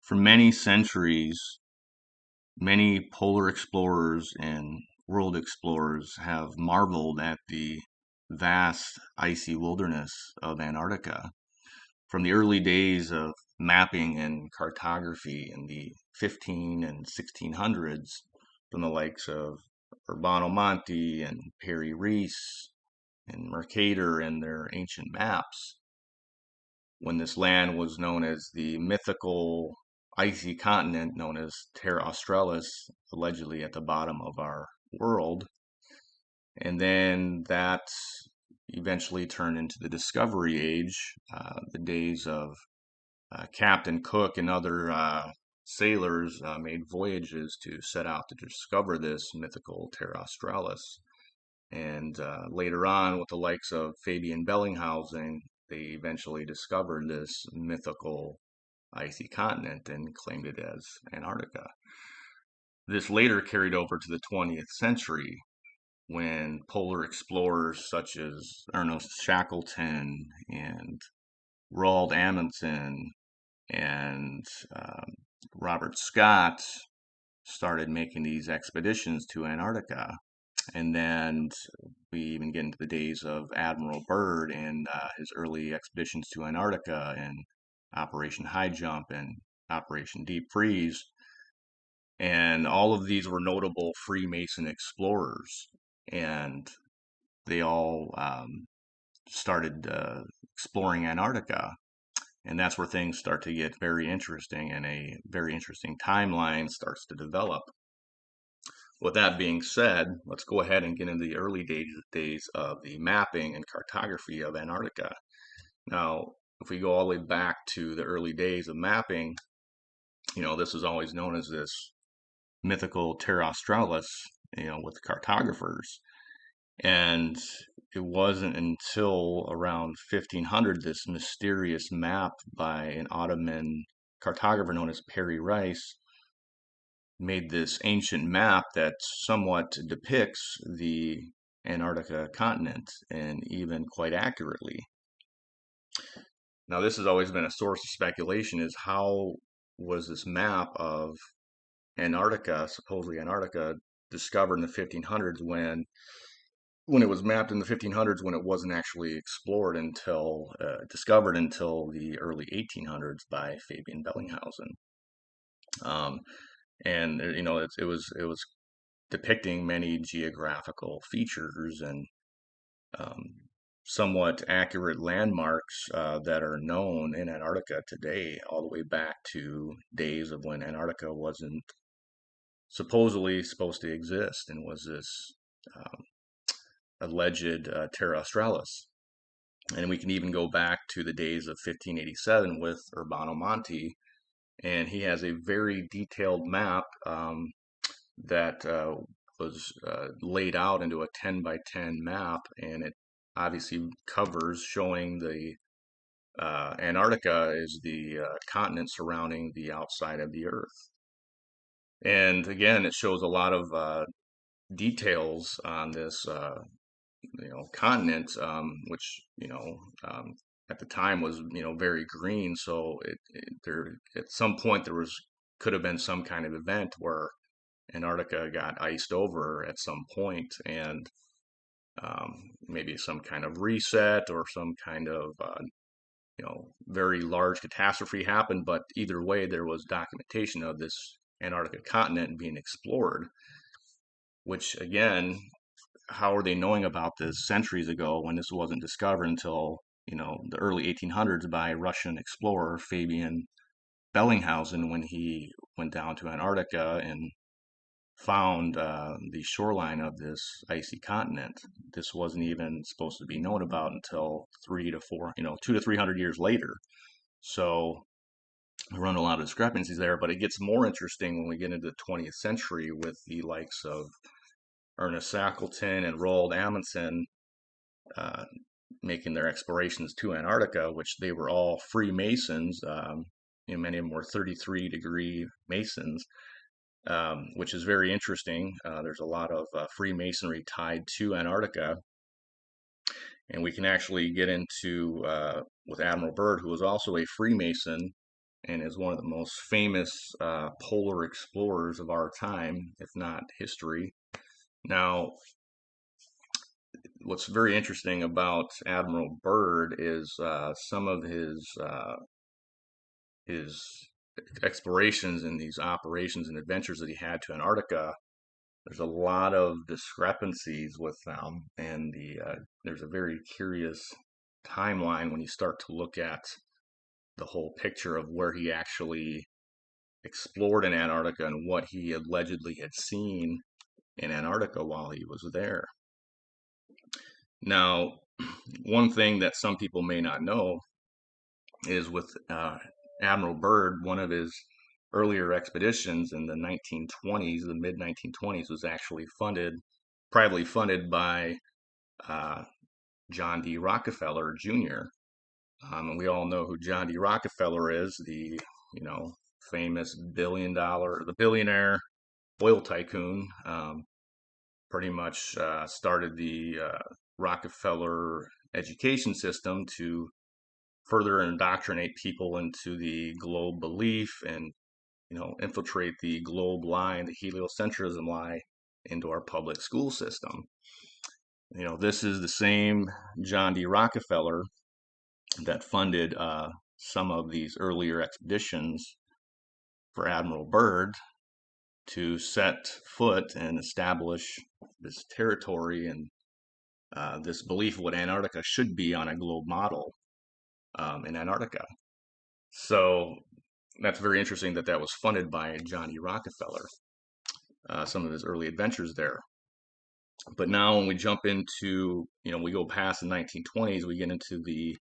For many centuries, many polar explorers and world explorers have marveled at the vast icy wilderness of Antarctica. From the early days of mapping and cartography in the 15 and 1600s, from the likes of Urbano Monti and Perry Rees and Mercator and their ancient maps, when this land was known as the mythical icy continent known as Terra Australis, allegedly at the bottom of our world. And then that eventually turned into the Discovery Age, the days of Captain Cook and other sailors made voyages to set out to discover this mythical Terra Australis. And later on, with the likes of Fabian Bellinghausen, they eventually discovered this mythical icy continent and claimed it as Antarctica. This later carried over to the 20th century when polar explorers such as Ernest Shackleton and Roald Amundsen and Robert Scott started making these expeditions to Antarctica. And then we even get into the days of Admiral Byrd and his early expeditions to Antarctica and Operation Highjump and Operation Deep Freeze. And all of these were notable Freemason explorers. And they all started exploring Antarctica. And that's where things start to get very interesting and a very interesting timeline starts to develop. With that being said, let's go ahead and get into the early days of the mapping and cartography of Antarctica. Now, if we go all the way back to the early days of mapping, this is always known as this mythical Terra Australis, with cartographers. And it wasn't until around 1500 this mysterious map by an Ottoman cartographer known as Perry Rice made this ancient map that somewhat depicts the Antarctica continent and even quite accurately. Now, this has always been a source of speculation is how was this map of Antarctica, supposedly Antarctica, discovered in the 1500s when it was mapped in the 1500s when it wasn't actually explored until discovered until the early 1800s by Fabian Bellinghausen. And it was depicting many geographical features and somewhat accurate landmarks that are known in Antarctica today, all the way back to days of when Antarctica wasn't supposedly supposed to exist and was this alleged Terra Australis. And we can even go back to the days of 1587 with Urbano Monti, and he has a very detailed map that was laid out into a 10 by 10 map, and it obviously covers showing the Antarctica is the continent surrounding the outside of the Earth. And again, it shows a lot of details on this continent, which at the time was very green. So there at some point there could have been some kind of event where Antarctica got iced over at some point, and maybe some kind of reset or some kind of very large catastrophe happened. But either way, there was documentation of this Antarctica continent being explored, which again, how are they knowing about this centuries ago when this wasn't discovered until the early 1800s by Russian explorer Fabian Bellinghausen when he went down to Antarctica and found the shoreline of this icy continent. This wasn't even supposed to be known about until 2 to 300 years later. So we run a lot of discrepancies there, but it gets more interesting when we get into the 20th century with the likes of Ernest Shackleton and Roald Amundsen making their explorations to Antarctica, which they were all Freemasons. Many of them were 33-degree Masons, which is very interesting. There's a lot of Freemasonry tied to Antarctica. And we can actually get into, with Admiral Byrd, who was also a Freemason, and is one of the most famous polar explorers of our time, if not history. Now, what's very interesting about Admiral Byrd is some of his explorations and these operations and adventures that he had to Antarctica. There's a lot of discrepancies with them, and there's a very curious timeline when you start to look at the whole picture of where he actually explored in Antarctica and what he allegedly had seen in Antarctica while he was there. Now, one thing that some people may not know is with Admiral Byrd, one of his earlier expeditions in the 1920s, the mid 1920s, was actually privately funded by John D. Rockefeller Jr. And we all know who John D. Rockefeller is, the famous the billionaire oil tycoon. Pretty much started the Rockefeller education system to further indoctrinate people into the globe belief and infiltrate the globe lie, the heliocentrism lie into our public school system. This is the same John D. Rockefeller that funded some of these earlier expeditions for Admiral Byrd to set foot and establish this territory and this belief of what Antarctica should be on a globe model in Antarctica. So that's very interesting that was funded by John D. Rockefeller, some of his early adventures there. But now when we jump into, we go past the 1920s, we get into the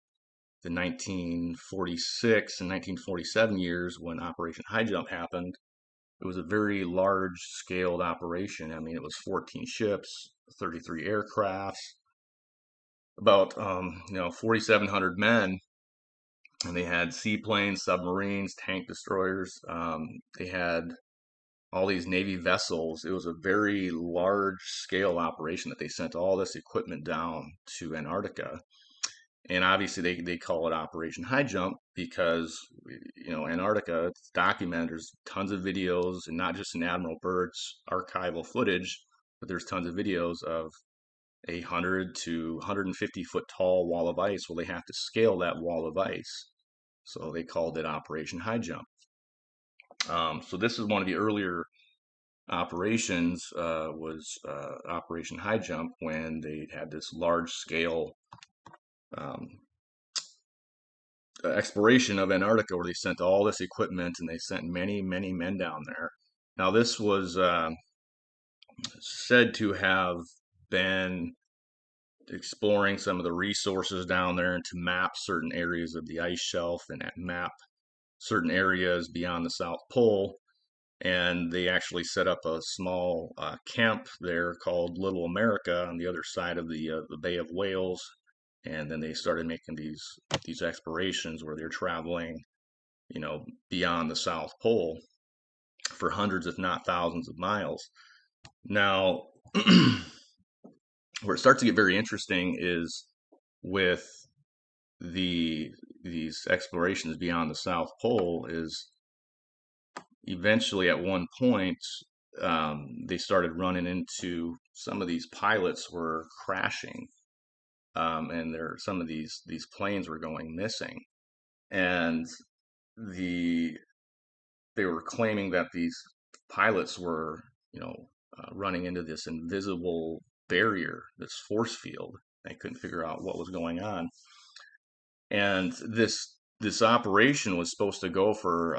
1946 and 1947 years when Operation Highjump happened. It was a very large scaled operation. I mean, it was 14 ships, 33 aircrafts, about 4,700 men, and they had seaplanes, submarines, tank destroyers. They had all these Navy vessels. It was a very large scale operation that they sent all this equipment down to Antarctica. And obviously they call it Operation Highjump because, Antarctica, it's documented. There's tons of videos, and not just in Admiral Byrd's archival footage, but there's tons of videos of a 100 to 150 foot tall wall of ice. Well, they have to scale that wall of ice. So they called it Operation Highjump. So this is one of the earlier operations, was Operation Highjump, when they had this large scale exploration of Antarctica where they sent all this equipment and they sent many, many men down there. Now, this was said to have been exploring some of the resources down there and to map certain areas of the ice shelf and map certain areas beyond the South Pole. And they actually set up a small camp there called Little America on the other side of the Bay of Whales. And then they started making these explorations where they're traveling, beyond the South Pole for hundreds, if not thousands, of miles. Now, where it starts to get very interesting is with these explorations beyond the South Pole. Is eventually at one point they started running into some of these pilots were crashing, and some of these planes were going missing, and they were claiming that these pilots were running into this invisible barrier, this force field. They couldn't figure out what was going on, and this operation was supposed to go for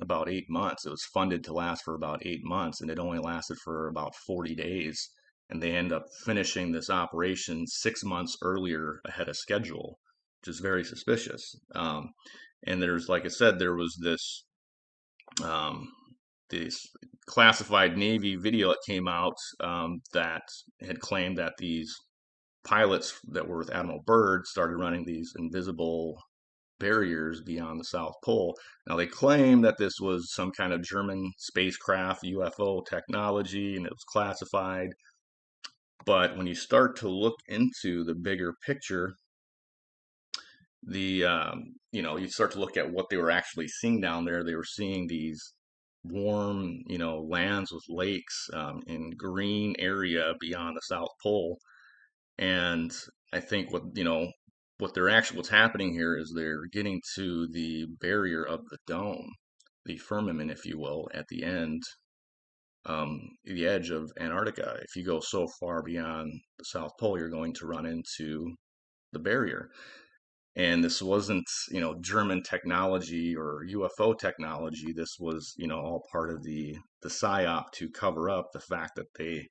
about 8 months. It was funded to last for about 8 months, and it only lasted for about 40 days. And they end up finishing this operation 6 months earlier ahead of schedule, which is very suspicious. And there's, like I said, there was this classified Navy video that came out that had claimed that these pilots that were with Admiral Byrd started running these invisible barriers beyond the South Pole. Now, they claim that this was some kind of German spacecraft, UFO technology, and it was classified. But when you start to look into the bigger picture, the you start to look at what they were actually seeing down there. They were seeing these warm, lands with lakes in green area beyond the South Pole. And I think what's happening here is they're getting to the barrier of the dome, the firmament, if you will, at the edge of Antarctica. If you go so far beyond the South Pole, you're going to run into the barrier. And this wasn't, German technology or UFO technology. This was, all part of the psyop to cover up the fact that they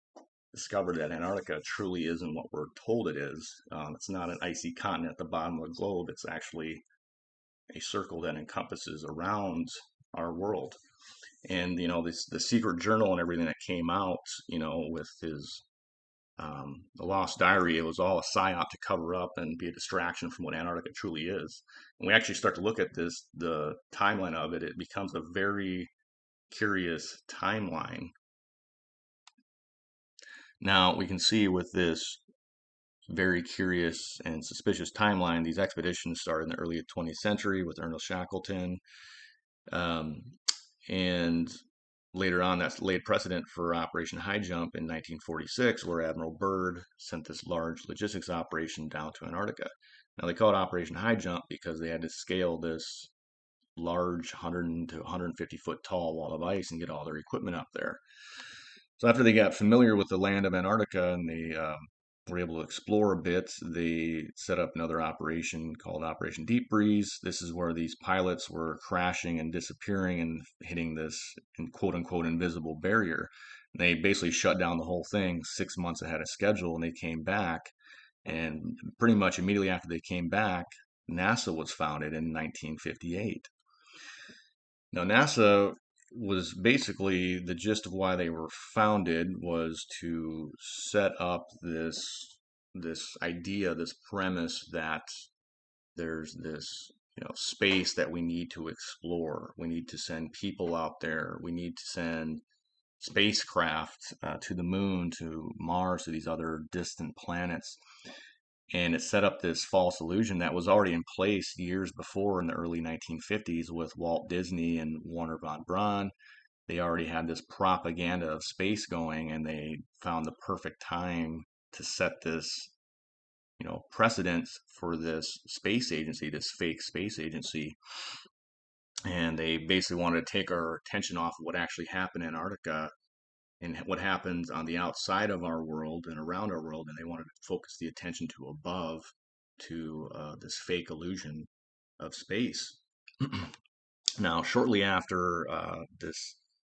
discovered that Antarctica truly isn't what we're told it is. It's not an icy continent at the bottom of the globe. It's actually a circle that encompasses around our world. And the secret journal and everything that came out, with his the Lost Diary, it was all a psyop to cover up and be a distraction from what Antarctica truly is. And we actually start to look at the timeline of it. It becomes a very curious timeline. Now we can see with this very curious and suspicious timeline, these expeditions started in the early 20th century with Ernest Shackleton. Um, and later on, that's laid precedent for Operation Highjump in 1946, where Admiral Byrd sent this large logistics operation down to Antarctica. Now, they call it Operation Highjump because they had to scale this large 100 to 150 foot tall wall of ice and get all their equipment up there. So after they got familiar with the land of Antarctica and they were able to explore a bit, they set up another operation called Operation Deep Freeze. This is where these pilots were crashing and disappearing and hitting this quote unquote invisible barrier. They basically shut down the whole thing 6 months ahead of schedule, and they came back. And pretty much immediately after they came back, NASA was founded in 1958. Now, NASA was basically the gist of why they were founded was to set up this idea, this premise that there's this space that we need to explore. We need to send people out there. We need to send spacecraft to the moon, to Mars, to these other distant planets. And it set up this false illusion that was already in place years before in the early 1950s with Walt Disney and Warner von Braun. They already had this propaganda of space going, and they found the perfect time to set this, precedence for this space agency, this fake space agency. And they basically wanted to take our attention off of what actually happened in Antarctica and what happens on the outside of our world and around our world, and they wanted to focus the attention to above, to this fake illusion of space. Now, shortly after this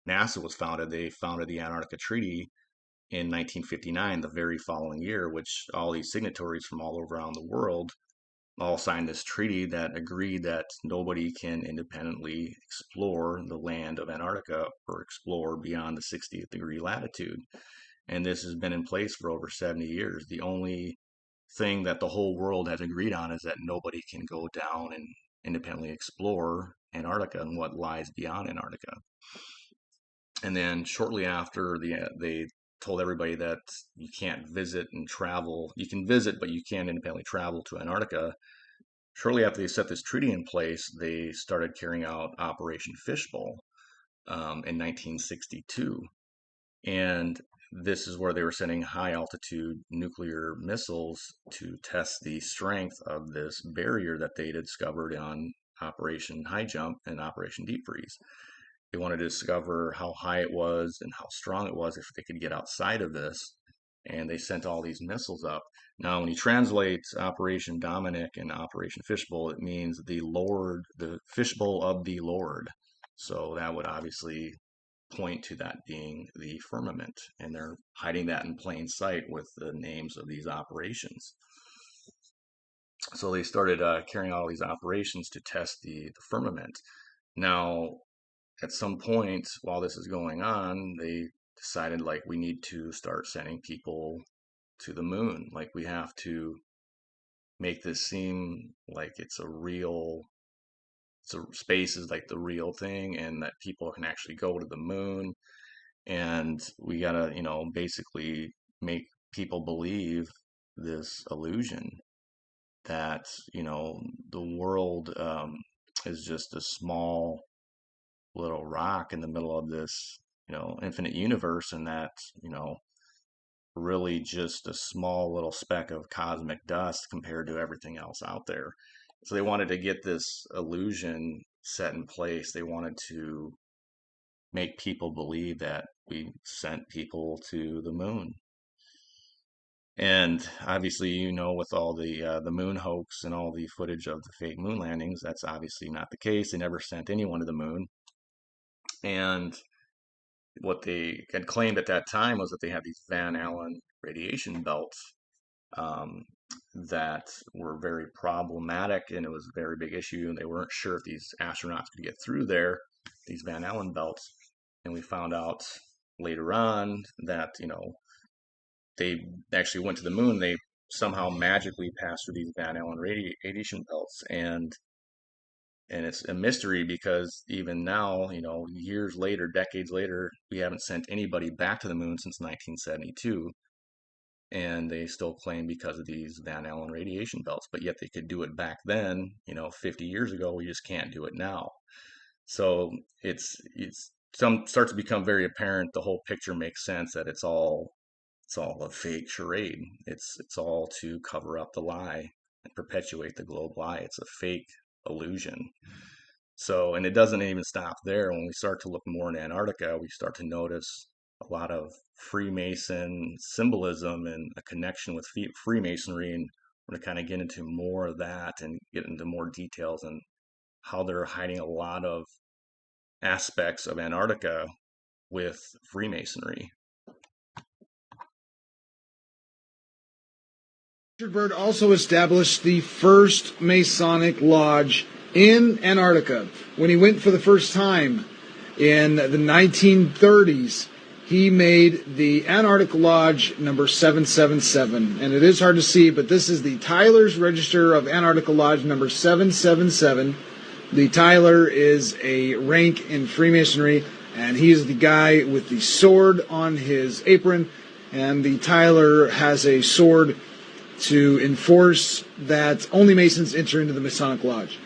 NASA was founded, they founded the Antarctica Treaty in 1959, the very following year, which all these signatories from all around the world all signed this treaty that agreed that nobody can independently explore the land of Antarctica or explore beyond the 60th degree latitude. And this has been in place for over 70 years. The only thing that the whole world has agreed on is that nobody can go down and independently explore Antarctica and what lies beyond Antarctica. And then shortly after, they told everybody that you can't visit and travel. You can visit, but you can't independently travel to Antarctica. Shortly after they set this treaty in place, they started carrying out Operation Fishbowl in 1962. And this is where they were sending high altitude nuclear missiles to test the strength of this barrier that they discovered on Operation Highjump and Operation Deep Freeze. They wanted to discover how high it was and how strong it was if they could get outside of this. And they sent all these missiles up. Now, when you translate Operation Dominic and Operation Fishbowl, it means the Lord, the fishbowl of the Lord. So that would obviously point to that being the firmament. And they're hiding that in plain sight with the names of these operations. So they started carrying out all these operations to test the firmament. Now, at some point while this is going on, they decided like we need to start sending people to the moon. Like we have to make this seem like space is like the real thing and that people can actually go to the moon. And we gotta, basically make people believe this illusion. that, the world is just a small little rock in the middle of this, infinite universe, and that, you know, really just a small little speck of cosmic dust compared to everything else out there. So they wanted to get this illusion set in place. They wanted to make people believe that we sent people to the moon. And obviously, with all the moon hoax and all the footage of the fake moon landings, that's obviously not the case. They never sent anyone to the moon. And what they had claimed at that time was that they had these Van Allen radiation belts um, that were very problematic, and it was a very big issue. And they weren't sure if these astronauts could get through there, these Van Allen belts. And we found out later on that, they actually went to the moon. They somehow magically passed through these Van Allen radiation belts, and it's a mystery because even now, years later, decades later, we haven't sent anybody back to the moon since 1972, and they still claim because of these Van Allen radiation belts. But yet they could do it back then, 50 years ago. We just can't do it now. So it's some starts to become very apparent. The whole picture makes sense that it's all a fake charade. It's all to cover up the lie and perpetuate the globe lie. It's a fake illusion. So, and it doesn't even stop there. When we start to look more in Antarctica, we start to notice a lot of Freemason symbolism and a connection with Freemasonry. And we're going to kind of get into more of that and get into more details and how they're hiding a lot of aspects of Antarctica with Freemasonry. Richard Byrd also established the first Masonic lodge in Antarctica. When he went for the first time in the 1930s, he made the Antarctic Lodge number 777. And it is hard to see, but this is the Tyler's Register of Antarctica Lodge number 777. The Tyler is a rank in Freemasonry, and he is the guy with the sword on his apron. And the Tyler has a sword to enforce that only Masons enter into the Masonic Lodge.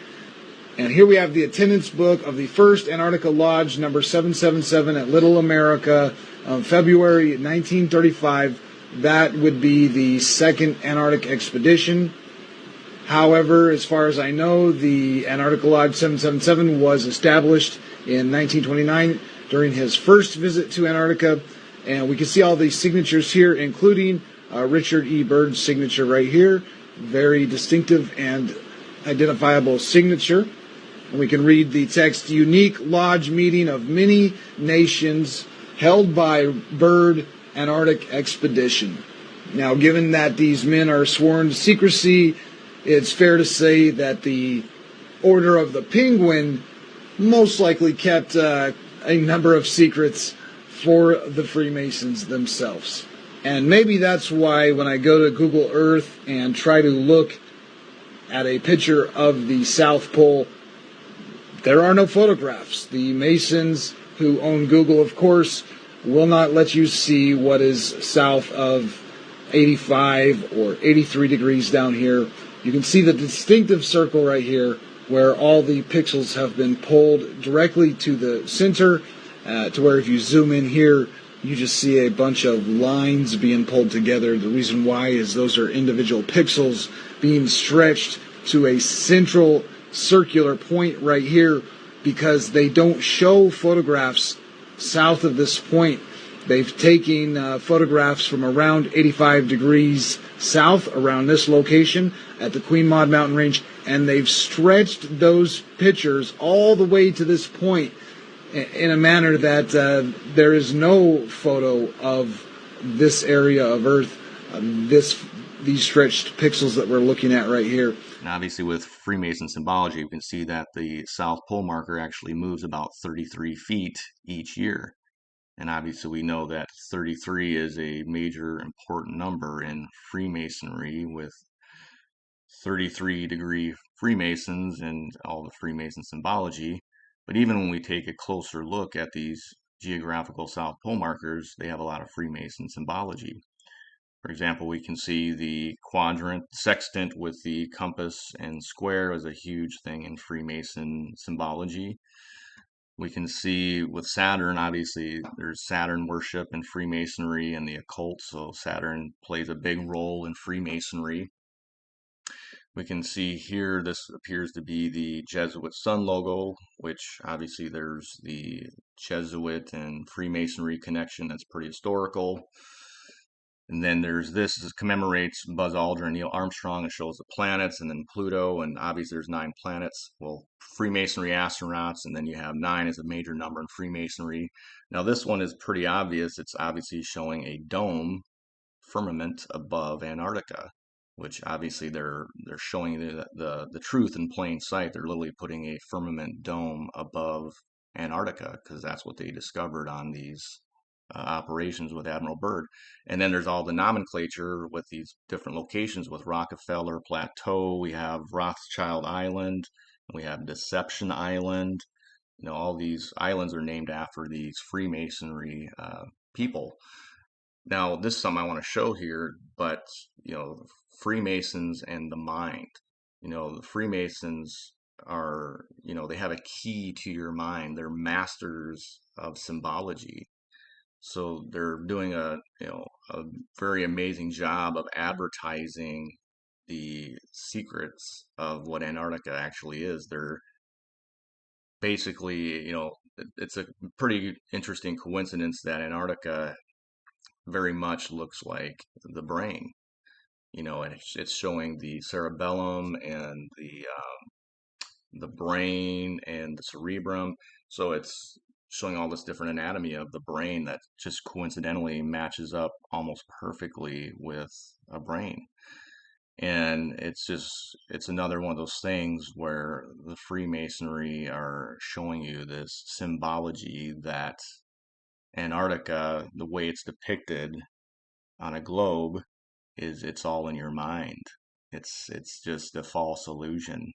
And here we have the attendance book of the first Antarctica Lodge, number 777 at Little America, February 1935. That would be the second Antarctic expedition. However, as far as I know, the Antarctica Lodge 777 was established in 1929 during his first visit to Antarctica. And we can see all the signatures here, including Richard E. Byrd's signature right here. Very distinctive and identifiable signature. And we can read the text, unique lodge meeting of many nations held by Byrd Antarctic Expedition. Now, given that these men are sworn to secrecy, it's fair to say that the Order of the Penguin most likely kept a number of secrets for the Freemasons themselves. And maybe that's why when I go to Google Earth and try to look at a picture of the South Pole, there are no photographs. The Masons who own Google, of course, will not let you see what is south of 85 or 83 degrees down here. You can see the distinctive circle right here where all the pixels have been pulled directly to the center, to where if you zoom in here, you just see a bunch of lines being pulled together. The reason why is those are individual pixels being stretched to a central circular point right here, because they don't show photographs south of this point. They've taken photographs from around 85 degrees south around this location at the Queen Maud Mountain Range, and they've stretched those pictures all the way to this point in a manner that there is no photo of this area of Earth, these stretched pixels that we're looking at right here. And obviously with Freemason symbology, we can see that the South Pole marker actually moves about 33 feet each year. And obviously we know that 33 is a major important number in Freemasonry, with 33-degree Freemasons and all the Freemason symbology. But even when we take a closer look at these geographical South Pole markers, they have a lot of Freemason symbology. For example, we can see the quadrant, sextant with the compass and square is a huge thing in Freemason symbology. We can see with Saturn, obviously, there's Saturn worship in Freemasonry and the occult, so Saturn plays a big role in Freemasonry. We can see here, this appears to be the Jesuit sun logo, which obviously there's the Jesuit and Freemasonry connection that's pretty historical. And then there's this commemorates Buzz Aldrin and Neil Armstrong. It shows the planets and then Pluto, and obviously there's 9 planets. Well, Freemasonry astronauts, and then you have 9 as a major number in Freemasonry. Now this one is pretty obvious. It's obviously showing a dome firmament above Antarctica, which obviously they're showing the truth in plain sight. They're literally putting a firmament dome above Antarctica because that's what they discovered on these operations with Admiral Byrd. And then there's all the nomenclature with these different locations with Rockefeller Plateau. We have Rothschild Island. We have Deception Island. All these islands are named after these Freemasonry people. Now, this is something I want to show here, but, Freemasons and the mind. The Freemasons are, they have a key to your mind. They're masters of symbology. So they're doing a very amazing job of advertising the secrets of what Antarctica actually is. They're basically, it's a pretty interesting coincidence that Antarctica very much looks like the brain. And it's showing the cerebellum and the brain and the cerebrum. So it's showing all this different anatomy of the brain that just coincidentally matches up almost perfectly with a brain. And it's another one of those things where the Freemasonry are showing you this symbology that Antarctica, the way it's depicted on a globe, it's all in your mind. It's just a false illusion.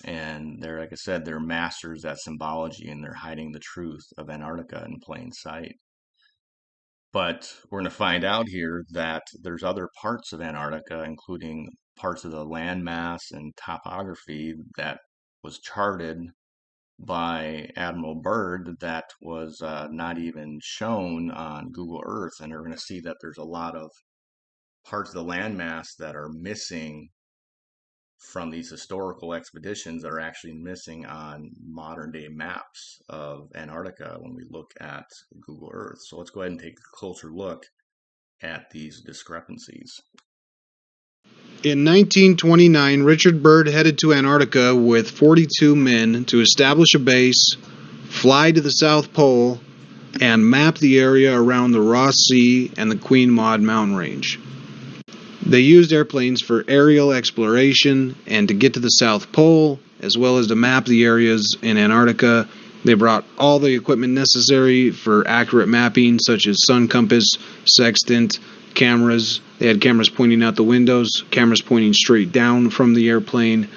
And they're, like I said, they're masters at symbology, and they're hiding the truth of Antarctica in plain sight. But we're going to find out here that there's other parts of Antarctica, including parts of the landmass and topography that was charted by Admiral Byrd that was not even shown on Google Earth. And we're going to see that there's a lot of parts of the landmass that are missing from these historical expeditions that are actually missing on modern day maps of Antarctica when we look at Google Earth. So let's go ahead and take a closer look at these discrepancies. In 1929, Richard Byrd headed to Antarctica with 42 men to establish a base, fly to the South Pole, and map the area around the Ross Sea and the Queen Maud mountain range. They used airplanes for aerial exploration and to get to the South Pole, as well as to map the areas in Antarctica. They brought all the equipment necessary for accurate mapping, such as sun compass, sextant, cameras. They had cameras pointing out the windows, cameras pointing straight down from the airplane,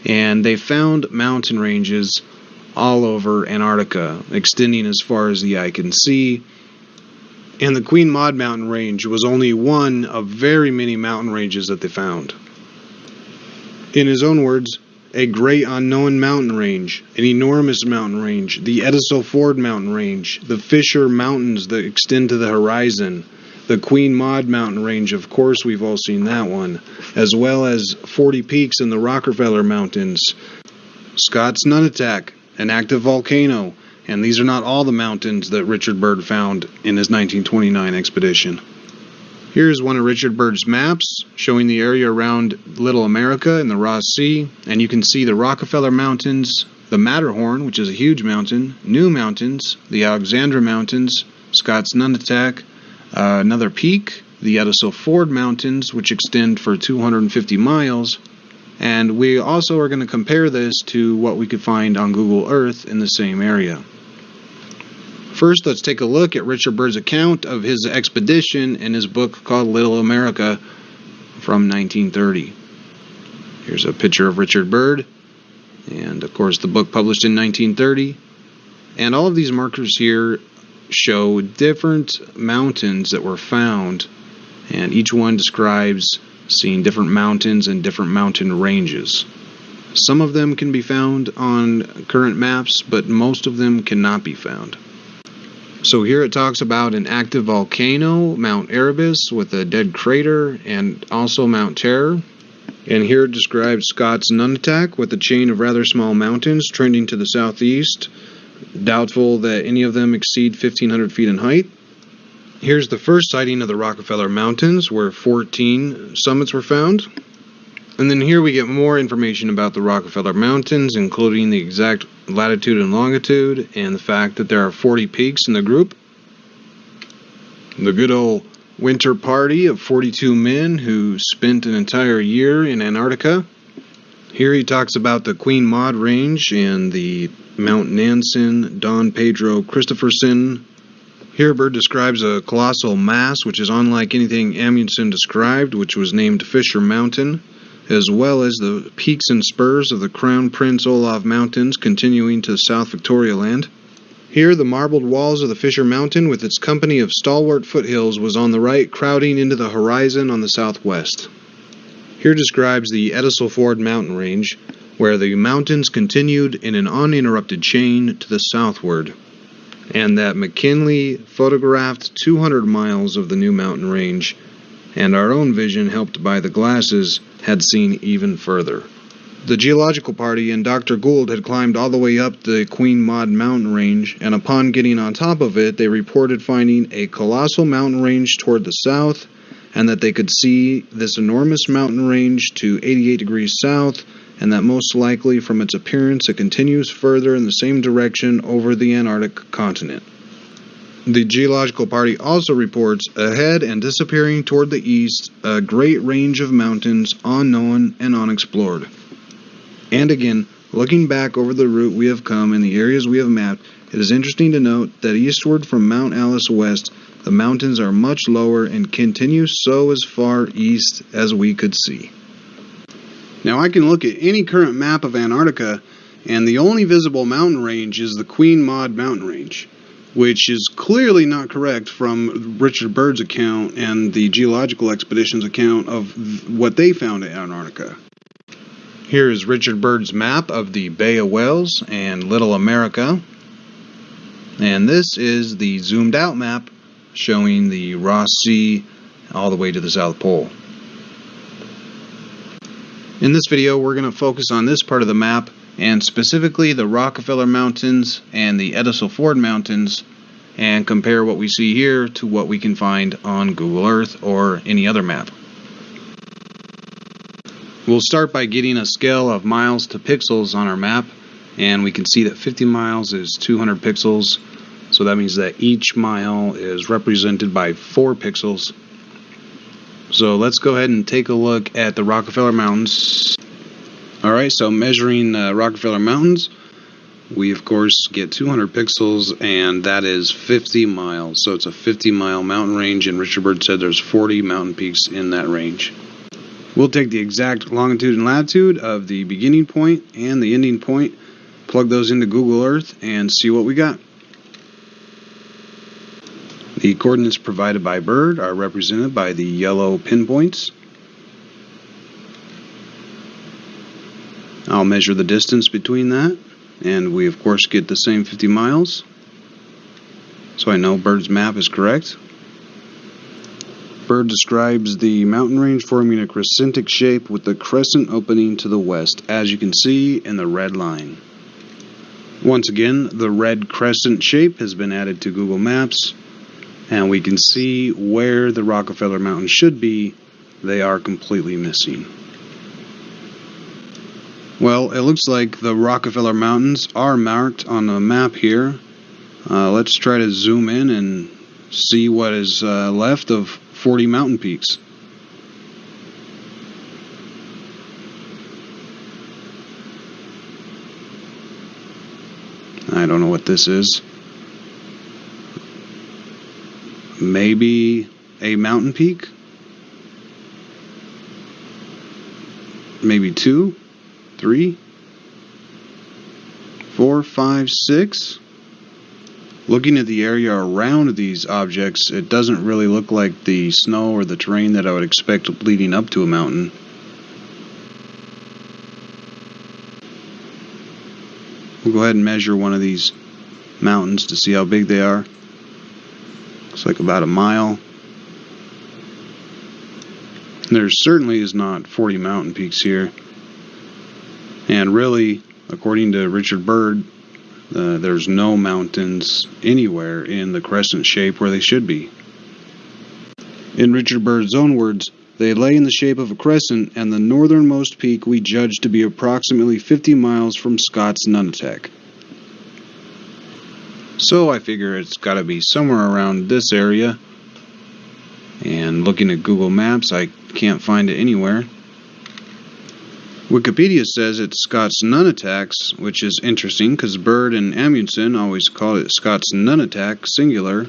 and they found mountain ranges all over Antarctica, extending as far as the eye can see. And the Queen Maud mountain range was only one of very many mountain ranges that they found. In his own words, a great unknown mountain range, an enormous mountain range, the Edisol Ford mountain range, the Fisher Mountains that extend to the horizon, the Queen Maud mountain range, of course we've all seen that one, as well as 40 peaks in the Rockefeller Mountains, Scott's Nunatak, an active volcano, and these are not all the mountains that Richard Byrd found in his 1929 expedition. Here's one of Richard Byrd's maps showing the area around Little America and the Ross Sea, and you can see the Rockefeller Mountains, the Matterhorn, which is a huge mountain, New Mountains, the Alexandra Mountains, Scott's Nunatak, another peak, the Edisol Ford Mountains, which extend for 250 miles, and we also are going to compare this to what we could find on Google Earth in the same area. First, let's take a look at Richard Byrd's account of his expedition in his book called Little America from 1930. Here's a picture of Richard Byrd, and of course the book published in 1930. And all of these markers here show different mountains that were found and each one describes seeing different mountains and different mountain ranges. Some of them can be found on current maps, but most of them cannot be found. So here it talks about an active volcano, Mount Erebus, with a dead crater, and also Mount Terror. And here it describes Scott's Nunatak with a chain of rather small mountains trending to the southeast. Doubtful that any of them exceed 1,500 feet in height. Here's the first sighting of the Rockefeller Mountains, where 14 summits were found. And then here we get more information about the Rockefeller Mountains, including the exact latitude and longitude, and the fact that there are 40 peaks in the group. The good old winter party of 42 men who spent an entire year in Antarctica. Here he talks about the Queen Maud Range and the Mount Nansen, Don Pedro Christopherson. Here Byrd describes a colossal mass which is unlike anything Amundsen described, which was named Fisher Mountain, as well as the peaks and spurs of the Crown Prince Olaf Mountains continuing to South Victoria Land. Here the marbled walls of the Fisher Mountain with its company of stalwart foothills was on the right, crowding into the horizon on the southwest. Here describes the Edisselford mountain range, where the mountains continued in an uninterrupted chain to the southward, and that McKinley photographed 200 miles of the new mountain range, and our own vision, helped by the glasses, had seen even further. The Geological Party and Dr. Gould had climbed all the way up the Queen Maud mountain range, and upon getting on top of it, they reported finding a colossal mountain range toward the south, and that they could see this enormous mountain range to 88 degrees south, and that most likely from its appearance it continues further in the same direction over the Antarctic continent. The Geological Party also reports ahead and disappearing toward the east a great range of mountains unknown and unexplored. And again, looking back over the route we have come and the areas we have mapped, it is interesting to note that eastward from Mount Alice west, the mountains are much lower and continue so as far east as we could see. Now I can look at any current map of Antarctica, and the only visible mountain range is the Queen Maud mountain range, which is clearly not correct from Richard Byrd's account and the Geological Expedition's account of what they found at Antarctica. Here is Richard Byrd's map of the Bay of Whales and Little America, and this is the zoomed out map showing the Ross Sea all the way to the South Pole. In this video, we're going to focus on this part of the map, and specifically the Rockefeller Mountains and the Edisselford Mountains, and compare what we see here to what we can find on Google Earth or any other map. We'll start by getting a scale of miles to pixels on our map, and we can see that 50 miles is 200 pixels, so that means that each mile is represented by 4 pixels. So let's go ahead and take a look at the Rockefeller Mountains. Alright, so measuring Rockefeller Mountains, we of course get 200 pixels, and that is 50 miles. So it's a 50-mile mountain range, and Richard Byrd said there's 40 mountain peaks in that range. We'll take the exact longitude and latitude of the beginning point and the ending point, plug those into Google Earth, and see what we got. The coordinates provided by Byrd are represented by the yellow pinpoints. I'll measure the distance between that, and we of course get the same 50 miles. So I know Byrd's map is correct. Byrd describes the mountain range forming a crescentic shape with the crescent opening to the west, as you can see in the red line. Once again, the red crescent shape has been added to Google Maps, and we can see where the Rockefeller Mountains should be. They are completely missing. Well, it looks like the Rockefeller Mountains are marked on the map here. Let's try to zoom in and see what is left of 40 mountain peaks. I don't know what this is. Maybe a mountain peak? Maybe 2, 3, 4, 5, 6. Looking at the area around these objects, it doesn't really look like the snow or the terrain that I would expect leading up to a mountain. We'll go ahead and measure one of these mountains to see how big they are. Looks like about a mile. There certainly is not 40 mountain peaks here. And really, according to Richard Byrd, there's no mountains anywhere in the crescent shape where they should be. In Richard Byrd's own words, they lay in the shape of a crescent, and the northernmost peak we judge to be approximately 50 miles from Scott's Nunatak. So I figure it's got to be somewhere around this area. And looking at Google Maps, I can't find it anywhere. Wikipedia says it's Scott's Nunataks, which is interesting because Byrd and Amundsen always called it Scott's Nunatak, singular.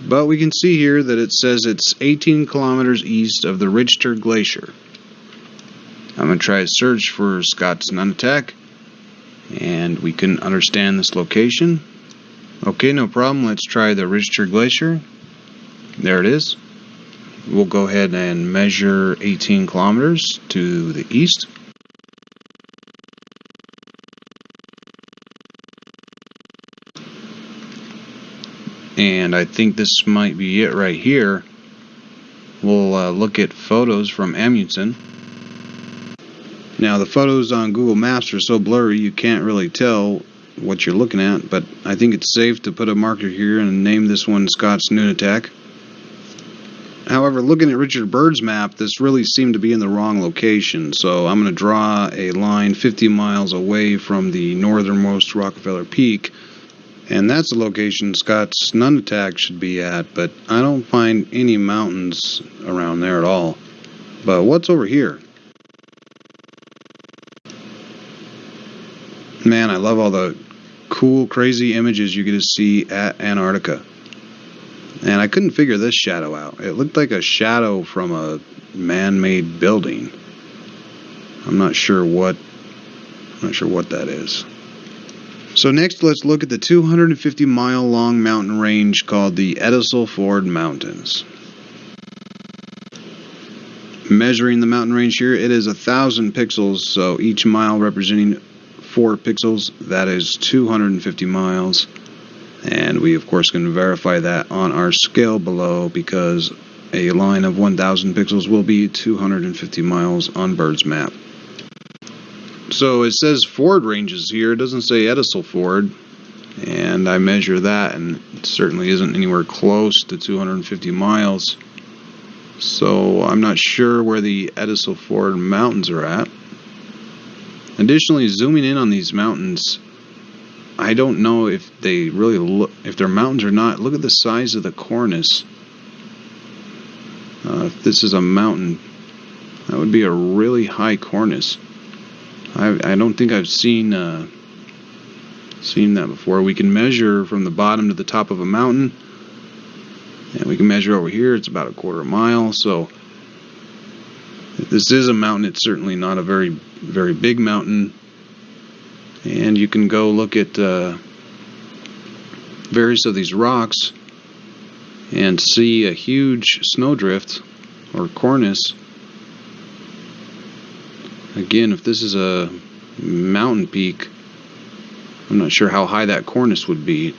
But we can see here that it says it's 18 kilometers east of the Richter Glacier. I'm going to try to search for Scott's Nunatak, and we couldn't understand this location. Okay, no problem. Let's try the Richter Glacier. There it is. We'll go ahead and measure 18 kilometers to the east. And I think this might be it right here. We'll look at photos from Amundsen. Now the photos on Google Maps are so blurry you can't really tell what you're looking at, but I think it's safe to put a marker here and name this one Scott's Nunatak. However, looking at Richard Byrd's map, this really seemed to be in the wrong location, so I'm going to draw a line 50 miles away from the northernmost Rockefeller Peak, and that's the location Scott's Nunatak should be at, but I don't find any mountains around there at all. But what's over here? Man, I love all the cool, crazy images you get to see at Antarctica. And I couldn't figure this shadow out. It looked like a shadow from a man-made building. I'm not sure what that is. So next, let's look at the 250-mile-long mountain range called the Edisol-Ford Mountains. Measuring the mountain range here, it is 1,000 pixels, so each mile representing 4 pixels. That is 250 miles. And we, of course, can verify that on our scale below because a line of 1,000 pixels will be 250 miles on Byrd's map. So it says Ford ranges here. It doesn't say Edisol-Ford. And I measure that, and it certainly isn't anywhere close to 250 miles. So I'm not sure where the Edisol-Ford mountains are at. Additionally, zooming in on these mountains, I don't know if they really look, if they're mountains or not. Look at the size of the cornice. If this is a mountain, that would be a really high cornice. I don't think I've seen that before. We can measure from the bottom to the top of a mountain, and we can measure over here. It's about a quarter mile. So if this is a mountain, it's certainly not a very, very big mountain. And you can go look at various of these rocks and see a huge snowdrift or cornice. Again, if this is a mountain peak, I'm not sure how high that cornice would be.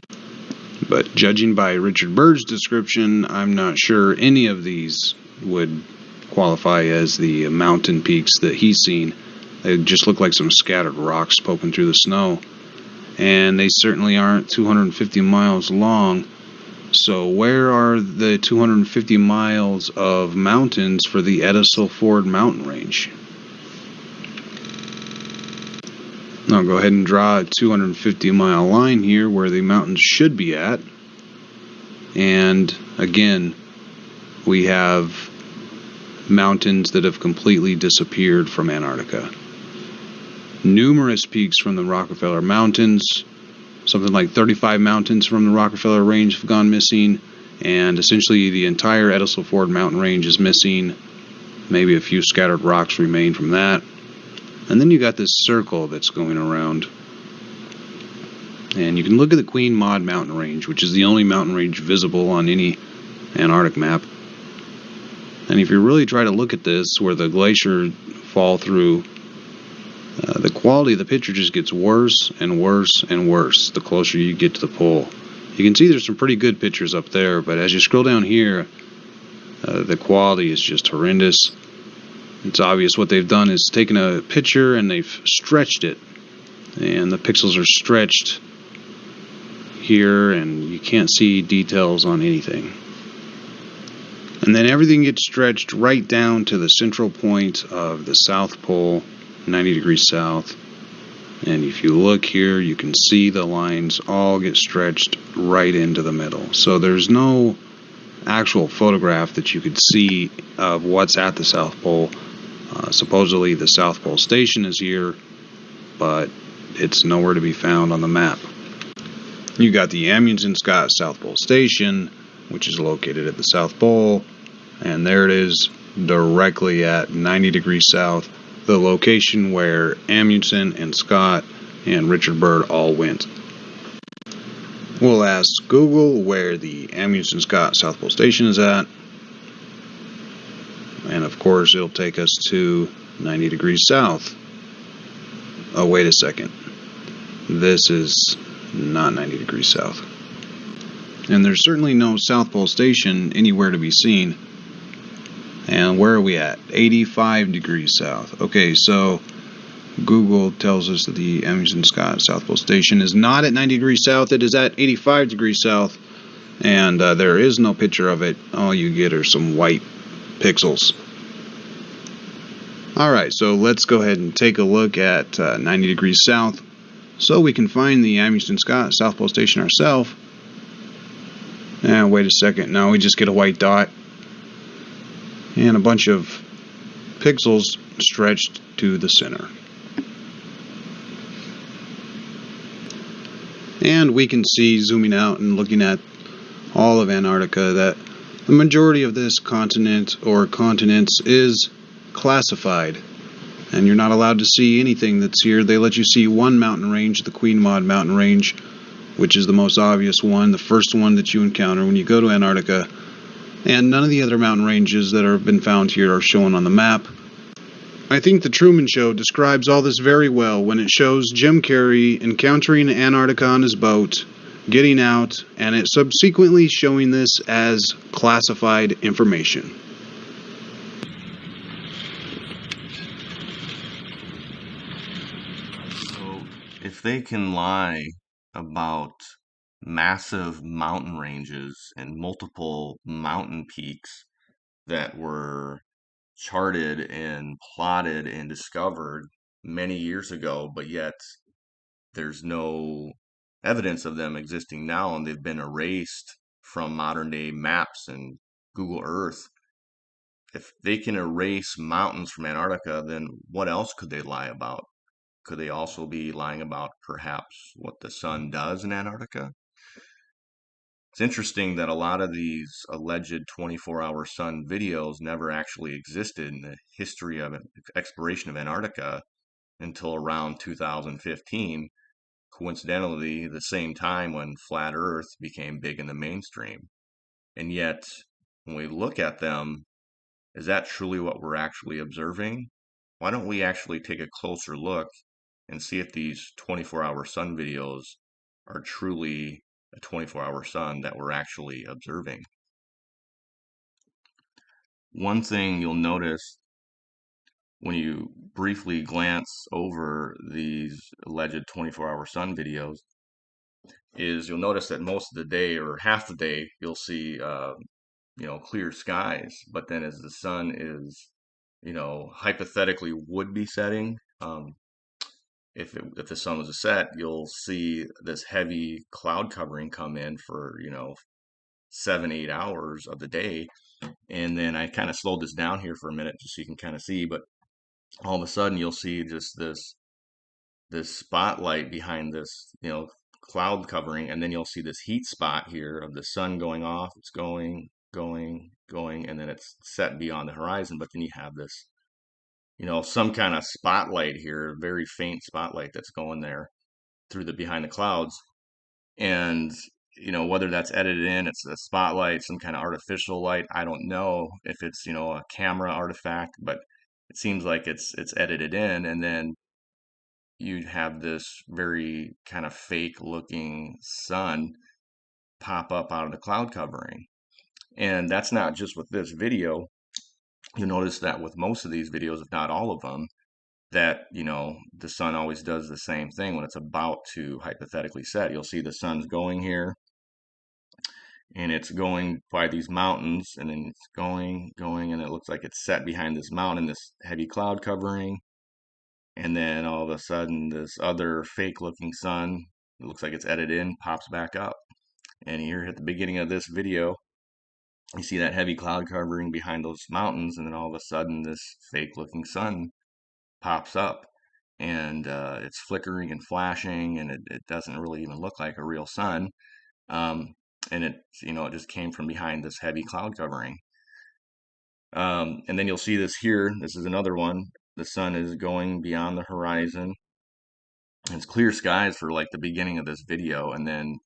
But judging by Richard Byrd's description, I'm not sure any of these would qualify as the mountain peaks that he's seen. They just look like some scattered rocks poking through the snow. And they certainly aren't 250 miles long. So where are the 250 miles of mountains for the Edisol-Ford mountain range? I'll go ahead and draw a 250-mile line here where the mountains should be at. And again, we have mountains that have completely disappeared from Antarctica. Numerous peaks from the Rockefeller Mountains, something like 35 mountains from the Rockefeller Range have gone missing, and essentially the entire Edisol-Ford mountain range is missing. Maybe a few scattered rocks remain from that. And then you got this circle that's going around. And you can look at the Queen Maud mountain range, which is the only mountain range visible on any Antarctic map. And if you really try to look at this, where the glacier fall through, the quality of the picture just gets worse and worse and worse the closer you get to the pole. You can see there's some pretty good pictures up there, but as you scroll down here, the quality is just horrendous. It's obvious what they've done is taken a picture and they've stretched it, and the pixels are stretched here, and you can't see details on anything. And then everything gets stretched right down to the central point of the South Pole, 90 degrees south. And if you look here, you can see the lines all get stretched right into the middle. So there's no actual photograph that you could see of what's at the South Pole. Supposedly the South Pole Station is here, but it's nowhere to be found on the map. You got the Amundsen Scott South Pole Station, which is located at the South Pole, and there it is directly at 90 degrees south, the location where Amundsen and Scott and Richard Byrd all went. We'll ask Google where the Amundsen Scott South Pole Station is at, and of course it'll take us to 90 degrees south. Oh, wait a second. This is not 90 degrees south. And there's certainly no South Pole Station anywhere to be seen. And where are we at? 85 degrees south. Okay, so Google tells us that the Amundsen Scott South Pole Station is not at 90 degrees south. It is at 85 degrees south. And there is no picture of it. All you get are some white pixels. Alright, so let's go ahead and take a look at 90 degrees south so we can find the Amundsen Scott South Pole Station ourselves. And wait a second, now we just get a white dot and a bunch of pixels stretched to the center. And we can see, zooming out and looking at all of Antarctica, that the majority of this continent or continents is classified, and you're not allowed to see anything that's here. They let you see one mountain range, the Queen Maud mountain range, which is the most obvious one, the first one that you encounter when you go to Antarctica, and none of the other mountain ranges that have been found here are shown on the map. I think The Truman Show describes all this very well when it shows Jim Carrey encountering Antarctica on his boat, getting out, and it subsequently showing this as classified information. So, if they can lie about massive mountain ranges and multiple mountain peaks that were charted and plotted and discovered many years ago, but yet there's no evidence of them existing now, and they've been erased from modern day maps and Google Earth. If they can erase mountains from Antarctica, then what else could they lie about? Could they also be lying about perhaps what the sun does in Antarctica? It's interesting that a lot of these alleged 24-hour sun videos never actually existed in the history of exploration of Antarctica until around 2015, coincidentally the same time when flat Earth became big in the mainstream. And yet, when we look at them, is that truly what we're actually observing? Why don't we actually take a closer look and see if these 24-hour sun videos are truly a 24-hour sun that we're actually observing? One thing you'll notice when you briefly glance over these alleged 24-hour sun videos is you'll notice that most of the day or half the day you'll see clear skies, but then as the sun is hypothetically would be setting, if the sun was a set, you'll see this heavy cloud covering come in for 7-8 hours of the day. And then I kind of slowed this down here for a minute just so you can kind of see, but all of a sudden you'll see just this spotlight behind this cloud covering, and then you'll see this heat spot here of the sun going off. It's going, and then it's set beyond the horizon. But then you have this some kind of spotlight here, very faint spotlight that's going there through the behind the clouds. And, whether that's edited in, it's a spotlight, some kind of artificial light. I don't know if it's, a camera artifact, but it seems like it's edited in. And then you'd have this very kind of fake looking sun pop up out of the cloud covering. And that's not just with this video. You'll notice that with most of these videos, if not all of them, that, the sun always does the same thing when it's about to hypothetically set. You'll see the sun's going here, and it's going by these mountains, and then it's going, and it looks like it's set behind this mountain, this heavy cloud covering. And then all of a sudden, this other fake looking sun, it looks like it's edited in, pops back up. And here at the beginning of this video, you see that heavy cloud covering behind those mountains, and then all of a sudden, this fake looking sun pops up, and it's flickering and flashing, and it doesn't really even look like a real sun. And it just came from behind this heavy cloud covering. And then you'll see this here. This is another one. The sun is going beyond the horizon. It's clear skies for like the beginning of this video, and then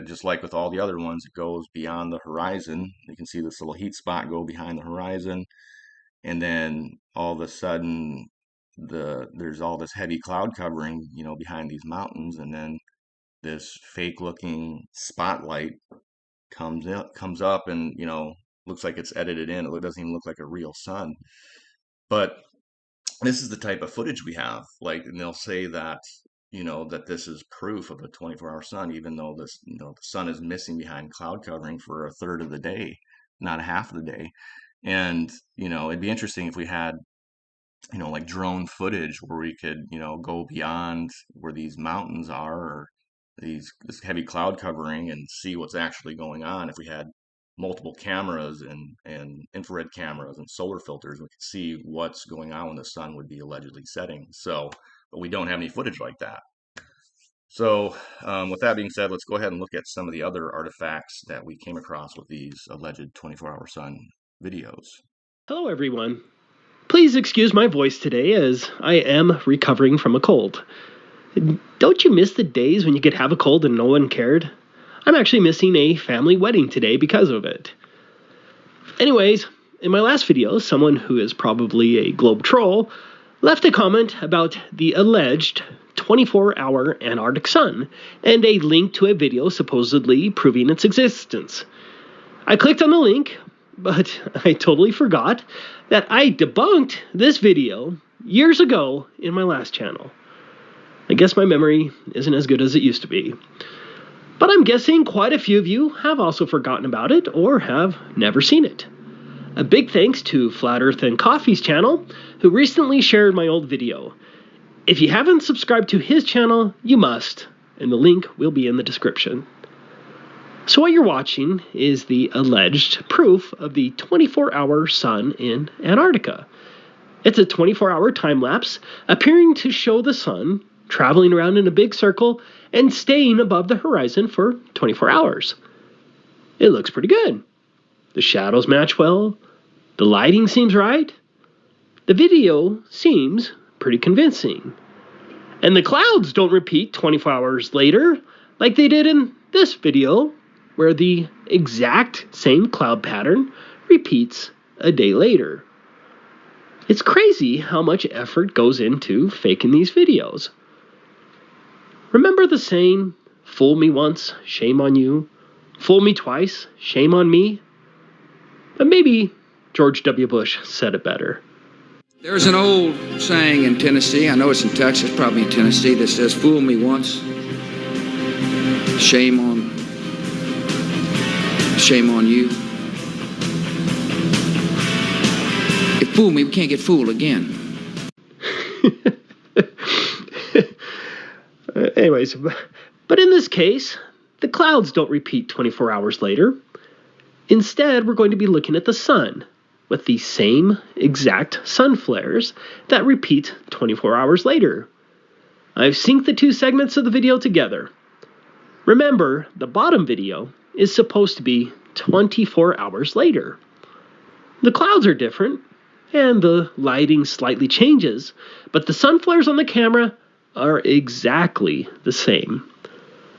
just like with all the other ones, it goes beyond the horizon. You can see this little heat spot go behind the horizon, and then all of a sudden there's all this heavy cloud covering, behind these mountains, and then this fake looking spotlight comes up, and looks like it's edited in. It doesn't even look like a real sun. But this is the type of footage we have. Like, and they'll say that that this is proof of a 24-hour sun, even though this the sun is missing behind cloud covering for a third of the day, not a half of the day. And it'd be interesting if we had like drone footage where we could go beyond where these mountains are, or this heavy cloud covering, and see what's actually going on. If we had multiple cameras and infrared cameras and solar filters, we could see what's going on when the sun would be allegedly setting. So, but we don't have any footage like that. So with that being said, let's go ahead and look at some of the other artifacts that we came across with these alleged 24-hour sun videos. Hello everyone. Please excuse my voice today as I am recovering from a cold. Don't you miss the days when you could have a cold and no one cared? I'm actually missing a family wedding today because of it. Anyways, in my last video, someone who is probably a globe troll left a comment about the alleged 24-hour Antarctic sun and a link to a video supposedly proving its existence. I clicked on the link, but I totally forgot that I debunked this video years ago in my last channel. I guess my memory isn't as good as it used to be. But I'm guessing quite a few of you have also forgotten about it or have never seen it. A big thanks to Flat Earth and Coffee's channel, who recently shared my old video. If you haven't subscribed to his channel, you must, and the link will be in the description. So what you're watching is the alleged proof of the 24-hour sun in Antarctica. It's a 24-hour time-lapse appearing to show the sun traveling around in a big circle and staying above the horizon for 24 hours. It looks pretty good. The shadows match well. The lighting seems right. The video seems pretty convincing. And the clouds don't repeat 24 hours later like they did in this video, where the exact same cloud pattern repeats a day later. It's crazy how much effort goes into faking these videos. Remember the saying, fool me once, shame on you. Fool me twice, shame on me. But maybe George W. Bush said it better. There's an old saying in Tennessee, I know it's in Texas, probably in Tennessee, that says, fool me once, shame on you. If fool me, we can't get fooled again. Anyways, but in this case, the clouds don't repeat 24 hours later. Instead, we're going to be looking at the sun with the same exact sun flares that repeat 24 hours later. I've synced the two segments of the video together. Remember, the bottom video is supposed to be 24 hours later. The clouds are different, and the lighting slightly changes, but the sun flares on the camera are exactly the same.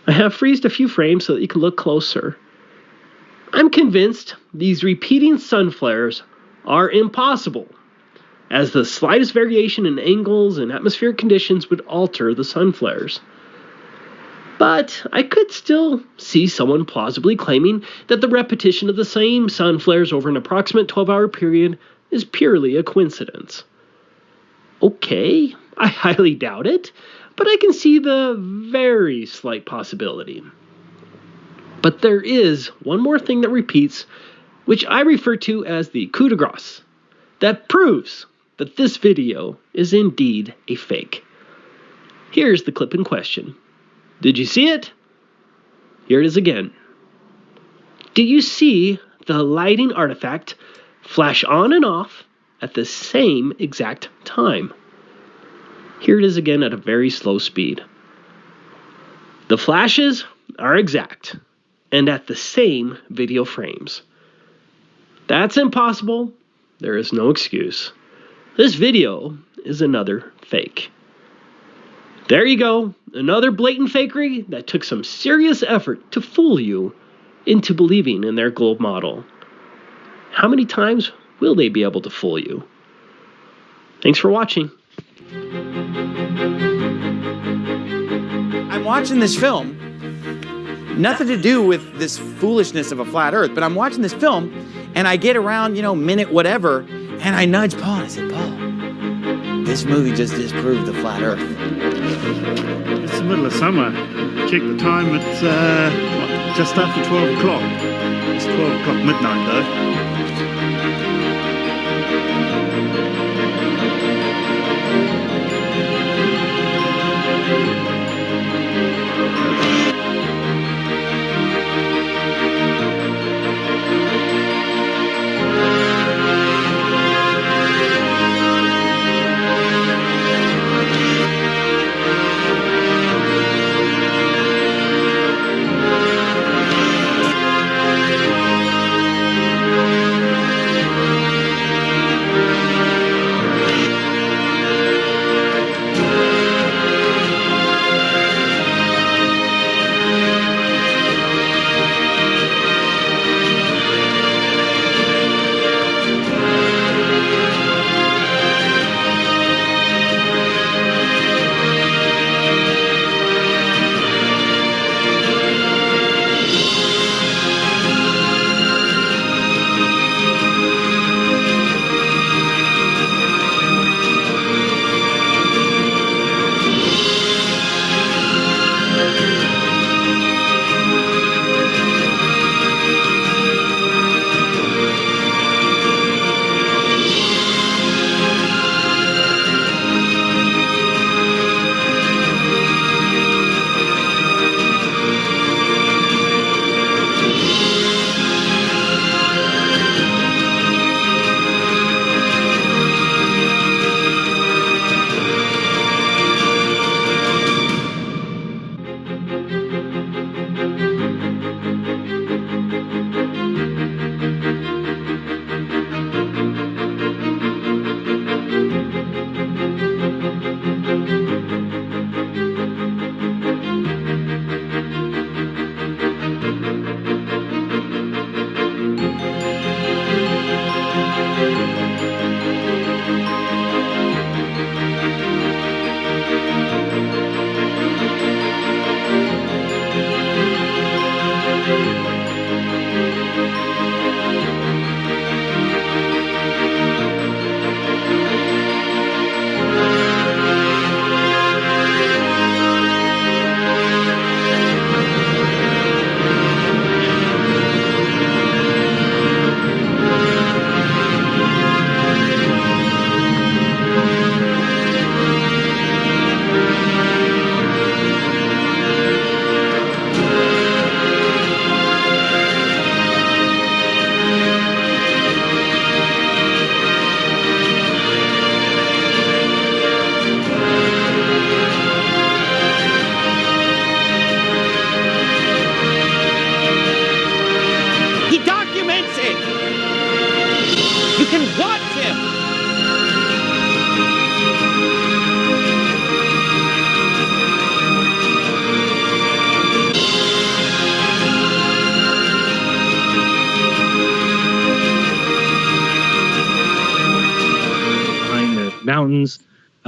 I have freezed a few frames so that you can look closer. I'm convinced these repeating sun flares are impossible, as the slightest variation in angles and atmospheric conditions would alter the sun flares. But I could still see someone plausibly claiming that the repetition of the same sun flares over an approximate 12-hour period is purely a coincidence. Okay, I highly doubt it, but I can see the very slight possibility. But there is one more thing that repeats, which I refer to as the coup de grace, that proves that this video is indeed a fake. Here's the clip in question. Did you see it? Here it is again. Do you see the lighting artifact flash on and off at the same exact time? Here it is again at a very slow speed. The flashes are exact and at the same video frames. That's impossible. There is no excuse. This video is another fake. There you go, another blatant fakery that took some serious effort to fool you into believing in their globe model. How many times will they be able to fool you? Thanks for watching. I'm watching this film, nothing to do with this foolishness of a flat earth, but I'm watching this film and I get around, minute whatever, and I nudge Paul and I said, Paul, this movie just disproved the flat earth. It's the middle of summer. Check the time, it's just after 12 o'clock. It's 12 o'clock midnight though.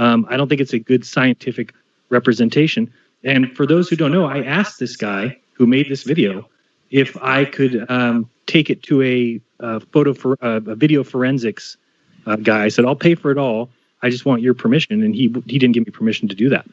I don't think it's a good scientific representation. And for those who don't know, I asked this guy who made this video if I could take it to a video forensics guy. I said, I'll pay for it all. I just want your permission. And he didn't give me permission to do that.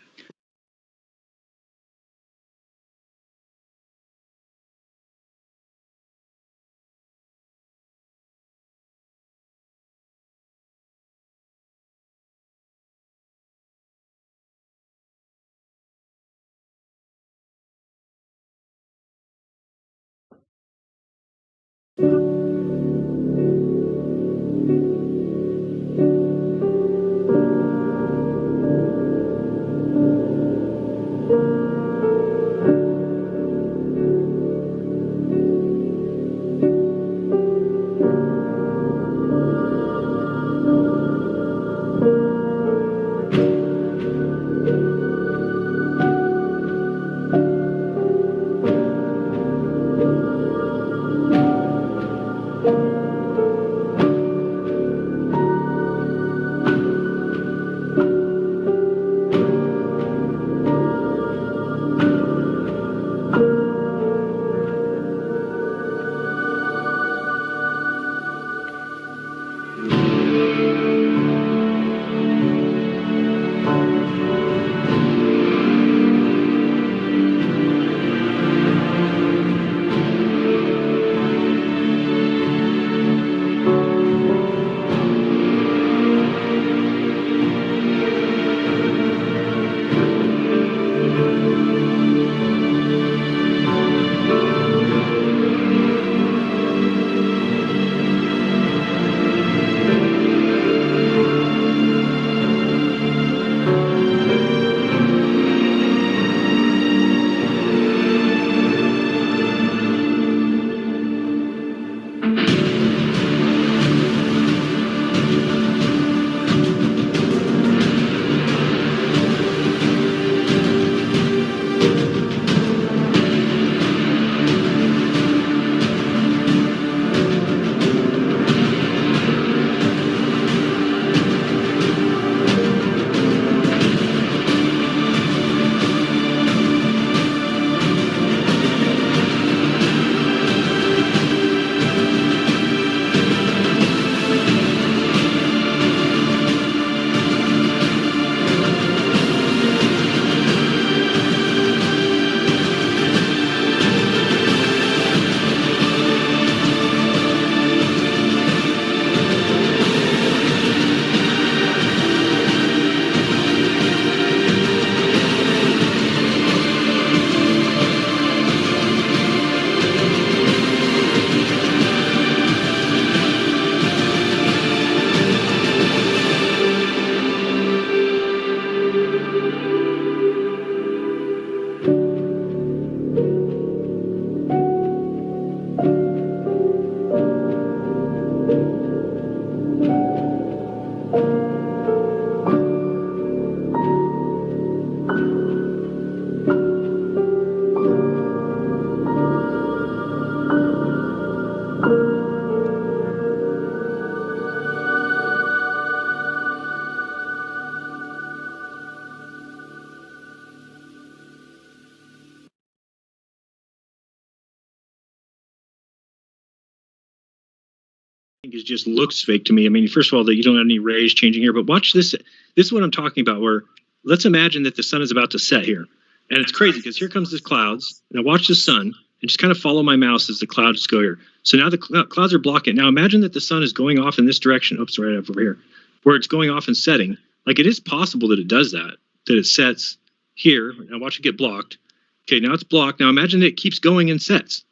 It just looks fake to me. I mean, first of all, that you don't have any rays changing here, but watch this. This is what I'm talking about, where let's imagine that the sun is about to set here. And it's crazy because here comes the clouds. Now watch the sun and just kind of follow my mouse as the clouds go here. So now the clouds are blocking. Now imagine that the sun is going off in this direction. Oops, right up over here, where it's going off and setting. Like, it is possible that it does that it sets here. Now watch it get blocked. Okay, now it's blocked. Now imagine that it keeps going and sets.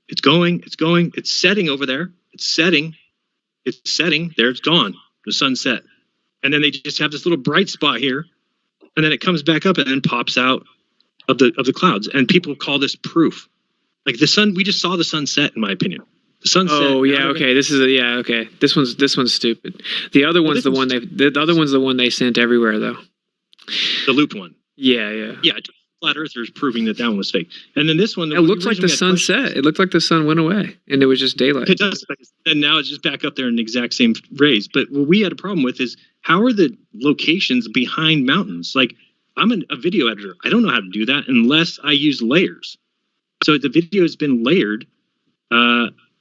It's going, it's setting over there. It's setting, there it's gone. The sun set. And then they just have this little bright spot here. And then it comes back up and then pops out of the clouds. And people call this proof. Like the sun, we just saw the sun set, in my opinion. The sun set. Oh yeah, okay. This is okay. This one's stupid. The other one's the other one's the one they sent everywhere though. The looped one. Yeah. Yeah. flat earthers proving that one was fake. And then this one, it looks like the sun set. It looked like the sun went away and it was just daylight. It does, and now it's just back up there in the exact same rays. But what we had a problem with is how are the locations behind mountains? Like, I'm a video editor. I don't know how to do that unless I use layers. So the video has been layered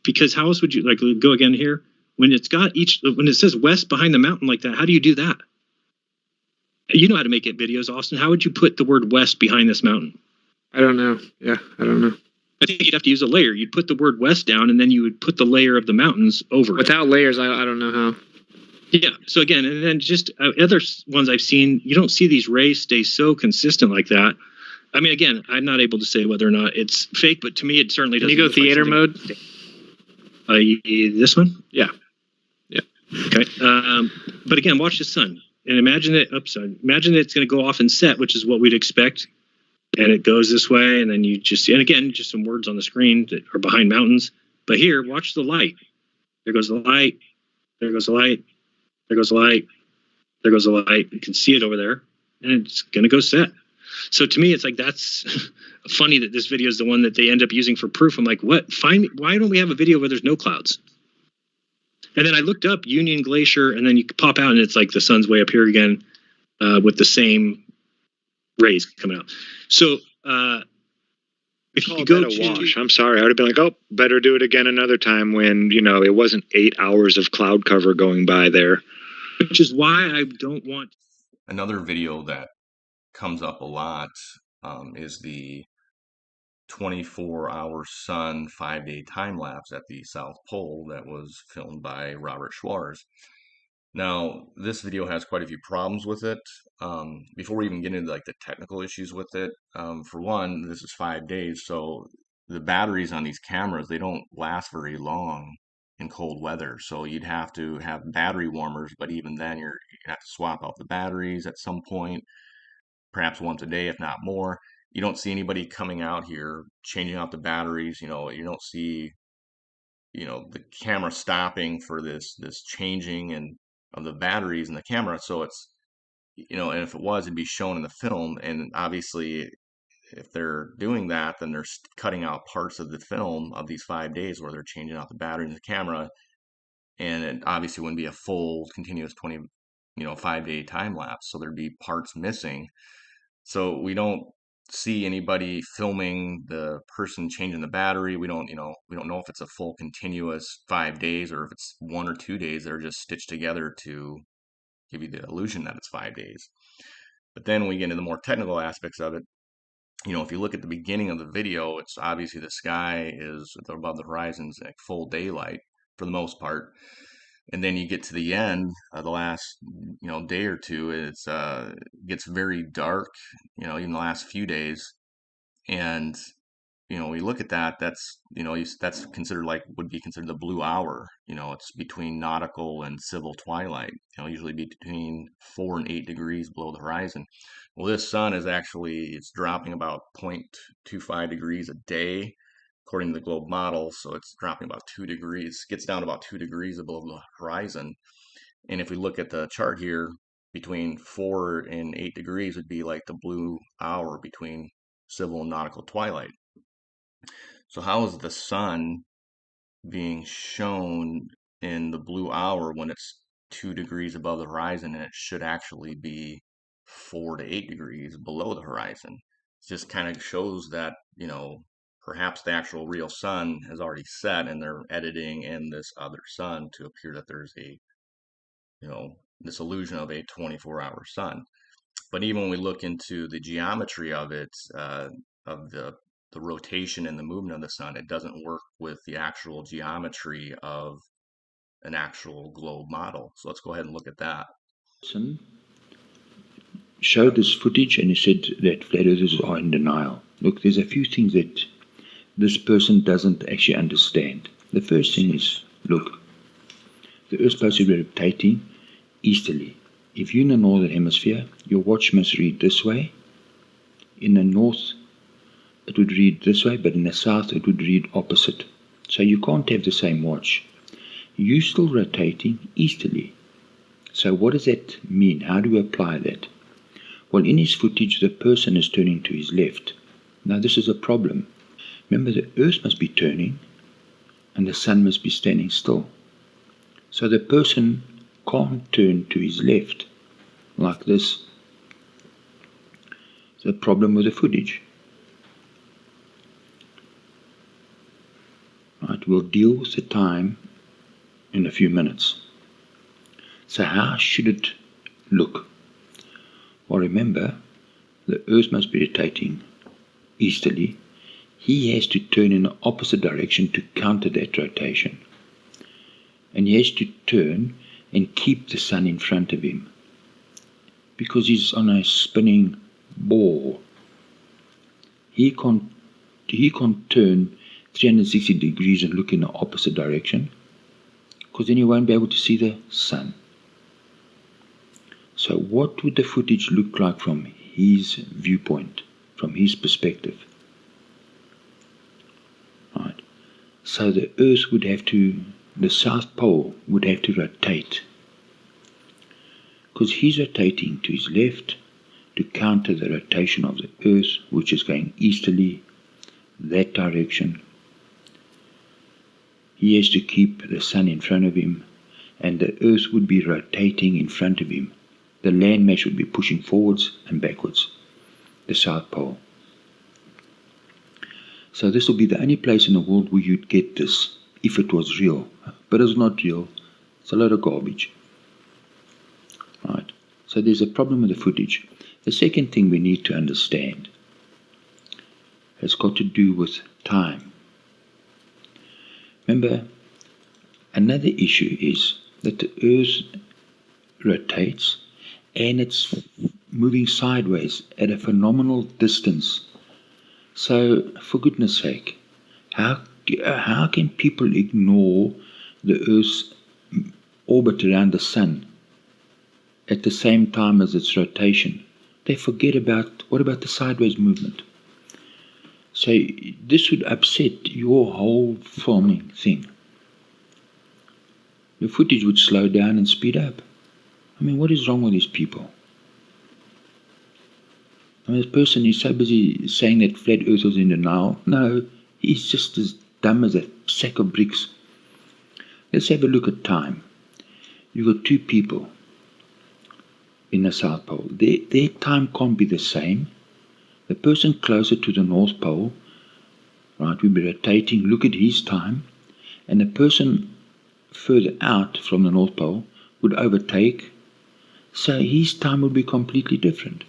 because how else would you, like, go again here? When it's got when it says west behind the mountain like that, how do you do that? You know how to make it videos, Austin. How would you put the word west behind this mountain? I don't know. Yeah, I don't know. I think you'd have to use a layer. You'd put the word west down, and then you would put the layer of the mountains over it. Without layers, I don't know how. Yeah. So again, and then just other ones I've seen, you don't see these rays stay so consistent like that. I mean, again, I'm not able to say whether or not it's fake, but to me, it certainly doesn't. Can you go theater mode? This one? Yeah. Yeah. Okay. But again, watch the sun. And imagine that. Imagine that it's going to go off and set, which is what we'd expect. And it goes this way, and then you just see, and again, just some words on the screen that are behind mountains. But here, watch the light. There goes the light. There goes the light. There goes the light. There goes the light. You can see it over there, and it's going to go set. So to me, it's like that's funny that this video is the one that they end up using for proof. I'm like, what? Why don't we have a video where there's no clouds? And then I looked up Union Glacier, and then you pop out, and it's like the sun's way up here again with the same rays coming out. So if you could go to wash, I'm sorry, I would have been like, oh, better do it again another time when, you know, it wasn't 8 hours of cloud cover going by there. Which is why I don't want. Another video that comes up a lot is the 24-hour sun 5-day time-lapse at the South Pole that was filmed by Robert Schwarz. Now, this video has quite a few problems with it. Before we even get into like the technical issues with it, for one, this is 5 days, so the batteries on these cameras, they don't last very long in cold weather. So you'd have to have battery warmers, but even then you have to swap out the batteries at some point, perhaps once a day, if not more. You don't see anybody coming out here changing out the batteries. You know, you don't see, you know, the camera stopping for this changing and of the batteries in the camera. So it's, you know, and if it was, it'd be shown in the film. And obviously, if they're doing that, then they're cutting out parts of the film of these 5 days where they're changing out the battery in the camera. And it obviously wouldn't be a full continuous 5-day time lapse. So there'd be parts missing. So we don't see anybody filming the person changing the battery. We don't know if it's a full continuous 5 days or if it's 1 or 2 days that are just stitched together to give you the illusion that it's 5 days. But then we get into the more technical aspects of it. You know, if you look at the beginning of the video, it's obviously the sky is above the horizons like full daylight for the most part. And then you get to the end, the last, day or two, it gets very dark, even the last few days. And, we look at that, that's considered would be considered the blue hour. It's between nautical and civil twilight, usually between 4 and 8 degrees below the horizon. Well, this sun is it's dropping about 0.25 degrees a day, according to the globe model. So it's dropping about 2 degrees, gets down about 2 degrees above the horizon. And if we look at the chart here, between 4 and 8 degrees would be like the blue hour between civil and nautical twilight. So how is the sun being shown in the blue hour when it's 2 degrees above the horizon and it should actually be 4 to 8 degrees below the horizon? It just kind of shows that, perhaps the actual real sun has already set and they're editing in this other sun to appear that there's this illusion of a 24-hour sun. But even when we look into the geometry of it, of the rotation and the movement of the sun, it doesn't work with the actual geometry of an actual globe model. So let's go ahead and look at that. Showed this footage and he said that flat earthers are in denial. Look, there's a few things that this person doesn't actually understand. The first thing is, look, the Earth's supposed to be rotating easterly. If you're in the northern hemisphere, your watch must read this way. In the north, it would read this way, but in the south, it would read opposite. So you can't have the same watch. You're still rotating easterly. So what does that mean? How do we apply that? Well, in his footage, the person is turning to his left. Now, this is a problem. Remember, the Earth must be turning and the Sun must be standing still. So the person can't turn to his left like this. It's a problem with the footage. Right, we'll deal with the time in a few minutes. So how should it look? Well, remember, the Earth must be rotating easterly. He has to turn in the opposite direction to counter that rotation. And he has to turn and keep the Sun in front of him, because he's on a spinning ball. He can't turn 360 degrees and look in the opposite direction, because then you won't be able to see the Sun. So what would the footage look like from his viewpoint, from his perspective? Right. So the Earth would have to, the South Pole would have to rotate, because he's rotating to his left to counter the rotation of the Earth, which is going easterly, that direction. He has to keep the Sun in front of him, and the Earth would be rotating in front of him. The landmass would be pushing forwards and backwards, the South Pole. So this will be the only place in the world where you'd get this, if it was real. But it's not real. It's a load of garbage. Right. So there's a problem with the footage. The second thing we need to understand has got to do with time. Remember, another issue is that the Earth rotates and it's moving sideways at a phenomenal distance. So, for goodness sake, how can people ignore the Earth's orbit around the Sun at the same time as its rotation? They forget about, what about the sideways movement? So this would upset your whole filming thing. The footage would slow down and speed up. I mean, what is wrong with these people? I mean, this person is so busy saying that flat Earth was in denial. No, he's just as dumb as a sack of bricks. Let's have a look at time. You've got two people in the South Pole. Their time can't be the same. The person closer to the North Pole, right, will be rotating, look at his time, and the person further out from the North Pole would overtake, so his time would be completely different.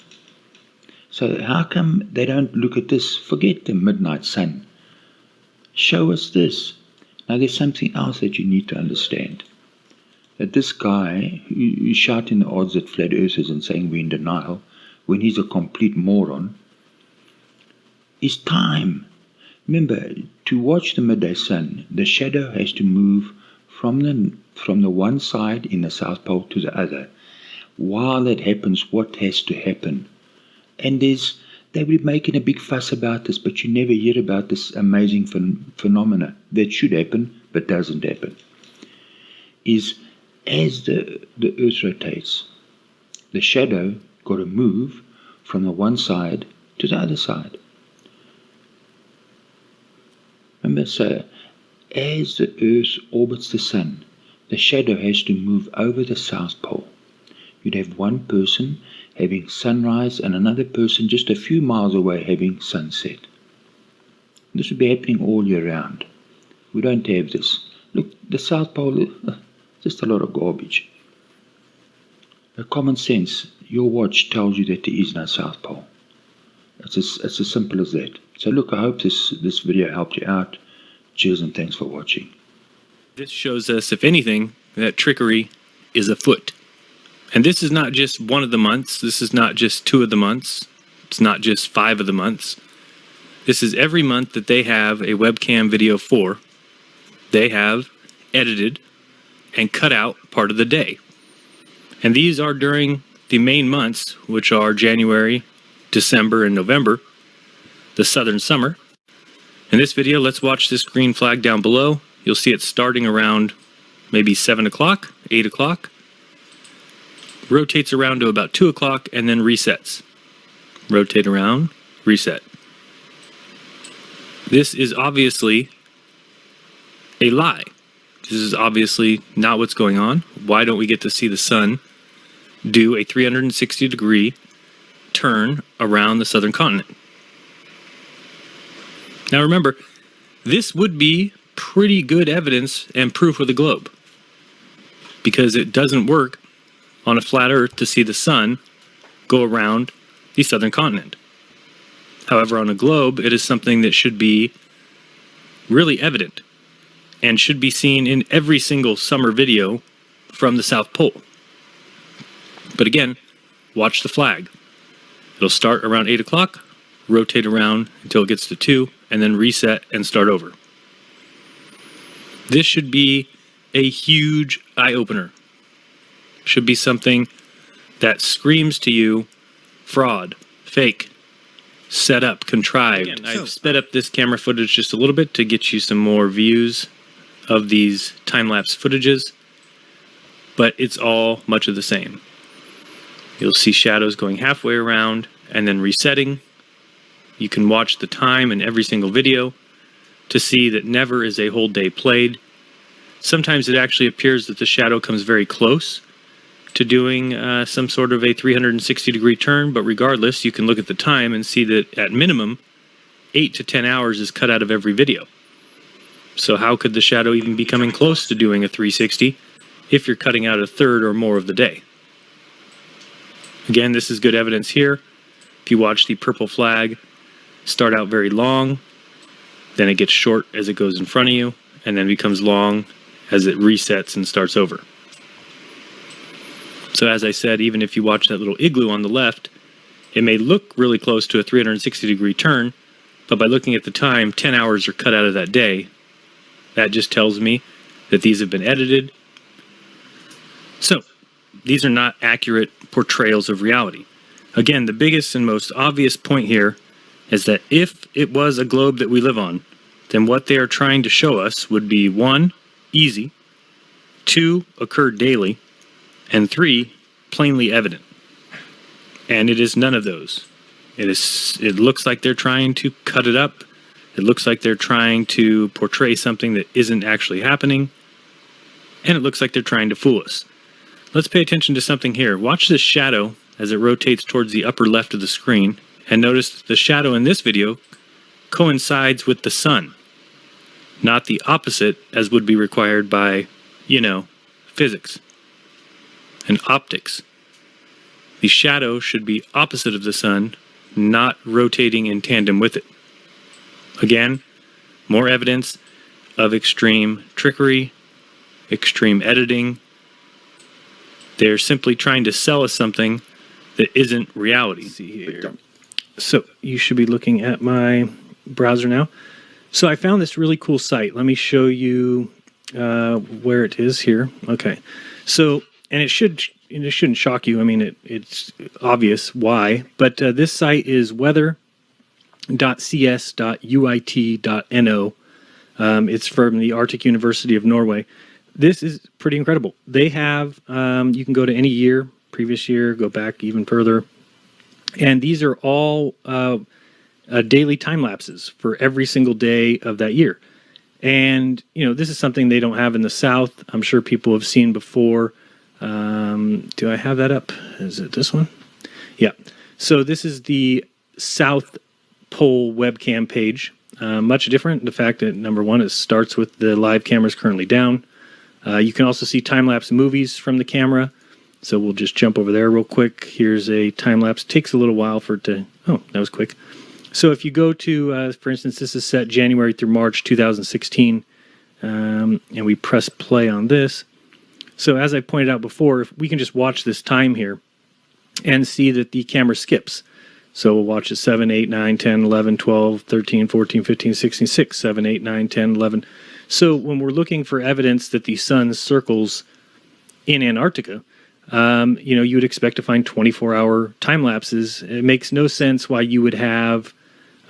So how come they don't look at this? Forget the midnight sun. Show us this. Now there's something else that you need to understand. That this guy who's shouting the odds at flat earthers and saying we're in denial, when he's a complete moron, is time. Remember, to watch the midday sun, the shadow has to move from the one side in the South Pole to the other. While that happens, what has to happen? And they will be making a big fuss about this, but you never hear about this amazing phenomena that should happen but doesn't happen. Is as the Earth rotates, the shadow got to move from the one side to the other side. Remember, so as the Earth orbits the Sun, the shadow has to move over the South Pole. You'd have one person having sunrise and another person just a few miles away having sunset. This would be happening all year round. We don't have this. Look, the South Pole, just a lot of garbage. Common sense, your watch tells you that there is no South Pole. It's as simple as that. So look, I hope this video helped you out. Cheers and thanks for watching. This shows us, if anything, that trickery is afoot. And this is not just one of the months. This is not just 2 of the months. It's not just 5 of the months. This is every month that they have a webcam video for. They have edited and cut out part of the day. And these are during the main months, which are January, December, and November, the southern summer. In this video, let's watch this green flag down below. You'll see it starting around maybe 7 o'clock, 8 o'clock. Rotates around to about 2 o'clock and then resets. rotate around, reset. This is obviously a lie. This is obviously not what's going on. Why don't we get to see the sun do a 360-degree turn around the southern continent? Now remember, this would be pretty good evidence and proof of the globe, because it doesn't work on a flat Earth to see the sun go around the southern continent. However, on a globe, it is something that should be really evident and should be seen in every single summer video from the South Pole. But again, watch the flag. It'll start around 8 o'clock, rotate around until it gets to 2, and then reset and start over. This should be a huge eye-opener. Should be something that screams to you fraud, fake, set up, contrived. Again, I've sped up this camera footage just a little bit to get you some more views of these time-lapse footages, but it's all much of the same. You'll see shadows going halfway around and then resetting. You can watch the time in every single video to see that never is a whole day played. Sometimes it actually appears that the shadow comes very close to doing some sort of a 360-degree turn, but regardless, you can look at the time and see that at minimum, 8 to 10 hours is cut out of every video. So how could the shadow even be coming close to doing a 360 if you're cutting out a third or more of the day? Again, this is good evidence here. If you watch the purple flag start out very long, then it gets short as it goes in front of you, and then becomes long as it resets and starts over. So as I said, even if you watch that little igloo on the left, it may look really close to a 360-degree turn, but by looking at the time, 10 hours are cut out of that day. That just tells me that these have been edited. So, these are not accurate portrayals of reality. Again, the biggest and most obvious point here is that if it was a globe that we live on, then what they are trying to show us would be 1, easy, 2, occurred daily, and 3, plainly evident. And it is none of those. It looks like they're trying to cut it up. It looks like they're trying to portray something that isn't actually happening. And it looks like they're trying to fool us. Let's pay attention to something here. Watch this shadow as it rotates towards the upper left of the screen, and notice that the shadow in this video coincides with the sun, not the opposite as would be required by, physics and optics. The shadow should be opposite of the sun, not rotating in tandem with it. Again, more evidence of extreme trickery, extreme editing. They're simply trying to sell us something that isn't reality. Let's see here. So you should be looking at my browser now. So I found this really cool site. Let me show you where it is here. Okay. So, and it shouldn't shock you. I mean, it's obvious why, but this site is weather.cs.uit.no. It's from the Arctic University of Norway. This is pretty incredible. They have, you can go to any year, previous year, go back even further. And these are all daily time lapses for every single day of that year. And, this is something they don't have in the South. I'm sure people have seen before. Do I have that up? Is it this one? Yeah. So this is the South Pole webcam page. Much different. The fact that, number one, it starts with the live cameras currently down. You can also see time-lapse movies from the camera. So we'll just jump over there real quick. Here's a time-lapse. Takes a little while for it to... Oh, that was quick. So if you go to, for instance, this is set January through March 2016, and we press play on this. So as I pointed out before, we can just watch this time here and see that the camera skips. So we'll watch it 7, 8, 9, 10, 11, 12, 13, 14, 15, 16, 6, 7, 8, 9, 10, 11. So when we're looking for evidence that the sun circles in Antarctica, you would expect to find 24-hour time lapses. It makes no sense why you would have,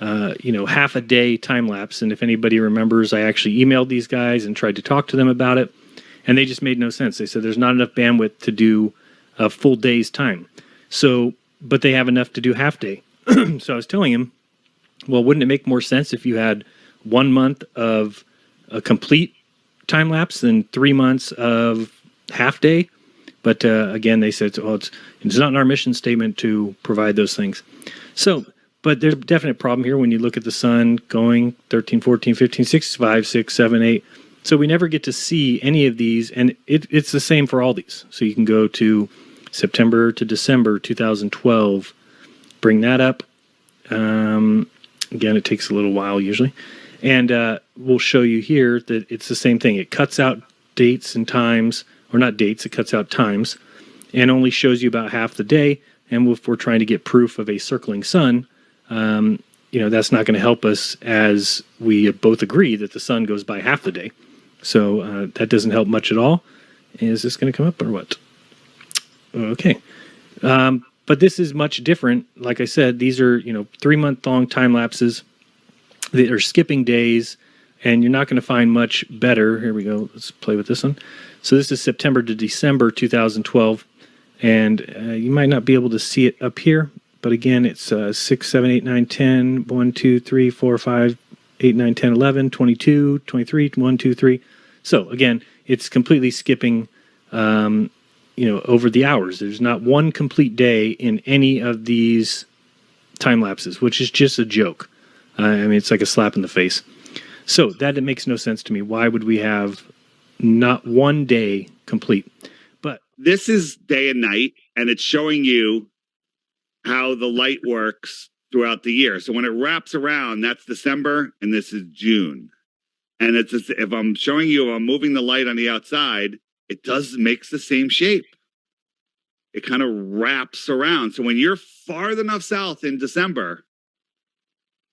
half a day time lapse. And if anybody remembers, I actually emailed these guys and tried to talk to them about it, and they just made no sense. They said there's not enough bandwidth to do a full day's time. So, but they have enough to do half day. So I was telling him, well, wouldn't it make more sense if you had 1 month of a complete time lapse than 3 months of half day? But again, they said, well, it's not in our mission statement to provide those things. So, but there's a definite problem here when you look at the sun going 13, 14, 15, 16, 5, 6, 7, 8. So we never get to see any of these, and it's the same for all these. So you can go to September to December 2012, bring that up. Again, it takes a little while usually. And we'll show you here that it's the same thing. It cuts out dates and times, or not dates, it cuts out times, and only shows you about half the day. And if we're trying to get proof of a circling sun, that's not going to help us, as we both agree that the sun goes by half the day. So that doesn't help much at all. Is this going to come up or what? Okay. But this is much different. Like I said, these are 3-month-long time lapses that are skipping days, and you're not going to find much better. Here we go. Let's play with this one. So this is September to December 2012, and you might not be able to see it up here, but again, it's 6, 7, 8, 9, 10, 1, 2, 3, 4, 5, 8, 9, 10, 11, 22, 23, 1, 2, 3. So again, it's completely skipping over the hours. There's not one complete day in any of these time lapses, which is just a joke. It's like a slap in the face. So that it makes no sense to me. Why would we have not one day complete? But this is day and night, and it's showing you how the light works throughout the year. So when it wraps around, that's December, and this is June. And if I'm showing you, if I'm moving the light on the outside, it makes the same shape. It kind of wraps around. So when you're far enough south in December,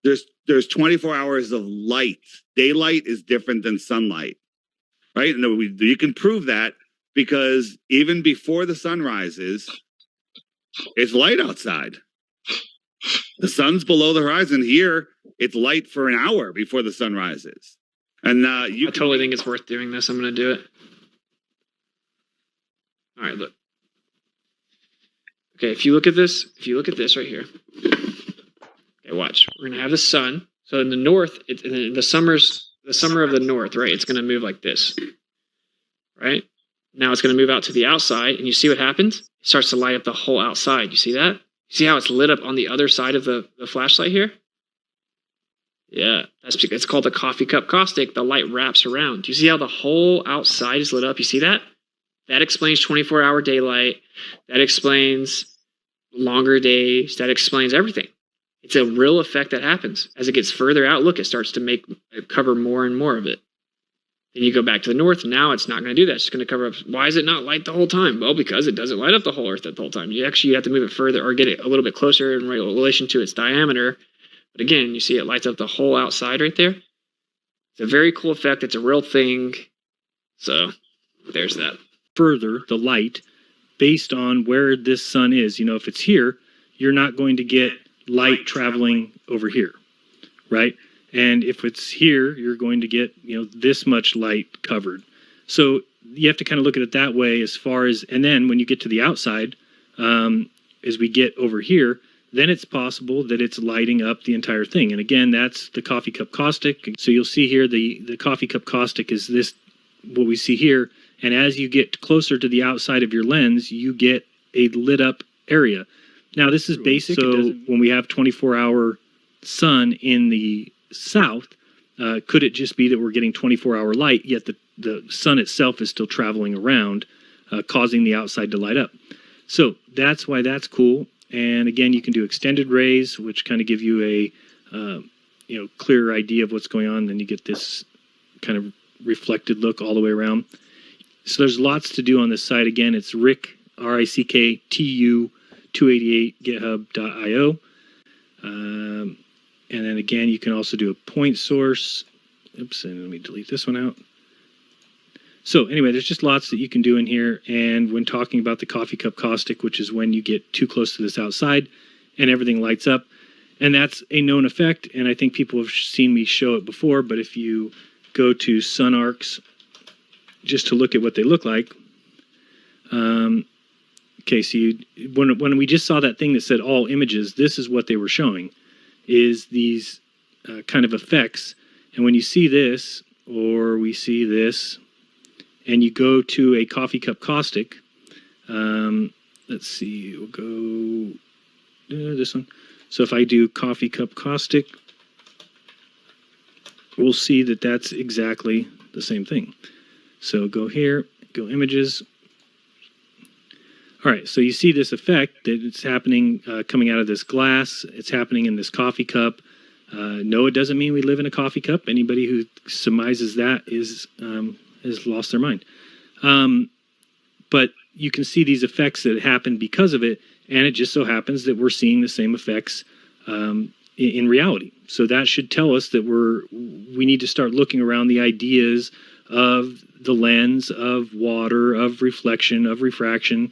there's 24 hours of light. Daylight is different than sunlight, right? And you can prove that because even before the sun rises, it's light outside. The sun's below the horizon. Here, it's light for an hour before the sun rises. And I totally think it's worth doing this. I'm going to do it. All right, look. Okay, if you look at this right here. Okay, watch. We're going to have the sun. So in the north, in the summer of the north, right? It's going to move like this, right? Now it's going to move out to the outside, and you see what happens? It starts to light up the whole outside. You see that? You see how it's lit up on the other side of the flashlight here? Yeah, it's called the coffee cup caustic. The light wraps around. Do you see how the whole outside is lit up? You see that? That explains 24-hour daylight. That explains longer days. That explains everything. It's a real effect that happens. As it gets further out, look, it starts to cover more and more of it. Then you go back to the north. Now it's not going to do that. It's just going to cover up. Why is it not light the whole time? Well, because it doesn't light up the whole Earth the whole time. You have to move it further or get it a little bit closer in relation to its diameter. But again, you see it lights up the whole outside right there. It's a very cool effect. It's a real thing. So there's that. Further, the light, based on where this sun is. If it's here, you're not going to get light traveling over here, right? And if it's here, you're going to get, this much light covered. So you have to kind of look at it that way as far as, and then when you get to the outside, as we get over here, then it's possible that it's lighting up the entire thing. And again, that's the coffee cup caustic. So you'll see here the coffee cup caustic is this, what we see here. And as you get closer to the outside of your lens, you get a lit up area. Now, this is basic. So when we have 24-hour sun in the south, could it just be that we're getting 24-hour light, yet the sun itself is still traveling around, causing the outside to light up? So that's why that's cool. And again, you can do extended rays, which kind of give you a clearer idea of what's going on. Then you get this kind of reflected look all the way around. So there's lots to do on this site. Again, it's Rick, RICKTU 288 github.io. And then again, you can also do a point source. Oops, and let me delete this one out. So anyway, there's just lots that you can do in here. And when talking about the coffee cup caustic, which is when you get too close to this outside and everything lights up, and that's a known effect. And I think people have seen me show it before, but if you go to sun arcs, just to look at what they look like, Okay, so when we just saw that thing that said all images, this is what they were showing, is these kind of effects. And when you see this, or we see this, and you go to a coffee cup caustic, let's see, we'll go this one. So if I do coffee cup caustic, we'll see that that's exactly the same thing. So go here, go images. All right, so you see this effect that it's happening coming out of this glass. It's happening in this coffee cup. No, it doesn't mean we live in a coffee cup. Anybody who surmises that has lost their mind. But you can see these effects that happen because of it, and it just so happens that we're seeing the same effects in reality. So that should tell us that we need to start looking around the ideas of the lens, of water, of reflection, of refraction.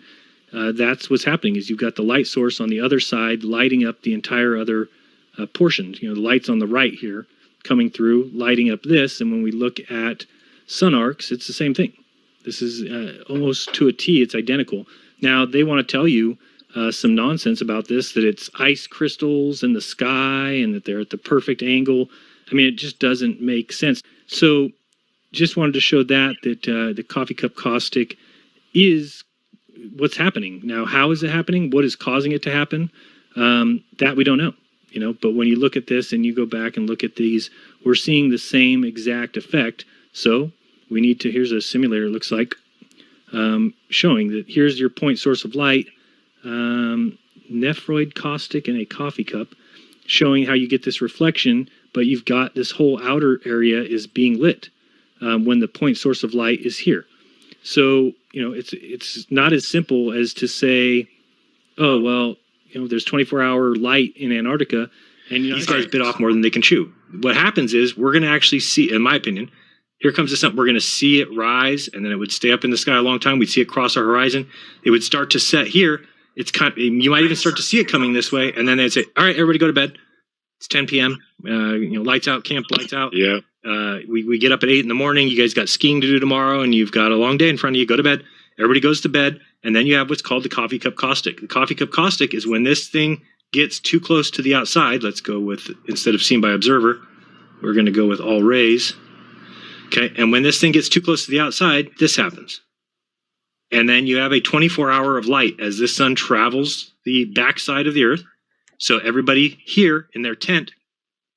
That's what's happening, is you've got the light source on the other side lighting up the entire other portion. You know, the light's on the right here coming through, lighting up this. And when we look at sun arcs, it's the same thing. This is almost to a T, it's identical. Now, they want to tell you some nonsense about this, that it's ice crystals in the sky and that they're at the perfect angle. I mean, it just doesn't make sense. So just wanted to show that the coffee cup caustic is what's happening. Now, how is it happening? What is causing it to happen? That we don't know. You know, but when you look at this and you go back and look at these, we're seeing the same exact effect. So we need to, here's a simulator, it looks like, showing that here's your point source of light, nephroid caustic in a coffee cup, showing how you get this reflection, but you've got this whole outer area is being lit when the point source of light is here. So, you know, it's not as simple as to say, oh, well, you know, there's 24-hour light in Antarctica, and these guys bit off more than they can chew. What happens is we're going to actually see, in my opinion, here comes the sun. We're going to see it rise, and then it would stay up in the sky a long time. We'd see it cross our horizon. It would start to set here. It's kind of, you might even start to see it coming this way, and then they'd say, "All right, everybody, go to bed. It's 10 p.m. You know, lights out, camp lights out. Yeah. We get up at 8 in the morning. You guys got skiing to do tomorrow, and you've got a long day in front of you. Go to bed. Everybody goes to bed, and then you have what's called the coffee cup caustic. The coffee cup caustic is when this thing gets too close to the outside. Let's go with, instead of seen by observer, we're going to go with all rays. Okay, and when this thing gets too close to the outside, this happens. And then you have a 24-hour of light as the sun travels the backside of the Earth. So everybody here in their tent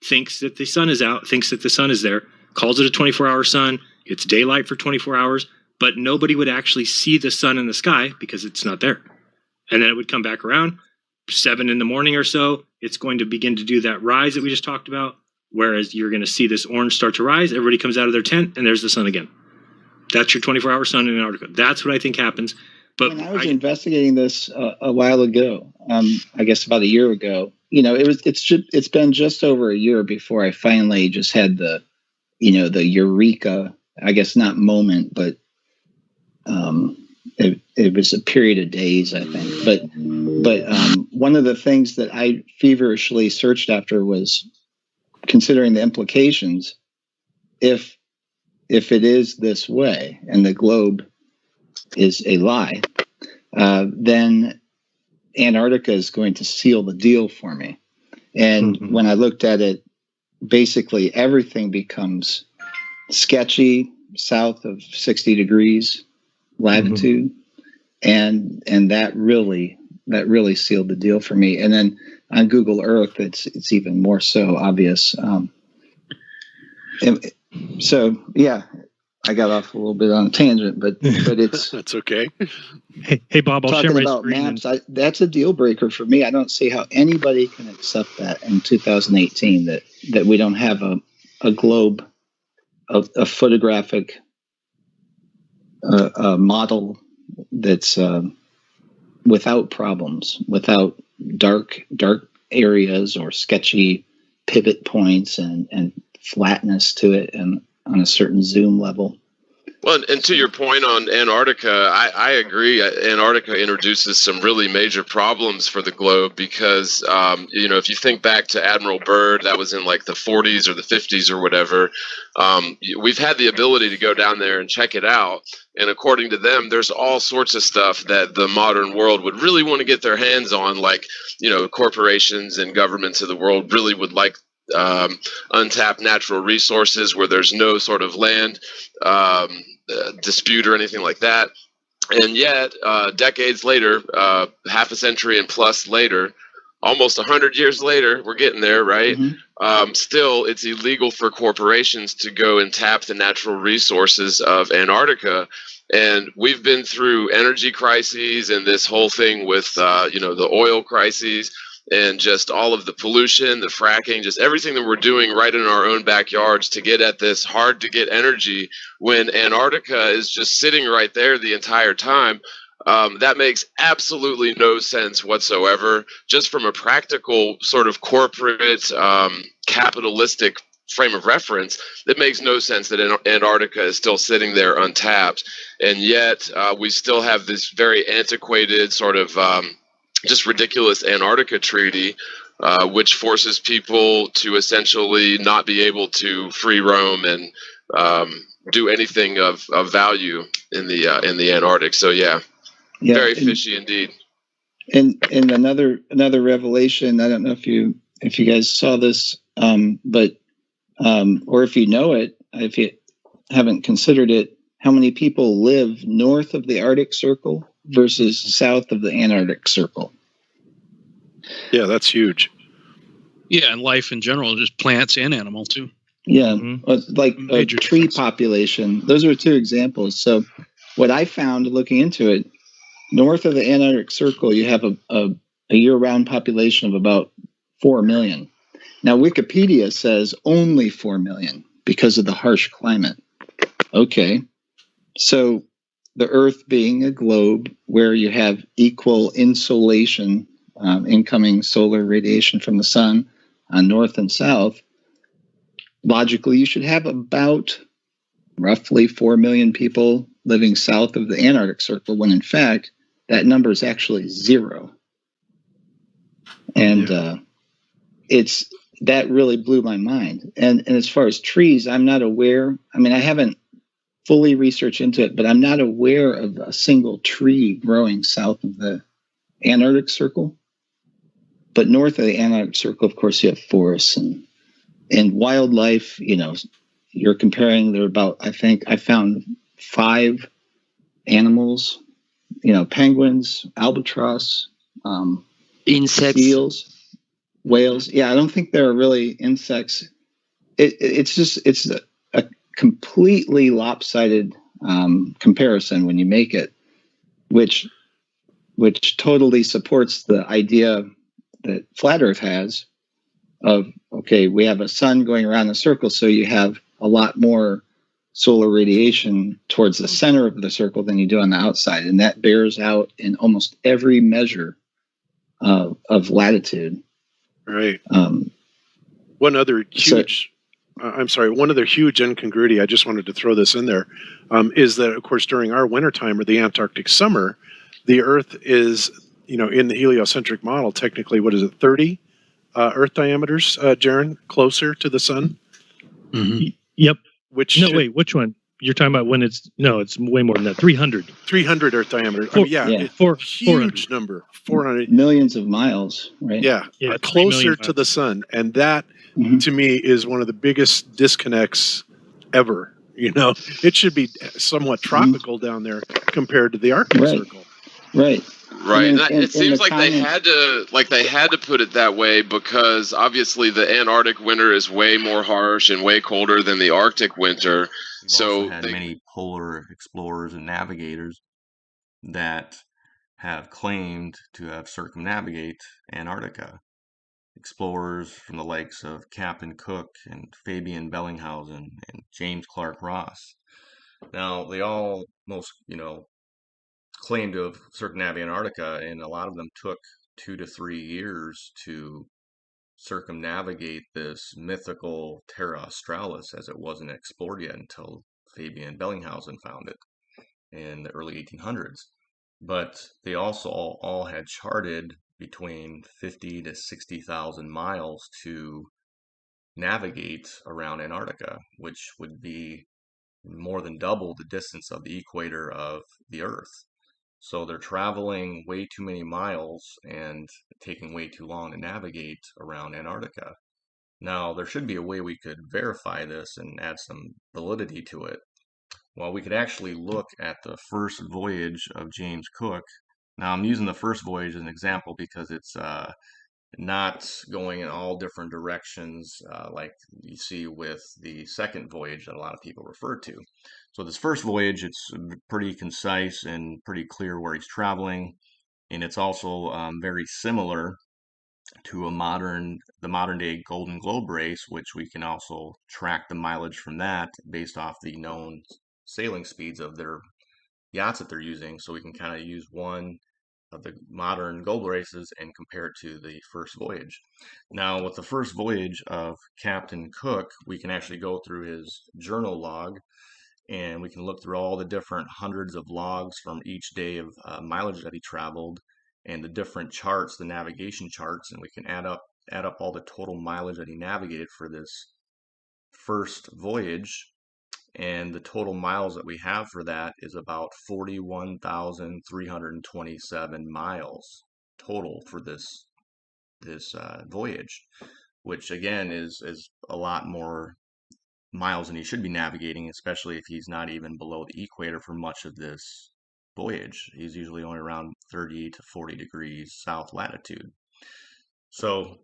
thinks that the sun is out, thinks that the sun is there, calls it a 24-hour sun. It's daylight for 24 hours, but nobody would actually see the sun in the sky because it's not there. And then it would come back around 7 in the morning or so. It's going to begin to do that rise that we just talked about. Whereas you're going to see this orange start to rise, everybody comes out of their tent, and there's the sun again. That's your 24-hour sun in Antarctica. That's what I think happens. But when I was investigating this a while ago, I guess about a year ago, you know, it's been just over a year before I finally just had the eureka, I guess not moment, but it was a period of days, I think. But one of the things that I feverishly searched after was considering the implications. If it is this way and the globe is a lie, then Antarctica is going to seal the deal for me. And when I looked at it, basically everything becomes sketchy south of 60 degrees latitude. And that really sealed the deal for me. And then on Google Earth, it's even more so obvious. So yeah, I got off a little bit on a tangent, but it's that's okay. Hey Bob, I'll share my screen. Maps, that's a deal breaker for me. I don't see how anybody can accept that in 2018 that we don't have a globe, a photographic model that's without problems, without dark areas or sketchy pivot points and flatness to it and on a certain zoom level. Well, and to your point on Antarctica, I agree. Antarctica introduces some really major problems for the globe because, if you think back to Admiral Byrd, that was in like the 40s or the 50s or whatever. We've had the ability to go down there and check it out. And according to them, there's all sorts of stuff that the modern world would really want to get their hands on, like, corporations and governments of the world really would like untapped natural resources where there's no sort of land dispute or anything like that. And yet, decades later, half a century and plus later, almost 100 years later, we're getting there, right? Still, it's illegal for corporations to go and tap the natural resources of Antarctica. And we've been through energy crises and this whole thing with, the oil crises and just all of the pollution, the fracking, just everything that we're doing right in our own backyards to get at this hard to get energy when Antarctica is just sitting right there the entire time. That makes absolutely no sense whatsoever, just from a practical sort of corporate capitalistic frame of reference. It makes no sense that Antarctica is still sitting there untapped. And yet we still have this very antiquated sort of just ridiculous Antarctica treaty, which forces people to essentially not be able to free roam and do anything of value in the Antarctic. So yeah, very fishy indeed. And another revelation. I don't know if you guys saw this, but or if you know it, if you haven't considered it, how many people live north of the Arctic Circle versus south of the Antarctic Circle? Yeah, that's huge. Yeah, and life in general, just plants and animals too. Yeah, like a tree population. Those are two examples. So what I found looking into it, north of the Antarctic Circle, you have a year-round population of about 4 million. Now, Wikipedia says only 4 million because of the harsh climate. Okay, so the Earth being a globe where you have equal insolation, incoming solar radiation from the sun on north and south, logically you should have about roughly 4 million people living south of the Antarctic Circle, when in fact that number is actually 0. And that really blew my mind. And as far as trees, I'm not aware. I mean, I haven't fully researched into it, but I'm not aware of a single tree growing south of the Antarctic Circle. But north of the Antarctic Circle, of course, you have forests and wildlife. You're comparing. There are about, I think I found 5 animals. Penguins, albatross, insects, seals, whales. Yeah, I don't think there are really insects. It's a completely lopsided comparison when you make it, which totally supports the idea that Flat Earth has of, okay, we have a sun going around the circle, so you have a lot more solar radiation towards the center of the circle than you do on the outside, and that bears out in almost every measure of latitude. Right. One other huge incongruity, I just wanted to throw this in there, is that, of course, during our wintertime or the Antarctic summer, the Earth is, in the heliocentric model, technically, 30 Earth diameters, Jaron, closer to the sun? Mm-hmm. Yep. Which which one? You're talking about when it's way more than that. 300. 300 Earth diameter. Huge number. 400 millions of miles, right? Yeah, closer to the sun, and that to me is one of the biggest disconnects ever. It should be somewhat tropical down there compared to the Arctic Circle. Right. Right. It seems like they had to put it that way because obviously the Antarctic winter is way more harsh and way colder than the Arctic winter. We've also had many polar explorers and navigators that have claimed to have circumnavigate Antarctica. Explorers from the likes of Captain Cook and Fabian Bellinghausen and James Clark Ross. Now, they all claim to have circumnavigated Antarctica, and a lot of them took 2 to 3 years to circumnavigate this mythical Terra Australis, as it wasn't explored yet until Fabian Bellinghausen found it in the early 1800s. But they also all had charted between 50 to 60,000 miles to navigate around Antarctica, which would be more than double the distance of the equator of the Earth. So they're traveling way too many miles and taking way too long to navigate around Antarctica. Now, there should be a way we could verify this and add some validity to it. Well, we could actually look at the first voyage of James Cook. Now, I'm using the first voyage as an example because it's not going in all different directions like you see with the second voyage that a lot of people refer to. So this first voyage, it's pretty concise and pretty clear where he's traveling, and it's also very similar to the modern day Golden Globe race, which we can also track the mileage from that based off the known sailing speeds of their yachts that they're using. So we can kind of use one of the modern globe races and compare it to the first voyage. Now, with the first voyage of Captain Cook, we can actually go through his journal log, and we can look through all the different hundreds of logs from each day of mileage that he traveled, and the different charts, the navigation charts, and we can add up all the total mileage that he navigated for this first voyage. And the total miles that we have for that is about 41,327 miles total for this voyage, which again is a lot more miles than he should be navigating, especially if he's not even below the equator for much of this voyage. He's usually only around 30 to 40 degrees south latitude. So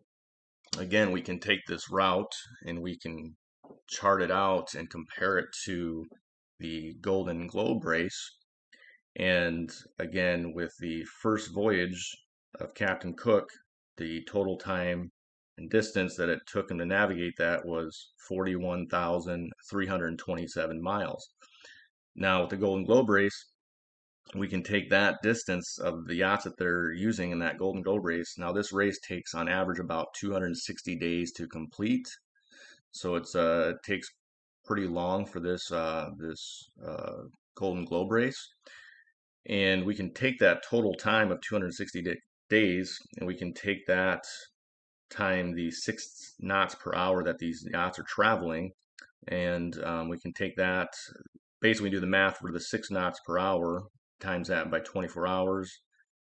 again, we can take this route and we can chart it out and compare it to the Golden Globe race. And again, with the first voyage of Captain Cook, the total time and distance that it took him to navigate that was 41,327 miles. Now, with the Golden Globe race, we can take that distance of the yachts that they're using in that Golden Globe race. Now, this race takes on average about 260 days to complete. So it takes pretty long for this Golden Globe race, and we can take that total time of 260 days, and we can take that time the 6 knots per hour that these yachts are traveling, and we can take that, basically do the math for the 6 knots per hour, times that by 24 hours,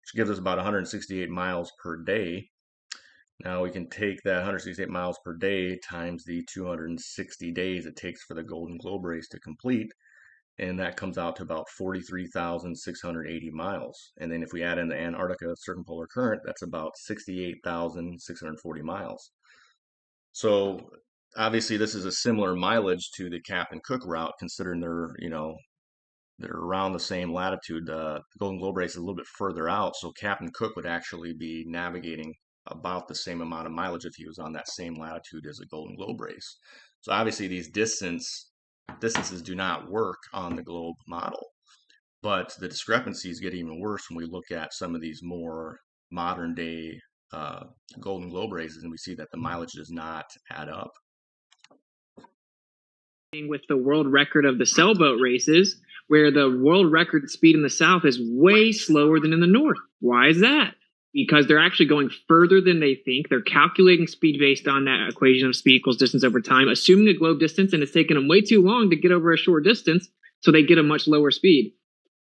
which gives us about 168 miles per day. Now we can take that 168 miles per day times the 260 days it takes for the Golden Globe race to complete, and that comes out to about 43,680 miles. And then if we add in the Antarctica circumpolar current, that's about 68,640 miles. So obviously this is a similar mileage to the Captain Cook route, considering they're around the same latitude. The Golden Globe race is a little bit further out, so Captain Cook would actually be navigating about the same amount of mileage if he was on that same latitude as a Golden Globe race. So obviously these distances do not work on the globe model, but the discrepancies get even worse when we look at some of these more modern day Golden Globe races, and we see that the mileage does not add up. With the world record of the sailboat races, where the world record speed in the south is way slower than in the north. Why is that? Because they're actually going further than they think. They're calculating speed based on that equation of speed equals distance over time, assuming a globe distance, and it's taken them way too long to get over a short distance, so they get a much lower speed.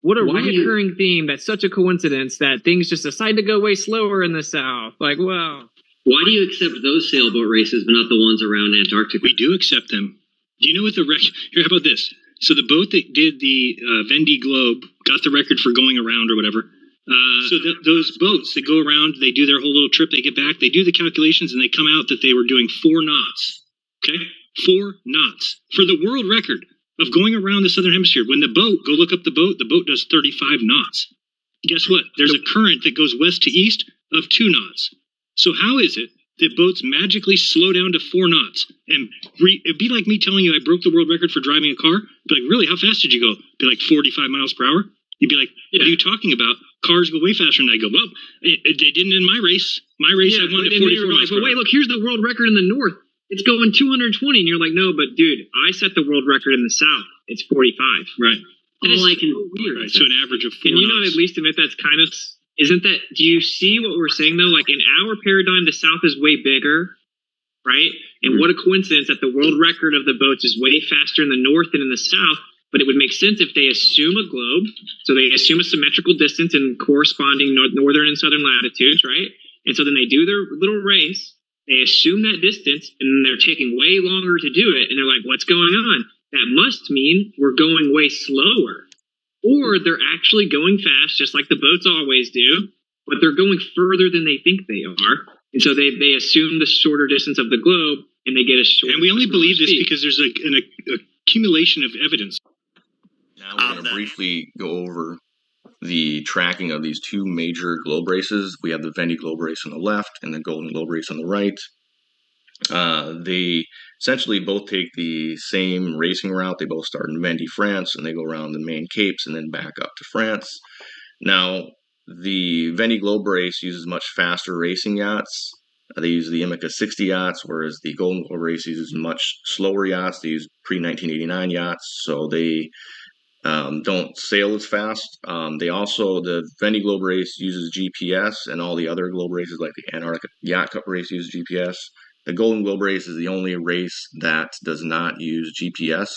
What a recurring theme. That's such a coincidence that things just decide to go way slower in the south. Like, wow. Why do you accept those sailboat races but not the ones around Antarctica? We do accept them. Do you know what the record... Here, how about this? So the boat that did the Vendée Globe got the record for going around or whatever. Those boats that go around, they do their whole little trip, they get back, they do the calculations, and they come out that they were doing 4 knots. Okay? 4 knots. For the world record of going around the southern hemisphere. When the boat, go look up the boat does 35 knots. Guess what? There's a current that goes west to east of 2 knots. So how is it that boats magically slow down to 4 knots? And it'd be like me telling you I broke the world record for driving a car. Be like, really? How fast did you go? Be like 45 miles per hour? You'd be like, what are you talking about? Cars go way faster than I go. Well, they didn't in my race. My race, I won at 44 miles per hour. Wait, look, here's the world record in the north. it's going 220, and you're like, no, but dude, I set the world record in the south. It's 45. Right. That is All I can- so weird. Right. So an average of 4 Can you not knots. at least admit that's kind of? Isn't that? Do you see what we're saying though? Like in our paradigm, the south is way bigger, right? And what a coincidence that the world record of the boats is way faster in the north than in the south. But it would make sense if they assume a globe, so they assume a symmetrical distance in corresponding northern and southern latitudes, right? And so then they do their little race, they assume that distance, and they're taking way longer to do it, and they're like, what's going on? That must mean we're going way slower. Or they're actually going fast, just like the boats always do, but they're going further than they think they are. And so they assume the shorter distance of the globe, and they get a shorter. And we only believe this speed. because there's an accumulation of evidence. Now we're going to briefly go over the tracking of these two major globe races. We have the Vendée globe race on the left and the Golden globe race on the right. They essentially both take the same racing route. They both start in Vendée, France, and they go around the main capes and then back up to France. Now, the Vendée globe race uses much faster racing yachts. They use the IMICA 60 yachts, whereas the Golden globe race uses much slower yachts. They use pre-1989 yachts, so they don't sail as fast. The Vendée globe race uses GPS, and all the other globe races like the Antarctica Yacht Cup race use GPS. The Golden globe race is the only race that does not use GPS.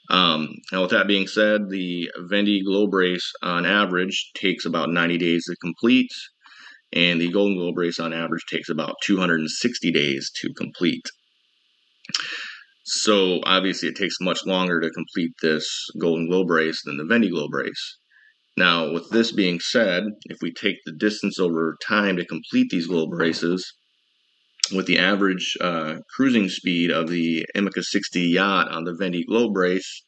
Now with that being said, the Vendée globe race on average takes about 90 days to complete, and the Golden globe race on average takes about 260 days to complete. So obviously it takes much longer to complete this Golden globe race than the Vendée globe race. Now with this being said, if we take the distance over time to complete these globe races, with the average cruising speed of the IMICA 60 yacht on the Vendée globe race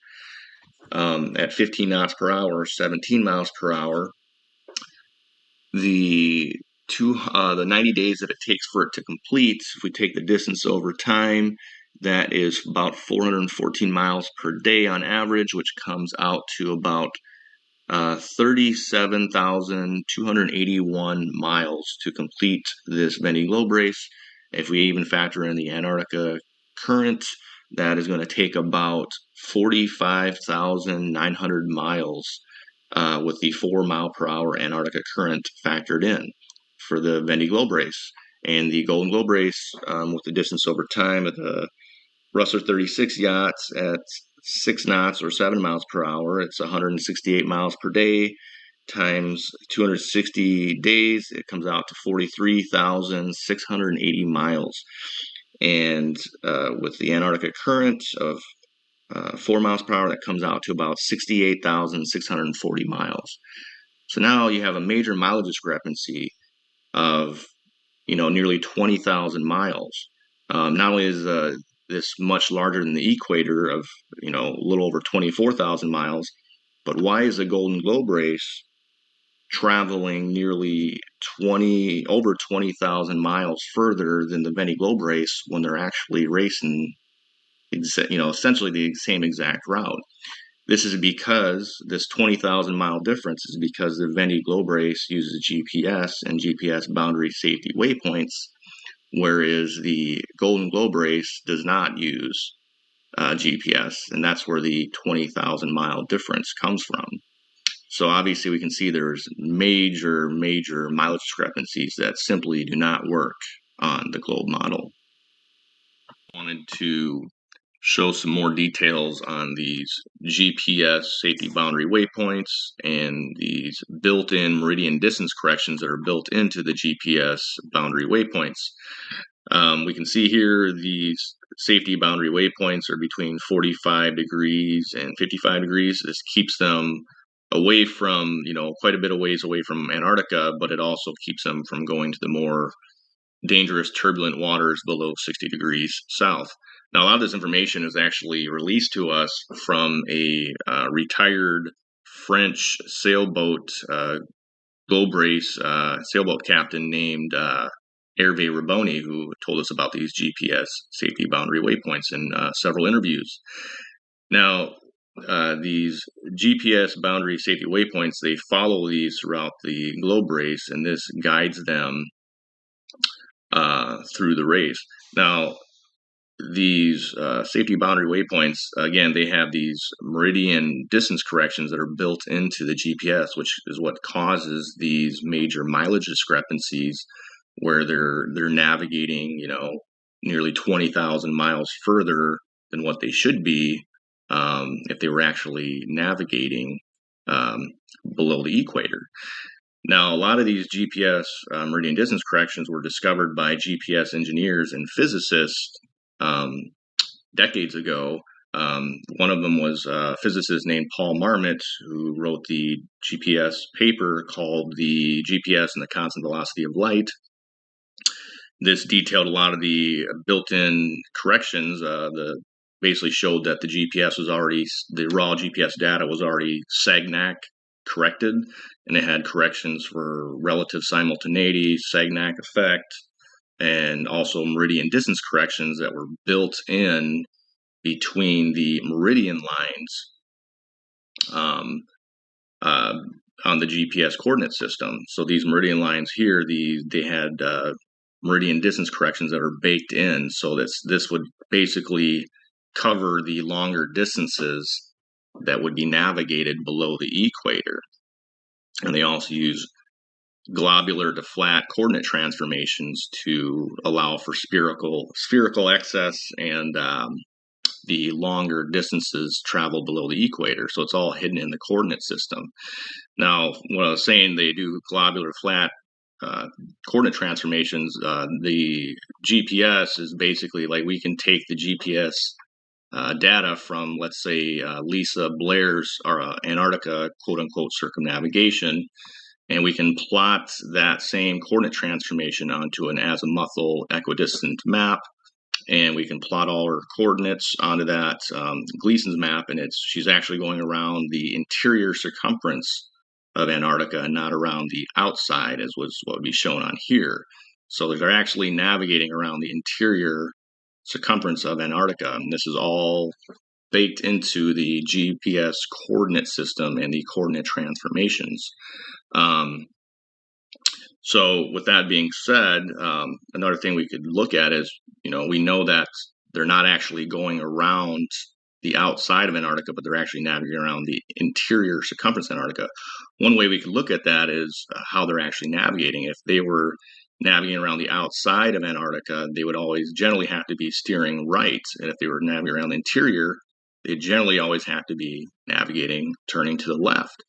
at 15 knots per hour, 17 miles per hour, the 90 days that it takes for it to complete, if we take the distance over time, that is about 414 miles per day on average, which comes out to about 37,281 miles to complete this Vendée globe race. If we even factor in the Antarctica current, that is going to take about 45,900 miles with the 4 mile per hour Antarctica current factored in for the Vendée globe race. And the Golden globe race, with the distance over time of the Russell 36 yachts at 6 knots or 7 miles per hour, it's 168 miles per day times 260 days. It comes out to 43,680 miles. And with the Antarctica current of 4 miles per hour, that comes out to about 68,640 miles. So now you have a major mileage discrepancy of, nearly 20,000 miles. Not only is this much larger than the equator of, a little over 24,000 miles, but why is the Golden globe race traveling nearly over 20,000 miles further than the Vendée globe race when they're actually racing, essentially the same exact route? This is because this 20,000 mile difference is because the Vendée globe race uses GPS and GPS boundary safety waypoints, whereas the Golden globe race does not use GPS, and that's where the 20,000 mile difference comes from. So obviously we can see there's major mileage discrepancies that simply do not work on the globe model. I wanted to show some more details on these GPS safety boundary waypoints and these built-in meridian distance corrections that are built into the GPS boundary waypoints. We can see here these safety boundary waypoints are between 45 degrees and 55 degrees. This keeps them away from, quite a bit of ways away from Antarctica, but it also keeps them from going to the more dangerous turbulent waters below 60 degrees south. Now, a lot of this information is actually released to us from a retired French sailboat globe race sailboat captain named Hervé Raboni, who told us about these GPS safety boundary waypoints in several interviews. Now, these GPS boundary safety waypoints, they follow these throughout the globe race, and this guides them through the race. Now, these safety boundary waypoints, again, they have these meridian distance corrections that are built into the GPS, which is what causes these major mileage discrepancies where they're navigating, nearly 20,000 miles further than what they should be if they were actually navigating below the equator. Now, a lot of these GPS meridian distance corrections were discovered by GPS engineers and physicists decades ago. One of them was a physicist named Paul Marmot, who wrote the GPS paper called The GPS and the Constant Velocity of Light. This detailed a lot of the built-in corrections. Basically showed that the raw GPS data was already Sagnac corrected, and it had corrections for relative simultaneity, Sagnac effect, and also meridian distance corrections that were built in between the meridian lines on the GPS coordinate system. So these meridian lines here, they had meridian distance corrections that are baked in, so this would basically cover the longer distances that would be navigated below the equator. And they also use globular to flat coordinate transformations to allow for spherical excess and the longer distances traveled below the equator. So it's all hidden in the coordinate system. Now, what I was saying, they do globular flat coordinate transformations. The GPS is basically like we can take the GPS data from, let's say, Lisa Blair's Antarctica quote-unquote circumnavigation, and we can plot that same coordinate transformation onto an azimuthal equidistant map, and we can plot all her coordinates onto that Gleason's map, and she's actually going around the interior circumference of Antarctica and not around the outside, as was what would be shown on here. So they're actually navigating around the interior circumference of Antarctica, and this is all baked into the GPS coordinate system and the coordinate transformations. So with that being said, another thing we could look at is, we know that they're not actually going around the outside of Antarctica, but they're actually navigating around the interior circumference of Antarctica. One way we could look at that is how they're actually navigating. If they were navigating around the outside of Antarctica, they would always generally have to be steering right. And if they were navigating around the interior, they generally always have to be turning to the left.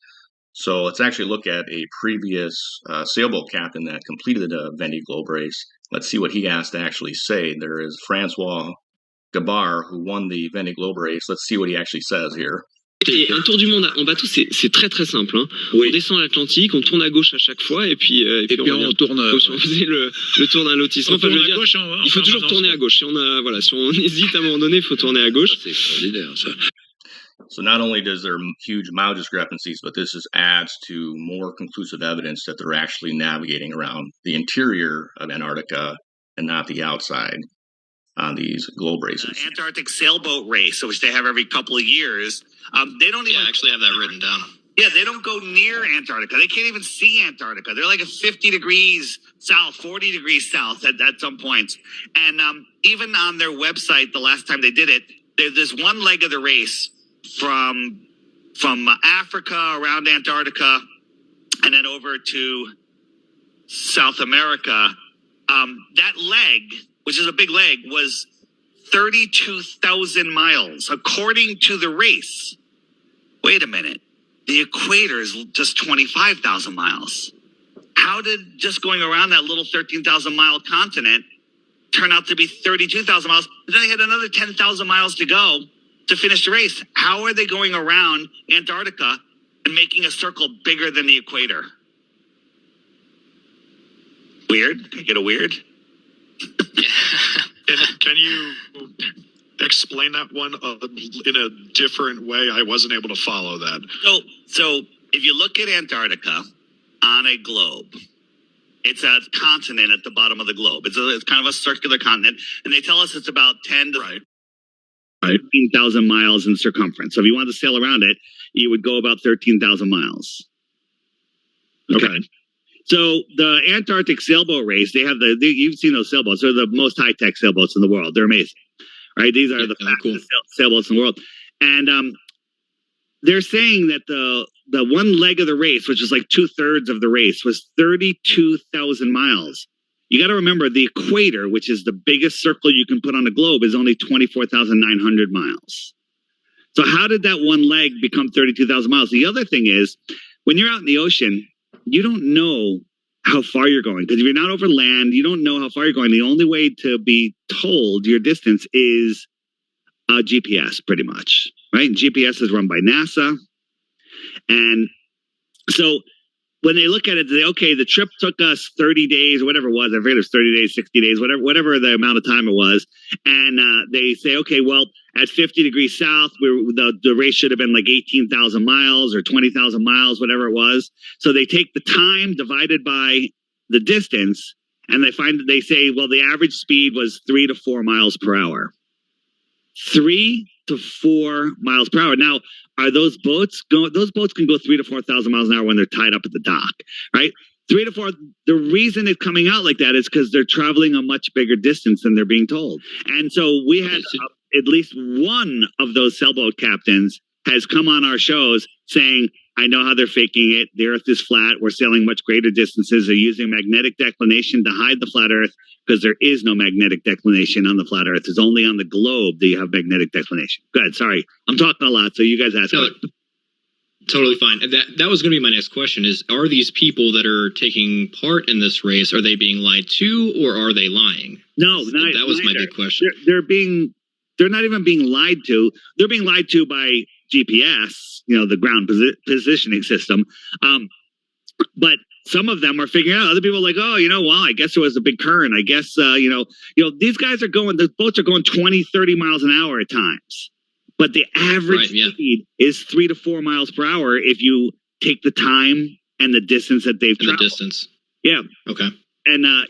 So let's actually look at a previous sailboat captain that completed the Vendée Globe race. Let's see what he has to actually say. There is Francois Gabard, who won the Vendée Globe race. Let's see what he actually says here. Et un tour du monde en bateau, c'est très très simple. Hein. Oui. On descend l'Atlantique, on tourne à gauche à chaque fois, et puis on tourne. Comme si on faisait le tour d'un lotissement. Enfin, je veux dire, il faut toujours tourner à gauche. Si on hésite à un moment donné, il faut tourner à gauche. C'est extraordinaire ça. So not only does there huge mileage discrepancies, but this adds to more conclusive evidence that they're actually navigating around the interior of Antarctica and not the outside on these globe races. Antarctic sailboat race, which they have every couple of years. They don't even actually have that written down. Yeah, they don't go near Antarctica. They can't even see Antarctica. They're like a 50 degrees south, 40 degrees south at some points. And even on their website, the last time they did it, there's one leg of the race from Africa around Antarctica and then over to South America. That leg, which is a big leg, was 32,000 miles, according to the race. Wait a minute. The equator is just 25,000 miles. How did just going around that little 13,000 mile continent turn out to be 32,000 miles? But then they had another 10,000 miles to go to finish the race. How are they going around Antarctica and making a circle bigger than the equator? Weird? Can I get a weird? Can you explain that one in a different way? I wasn't able to follow that. So if you look at Antarctica on a globe, it's a continent at the bottom of the globe. It's kind of a circular continent, and they tell us it's about 10 to 13,000 miles in circumference. So if you wanted to sail around it, you would go about 13,000 miles. Okay. So the Antarctic sailboat race, you've seen those sailboats. They're the most high-tech sailboats in the world. They're amazing. right? These are the fastest sailboats in the world. And they're saying that the one leg of the race, which is like 2/3 of the race, was 32,000 miles. You got to remember the equator, which is the biggest circle you can put on the globe, is only 24,900 miles. So how did that one leg become 32,000 miles? The other thing is, when you're out in the ocean, you don't know how far you're going. Because if you're not over land, you don't know how far you're going. The only way to be told your distance is GPS, pretty much, right? And GPS is run by NASA. And so when they look at it, they say, okay, the trip took us 30 days or whatever it was. I forget if it was 30 days, 60 days, whatever the amount of time it was. And they say, okay, well, at 50 degrees south, the race should have been like 18,000 miles or 20,000 miles, whatever it was. So they take the time divided by the distance, and they say, well, the average speed was 3 to 4 miles per hour. 3 to 4 miles per hour. Now, are those boats going? Those boats can go 3 to 4,000 miles an hour when they're tied up at the dock, right? 3 to 4. The reason it's coming out like that is because they're traveling a much bigger distance than they're being told. And so we had at least one of those sailboat captains has come on our shows saying, I know how they're faking it. The earth is flat. We're sailing much greater distances. They're using magnetic declination to hide the flat earth because there is no magnetic declination on the flat earth. It's only on the globe that you have magnetic declination. Go ahead. Sorry. I'm talking a lot, so you guys ask. No, totally fine. And that was going to be my next question is, are these people that are taking part in this race, are they being lied to or are they lying? No, that was my big question. They're not even being lied to. They're being lied to by GPS, the ground positioning system. But some of them are figuring out. Other people are like, oh, well, I guess it was a big current. I guess, these guys are going, the boats are going 20, 30 miles an hour at times. But the average speed is 3 to 4 miles per hour if you take the time and the distance that they've traveled. The distance. Yeah. Okay. And, and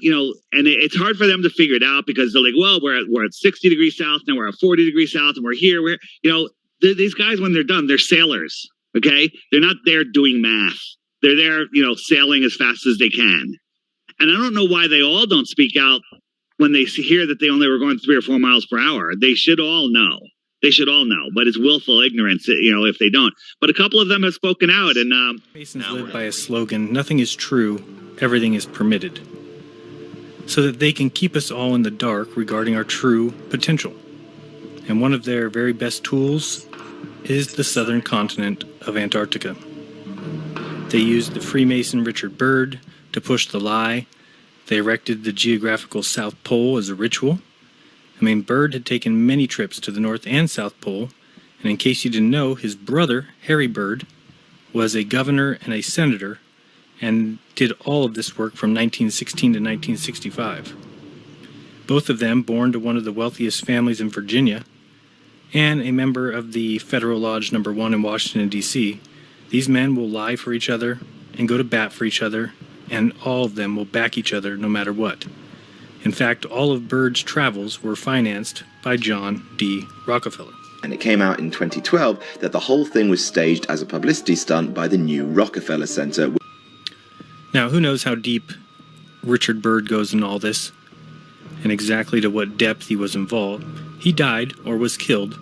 it's hard for them to figure it out because they're like, well, we're at 60 degrees south, now we're at 40 degrees south, and we're here. These guys, when they're done, they're sailors, okay? They're not there doing math. They're there, sailing as fast as they can. And I don't know why they all don't speak out when they hear that they only were going 3 or 4 miles per hour. They should all know. But it's willful ignorance, if they don't. But a couple of them have spoken out. And Masons live by a slogan, nothing is true, everything is permitted, so that they can keep us all in the dark regarding our true potential. And one of their very best tools is the southern continent of Antarctica. They used the Freemason Richard Byrd to push the lie. They erected the geographical South Pole as a ritual. Byrd had taken many trips to the North and South Pole, and in case you didn't know, his brother, Harry Byrd, was a governor and a senator, and did all of this work from 1916 to 1965. Both of them born to one of the wealthiest families in Virginia, and a member of the Federal Lodge No. 1 in Washington, D.C., these men will lie for each other and go to bat for each other, and all of them will back each other no matter what. In fact, all of Byrd's travels were financed by John D. Rockefeller. And it came out in 2012 that the whole thing was staged as a publicity stunt by the new Rockefeller Center. Now, who knows how deep Richard Byrd goes in all this, and exactly to what depth he was involved. He died, or was killed,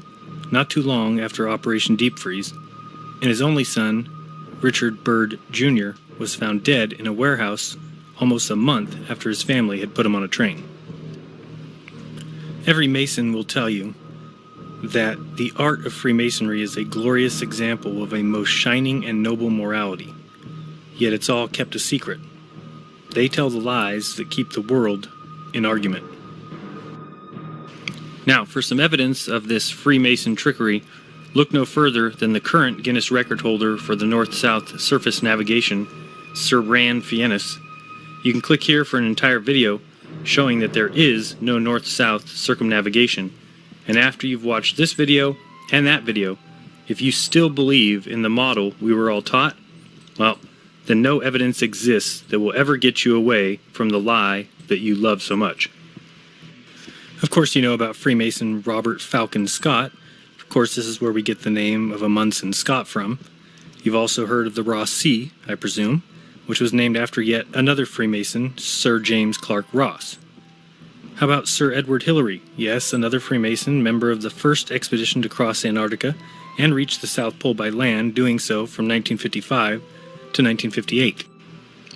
not too long after Operation Deep Freeze, and his only son, Richard Byrd Jr., was found dead in a warehouse almost a month after his family had put him on a train. Every Mason will tell you that the art of Freemasonry is a glorious example of a most shining and noble morality, yet it's all kept a secret. They tell the lies that keep the world in argument. Now, for some evidence of this Freemason trickery, look no further than the current Guinness record holder for the North-South surface navigation, Sir Ran Fiennes. You can click here for an entire video showing that there is no north-south circumnavigation. And after you've watched this video and that video, if you still believe in the model we were all taught, well, then no evidence exists that will ever get you away from the lie that you love so much. Of course, you know about Freemason Robert Falcon Scott. Of course, this is where we get the name of a Munson Scott from. You've also heard of the Ross Sea, I presume, which was named after yet another Freemason, Sir James Clark Ross. How about Sir Edward Hillary? Yes, another Freemason, member of the first expedition to cross Antarctica and reach the South Pole by land, doing so from 1955 to 1958.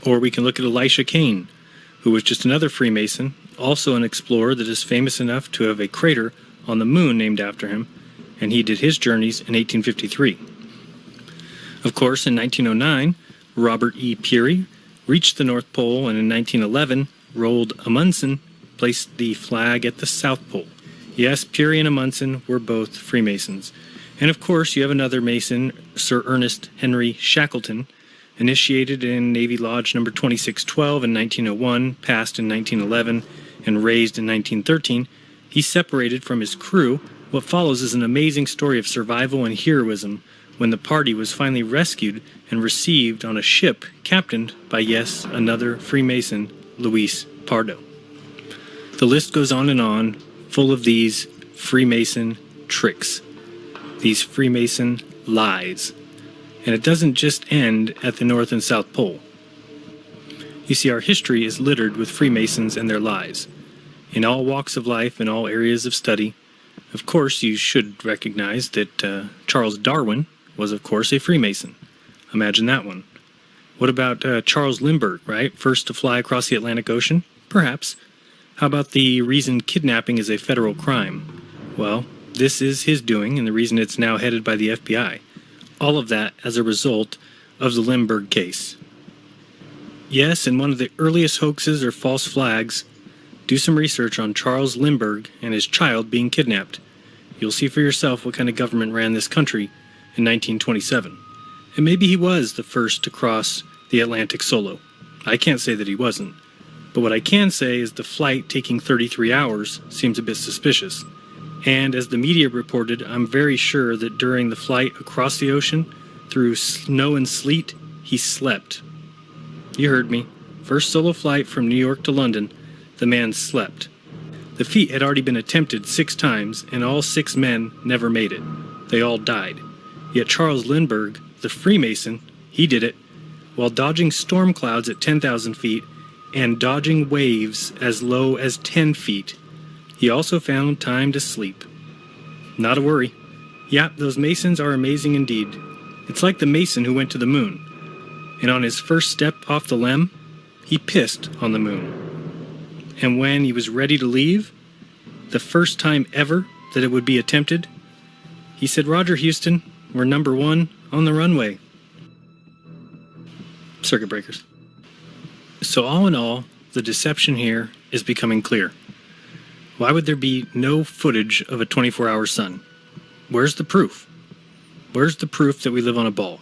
Or we can look at Elisha Kane, who was just another Freemason, also an explorer that is famous enough to have a crater on the moon named after him, and he did his journeys in 1853. Of course, in 1909, Robert E. Peary reached the North Pole, and in 1911, Roald Amundsen placed the flag at the South Pole. Yes, Peary and Amundsen were both Freemasons. And of course, you have another Mason, Sir Ernest Henry Shackleton, initiated in Navy Lodge number 2612 in 1901, passed in 1911, and raised in 1913. He separated from his crew. What follows is an amazing story of survival and heroism when the party was finally rescued and received on a ship captained by, yes, another Freemason, Luis Pardo. The list goes on, full of these Freemason tricks, these Freemason lies. And it doesn't just end at the North and South Pole. You see, our history is littered with Freemasons and their lies. In all walks of life, in all areas of study. Of course, you should recognize that Charles Darwin was, of course, a Freemason. Imagine that one. What about Charles Lindbergh, right? First to fly across the Atlantic Ocean? Perhaps. How about the reason kidnapping is a federal crime? Well, this is his doing, and the reason it's now headed by the FBI. All of that as a result of the Lindbergh case. Yes, in one of the earliest hoaxes or false flags, do some research on Charles Lindbergh and his child being kidnapped. You'll see for yourself what kind of government ran this country in 1927. And maybe he was the first to cross the Atlantic solo. I can't say that he wasn't. But what I can say is the flight taking 33 hours seems a bit suspicious. And as the media reported, I'm very sure that during the flight across the ocean, through snow and sleet, he slept. You heard me. First solo flight from New York to London, the man slept. The feat had already been attempted 6 times, and all 6 men never made it. They all died. Yet Charles Lindbergh, the Freemason, he did it, while dodging storm clouds at 10,000 feet and dodging waves as low as 10 feet. He also found time to sleep. Not a worry. Yeah, those Masons are amazing indeed. It's like the Mason who went to the moon. And on his first step off the LEM, he pissed on the moon. And when he was ready to leave, the first time ever that it would be attempted, he said, "Roger, Houston, we're number 1 on the runway." Circuit breakers. So all in all, the deception here is becoming clear. Why would there be no footage of a 24-hour sun? Where's the proof? Where's the proof that we live on a ball?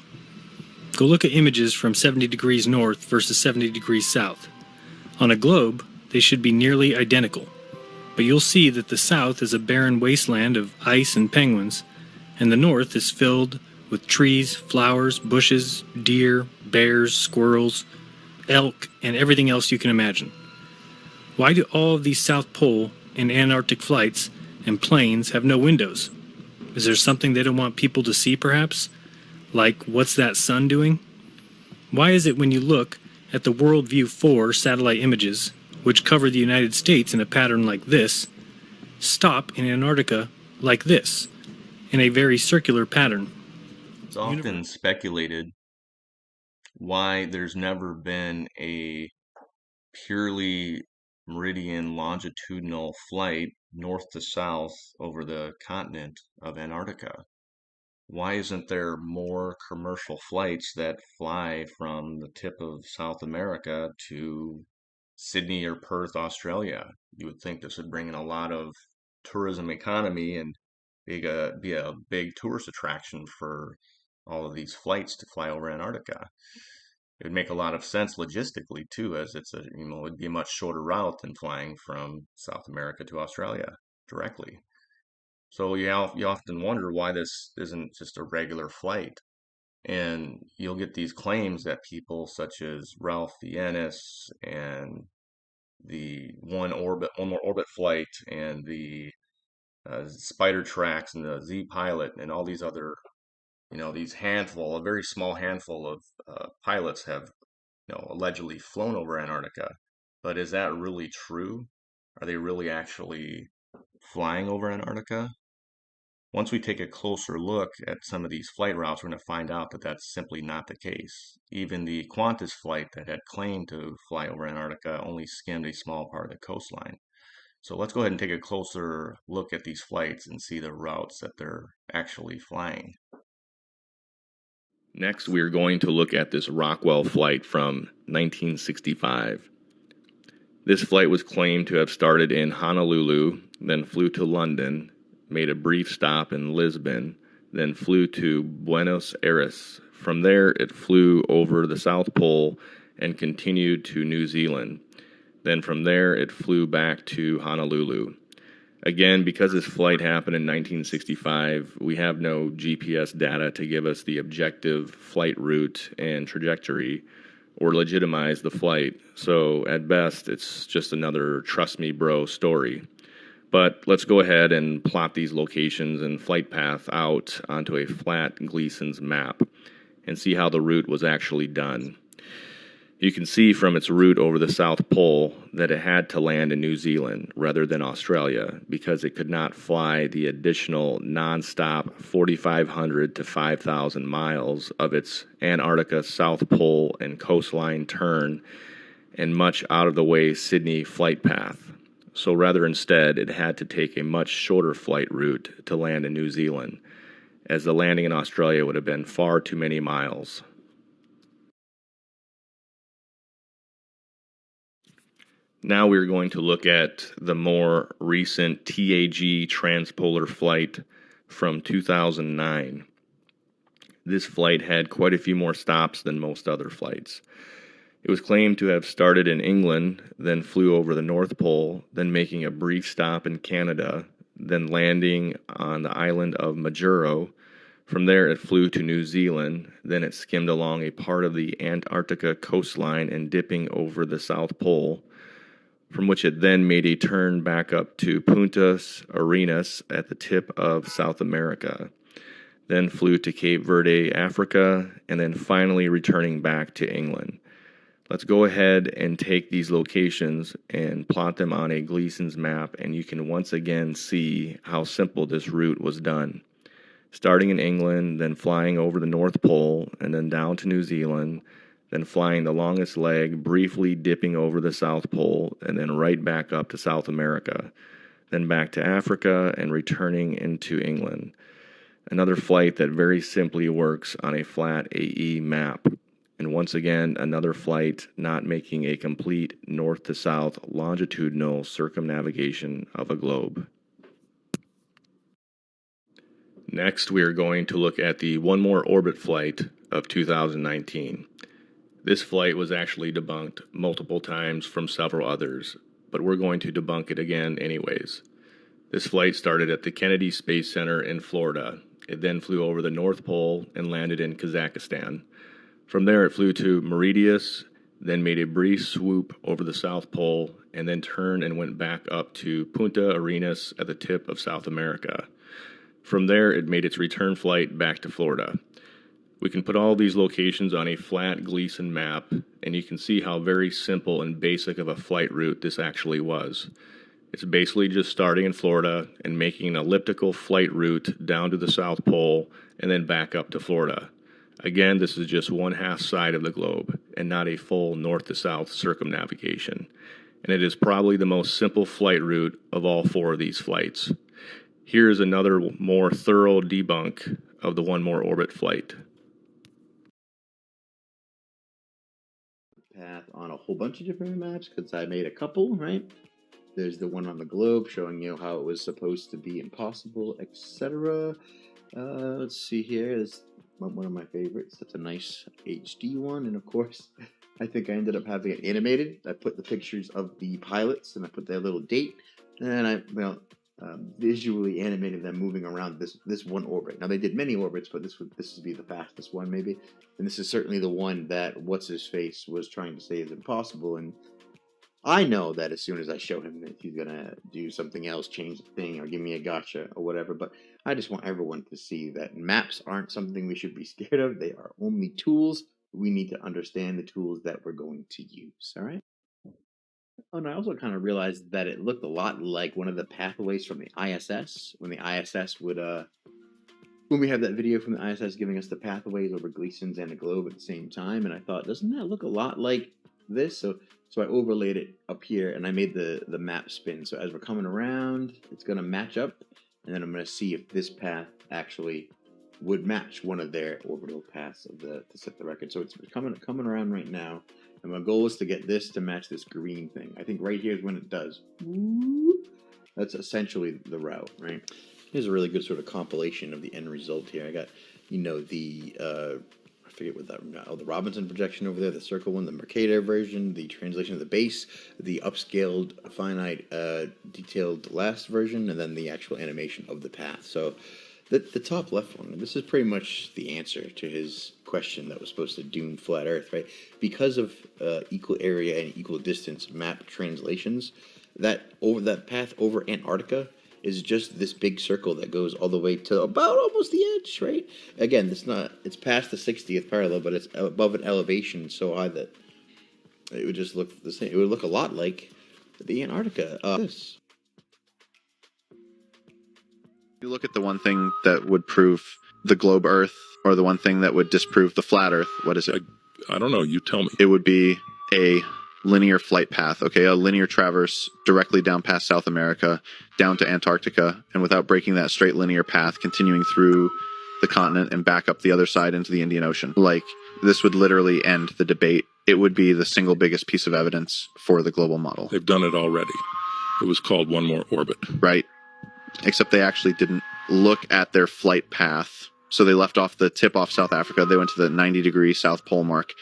Go look at images from 70 degrees north versus 70 degrees south. On a globe, they should be nearly identical. But you'll see that the south is a barren wasteland of ice and penguins, and the north is filled with trees, flowers, bushes, deer, bears, squirrels, elk, and everything else you can imagine. Why do all of these South Pole and Antarctic flights and planes have no windows? Is there something they don't want people to see, perhaps? Like, what's that sun doing? Why is it when you look at the Worldview 4 satellite images, which cover the United States in a pattern like this, stop in Antarctica like this, in a very circular pattern? It's often speculated why there's never been a purely meridian longitudinal flight north to south over the continent of Antarctica. Why isn't there more commercial flights that fly from the tip of South America to Sydney or Perth, Australia? You would think this would bring in a lot of tourism economy and be a big tourist attraction for all of these flights to fly over Antarctica. It would make a lot of sense logistically too, as it'd be a much shorter route than flying from South America to Australia directly. So you often wonder why this isn't just a regular flight. And you'll get these claims that people such as Ralph Fiennes and the One More Orbit flight and the Spider Tracks and the Z Pilot and all these other, these a very small handful of pilots have, allegedly flown over Antarctica. But is that really true? Are they really actually flying over Antarctica? Once we take a closer look at some of these flight routes, we're going to find out that that's simply not the case. Even the Qantas flight that had claimed to fly over Antarctica only skimmed a small part of the coastline. So let's go ahead and take a closer look at these flights and see the routes that they're actually flying. Next, we're going to look at this Rockwell flight from 1965. This flight was claimed to have started in Honolulu, then flew to London, made a brief stop in Lisbon, then flew to Buenos Aires. From there, it flew over the South Pole and continued to New Zealand. Then from there, it flew back to Honolulu. Again, because this flight happened in 1965, we have no GPS data to give us the objective flight route and trajectory or legitimize the flight. So at best, it's just another trust me bro story. But let's go ahead and plot these locations and flight path out onto a flat Gleason's map and see how the route was actually done. You can see from its route over the South Pole that it had to land in New Zealand rather than Australia because it could not fly the additional non-stop 4,500 to 5,000 miles of its Antarctica South Pole and coastline turn and much out-of-the-way Sydney flight path. So rather instead, it had to take a much shorter flight route to land in New Zealand, as the landing in Australia would have been far too many miles. Now we're going to look at the more recent TAG transpolar flight from 2009. This flight had quite a few more stops than most other flights. It was claimed to have started in England, then flew over the North Pole, then making a brief stop in Canada, then landing on the island of Majuro. From there, it flew to New Zealand, then it skimmed along a part of the Antarctica coastline and dipping over the South Pole, from which it then made a turn back up to Punta Arenas at the tip of South America, then flew to Cape Verde, Africa, and then finally returning back to England. Let's go ahead and take these locations and plot them on a Gleason's map, and you can once again see how simple this route was done. Starting in England, then flying over the North Pole, and then down to New Zealand, then flying the longest leg, briefly dipping over the South Pole, and then right back up to South America, then back to Africa, and returning into England. Another flight that very simply works on a flat AE map. And once again, another flight not making a complete north to south longitudinal circumnavigation of a globe. Next, we are going to look at the One More Orbit flight of 2019. This flight was actually debunked multiple times from several others, but we're going to debunk it again anyways. This flight started at the Kennedy Space Center in Florida. It then flew over the North Pole and landed in Kazakhstan. From there, it flew to Mauritius, then made a brief swoop over the South Pole, and then turned and went back up to Punta Arenas at the tip of South America. From there, it made its return flight back to Florida. We can put all these locations on a flat Gleason map, and you can see how very simple and basic of a flight route this actually was. It's basically just starting in Florida and making an elliptical flight route down to the South Pole and then back up to Florida. Again, this is just one half side of the globe and not a full north to south circumnavigation. And it is probably the most simple flight route of all four of these flights. Here is another more thorough debunk of the One More Orbit flight. Path on a whole bunch of different maps because I made a couple, right? There's the one on the globe showing you how it was supposed to be impossible, etc. Let's see here. It's one of my favorites. That's a nice HD one, and of course, I think I ended up having it animated. I put the pictures of the pilots, and I put their little date, and I visually animated them moving around this one orbit. Now they did many orbits, but this would be the fastest one maybe, and this is certainly the one that what's his face was trying to say is impossible. And I know that as soon as I show him that he's gonna do something else, change the thing, or give me a gotcha or whatever. But I just want everyone to see that maps aren't something we should be scared of. They are only tools. We need to understand the tools that we're going to use. All right. Oh, and I also kind of realized that it looked a lot like one of the pathways from the ISS, when the ISS would, when we have that video from the ISS giving us the pathways over Gleason's and the globe at the same time, and I thought, doesn't that look a lot like this? So I overlaid it up here, and I made the map spin. So as we're coming around, it's going to match up, and then I'm going to see if this path actually would match one of their orbital paths of to set the record. So it's coming around right now. And my goal is to get this to match this green thing. I think right here is when it does. That's essentially the route, right? Here's a really good sort of compilation of the end result here. I got, the, I forget what the Robinson projection over there, the circle one, the Mercator version, the translation of the base, the upscaled, finite, detailed last version, and then the actual animation of the path. So the top left one, this is pretty much the answer to his question that was supposed to doom flat Earth, right? Because of equal area and equal distance map translations, that path over Antarctica is just this big circle that goes all the way to about almost the edge, right? Again, it's past the 60th parallel, but it's above an elevation so high that it would just look the same. It would look a lot like the Antarctica. This. You look at the one thing that would prove the globe Earth, or the one thing that would disprove the flat Earth. What is it? I don't know. You tell me. It would be a linear flight path, okay? A linear traverse directly down past South America, down to Antarctica, and without breaking that straight linear path, continuing through the continent and back up the other side into the Indian Ocean. Like, this would literally end the debate. It would be the single biggest piece of evidence for the global model. They've done it already. It was called One More Orbit. Right. Except they actually didn't look at their flight path. So they left off the tip off South Africa. They went to the 90-degree South Pole mark.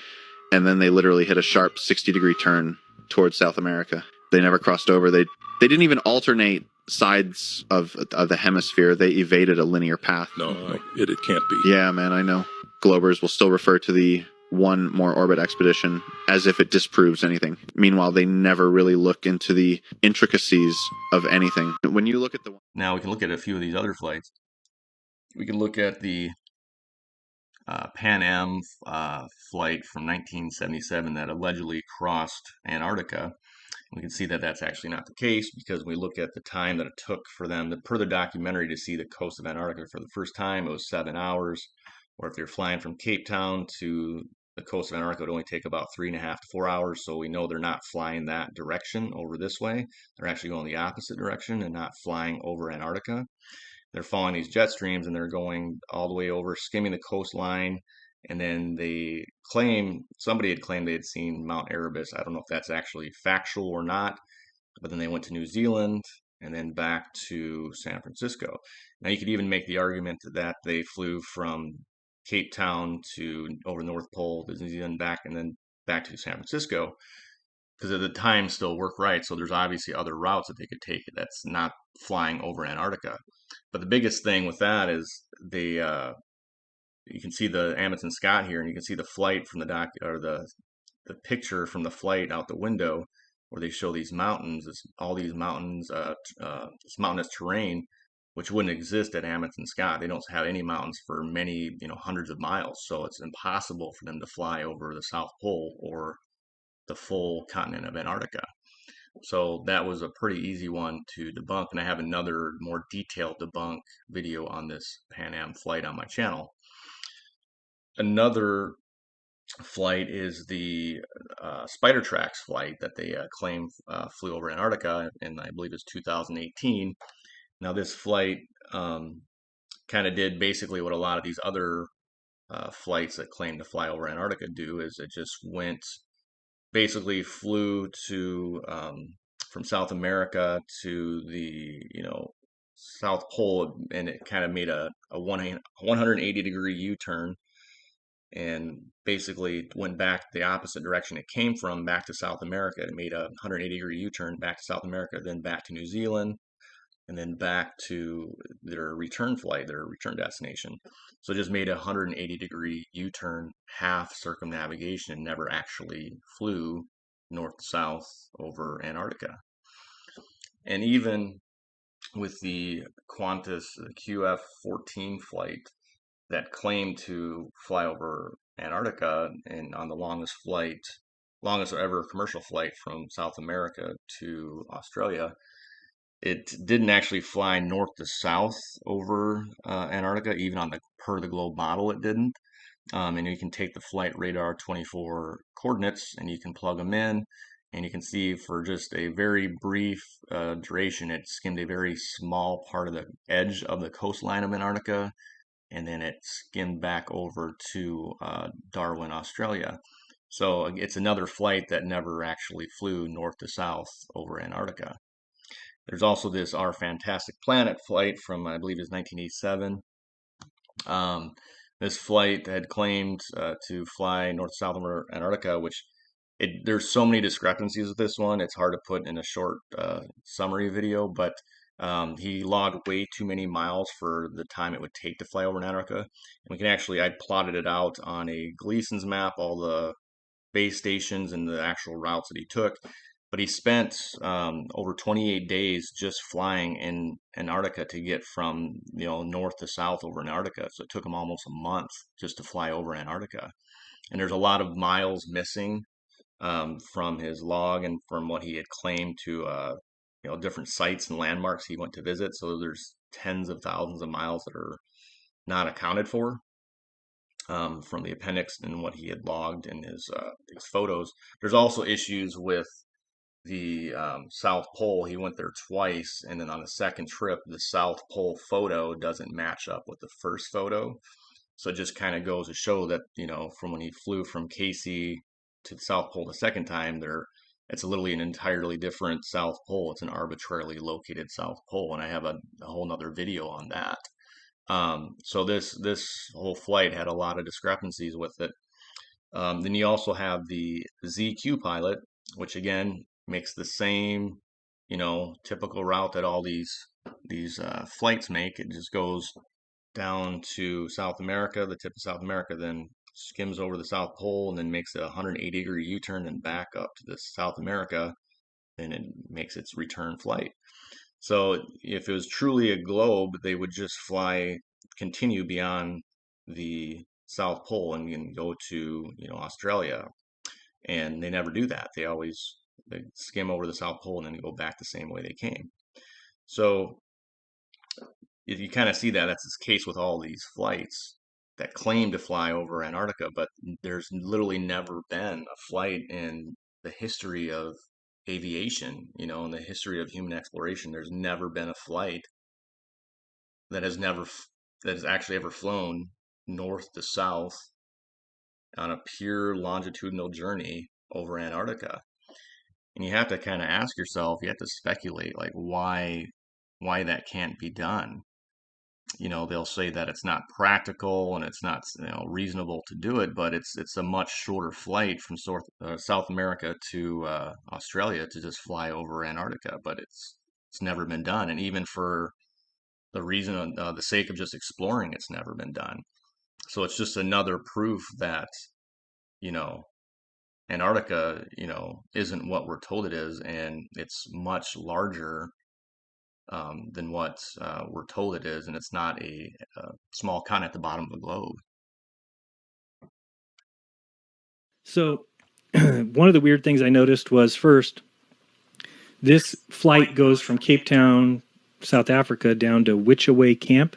And then they literally hit a sharp 60-degree turn towards South America. They never crossed over. They didn't even alternate sides of the hemisphere. They evaded a linear path. No, it can't be. Yeah, man, I know. Globers will still refer to the One More Orbit expedition as if it disproves anything. Meanwhile, they never really look into the intricacies of anything. When you look at the... Now we can look at a few of these other flights. We can look at the Pan Am flight from 1977 that allegedly crossed Antarctica. We can see that that's actually not the case, because when we look at the time that it took for them, per the documentary, to see the coast of Antarctica for the first time, it was 7 hours. Or if they're flying from Cape Town to the coast of Antarctica, it would only take about 3.5 to 4 hours. So we know they're not flying that direction over this way. They're actually going the opposite direction and not flying over Antarctica. They're following these jet streams, and they're going all the way over, skimming the coastline. And then somebody had claimed they had seen Mount Erebus. I don't know if that's actually factual or not, but then they went to New Zealand and then back to San Francisco. Now you could even make the argument that they flew from Cape Town over North Pole to New Zealand back, and then back to San Francisco, because at the time still work right. So there's obviously other routes that they could take that's not flying over Antarctica. But the biggest thing with that is you can see the Amundsen Scott here, and you can see the flight from the picture from the flight out the window, where they show these mountains, all these mountains, this mountainous terrain, which wouldn't exist at Amundsen Scott. They don't have any mountains for many, hundreds of miles. So it's impossible for them to fly over the South Pole or the full continent of Antarctica. So that was a pretty easy one to debunk. And I have another more detailed debunk video on this Pan Am flight on my channel. Another flight is the Spider Tracks flight that they claim flew over Antarctica, and I believe it's 2018. Now this flight kind of did basically what a lot of these other flights that claim to fly over Antarctica do, is it just flew to from South America to the South Pole, and it kind of made a 180-degree U-turn, and basically went back the opposite direction it came from, back to South America. It made a 180-degree U-turn back to South America, then back to New Zealand, and then back to their return flight, their return destination. So it just made a 180-degree U-turn, half circumnavigation, and never actually flew north to south over Antarctica. And even with the Qantas QF-14 flight that claimed to fly over Antarctica, and on the longest flight longest ever commercial flight from South America to Australia. It didn't actually fly north to south over Antarctica, even on the per the globe model, it didn't. And you can take the flight radar 24 coordinates and you can plug them in, and you can see for just a very brief duration, it skimmed a very small part of the edge of the coastline of Antarctica, and then it skimmed back over to Darwin, Australia. So it's another flight that never actually flew north to south over Antarctica. There's also this Our Fantastic Planet flight from, I believe, it's 1987. This flight had claimed to fly north south over Antarctica, which there's so many discrepancies with this one. It's hard to put in a short summary video, but he logged way too many miles for the time it would take to fly over Antarctica. And we can actually, I plotted it out on a Gleason's map, all the base stations and the actual routes that he took. But he spent over 28 days just flying in Antarctica to get from north to south over Antarctica. So it took him almost a month just to fly over Antarctica. And there's a lot of miles missing from his log and from what he had claimed to different sites and landmarks he went to visit. So there's tens of thousands of miles that are not accounted for from the appendix and what he had logged in his photos. There's also issues with the South Pole. He went there twice, and then on the second trip, the South Pole photo doesn't match up with the first photo. So it just kind of goes to show that, from when he flew from Casey to the South Pole the second time, it's literally an entirely different South Pole. It's an arbitrarily located South Pole, and I have a whole nother video on that. So this whole flight had a lot of discrepancies with it. Then you also have the ZQ pilot, which again makes the same, typical route that all these flights make. It just goes down to South America, the tip of South America, then skims over the South Pole, and then makes a 180-degree U-turn and back up to the South America. Then it makes its return flight. So if it was truly a globe, they would just continue beyond the South Pole and go to Australia, and they never do that. They skim over the South Pole and then go back the same way they came. So if you kind of see that's the case with all these flights that claim to fly over Antarctica, but there's literally never been a flight in the history of aviation, in the history of human exploration. There's never been a flight that has actually ever flown north to south on a pure longitudinal journey over Antarctica. And you have to kind of ask yourself, you have to speculate, like why that can't be done. They'll say that it's not practical and it's not reasonable to do it, but it's a much shorter flight from South America to Australia to just fly over Antarctica. But it's never been done, and even for the reason, the sake of just exploring, it's never been done. So it's just another proof that Antarctica isn't what we're told it is, and it's much larger than what we're told it is, and it's not a small continent at the bottom of the globe. So one of the weird things I noticed was, first, this flight goes from Cape Town, South Africa, down to Witchaway Camp.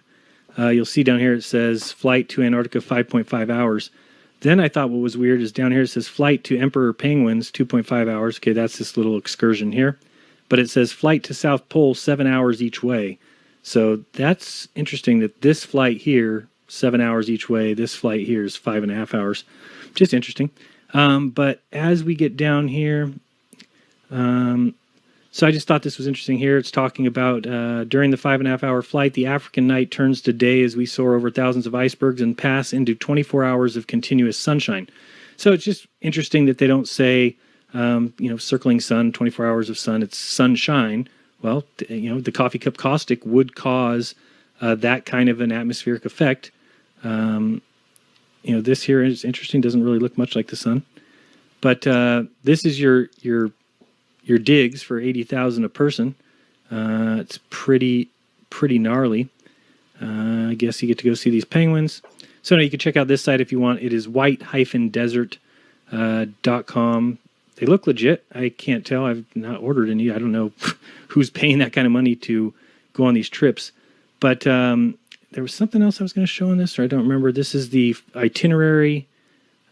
You'll see down here it says flight to Antarctica 5.5 hours. Then I thought what was weird is down here it says flight to Emperor Penguins 2.5 hours. Okay, that's this little excursion here. But it says flight to South Pole 7 hours each way. So that's interesting that this flight here, 7 hours each way, this flight here is 5.5 hours. Just interesting. But as we get down here, so I just thought this was interesting here. It's talking about during the 5.5 hour flight, the African night turns to day as we soar over thousands of icebergs and pass into 24 hours of continuous sunshine. So it's just interesting that they don't say, circling sun, 24 hours of sun, it's sunshine. Well, the coffee cup caustic would cause that kind of an atmospheric effect. This here is interesting. Doesn't really look much like the sun, but this is your digs for 80,000 a person. It's pretty gnarly. I guess you get to go see these penguins. So now you can check out this site if you want. It is white-desert.com. They look legit. I can't tell. I've not ordered any. I don't know who's paying that kind of money to go on these trips. But there was something else I was going to show on this, or I don't remember. This is the itinerary.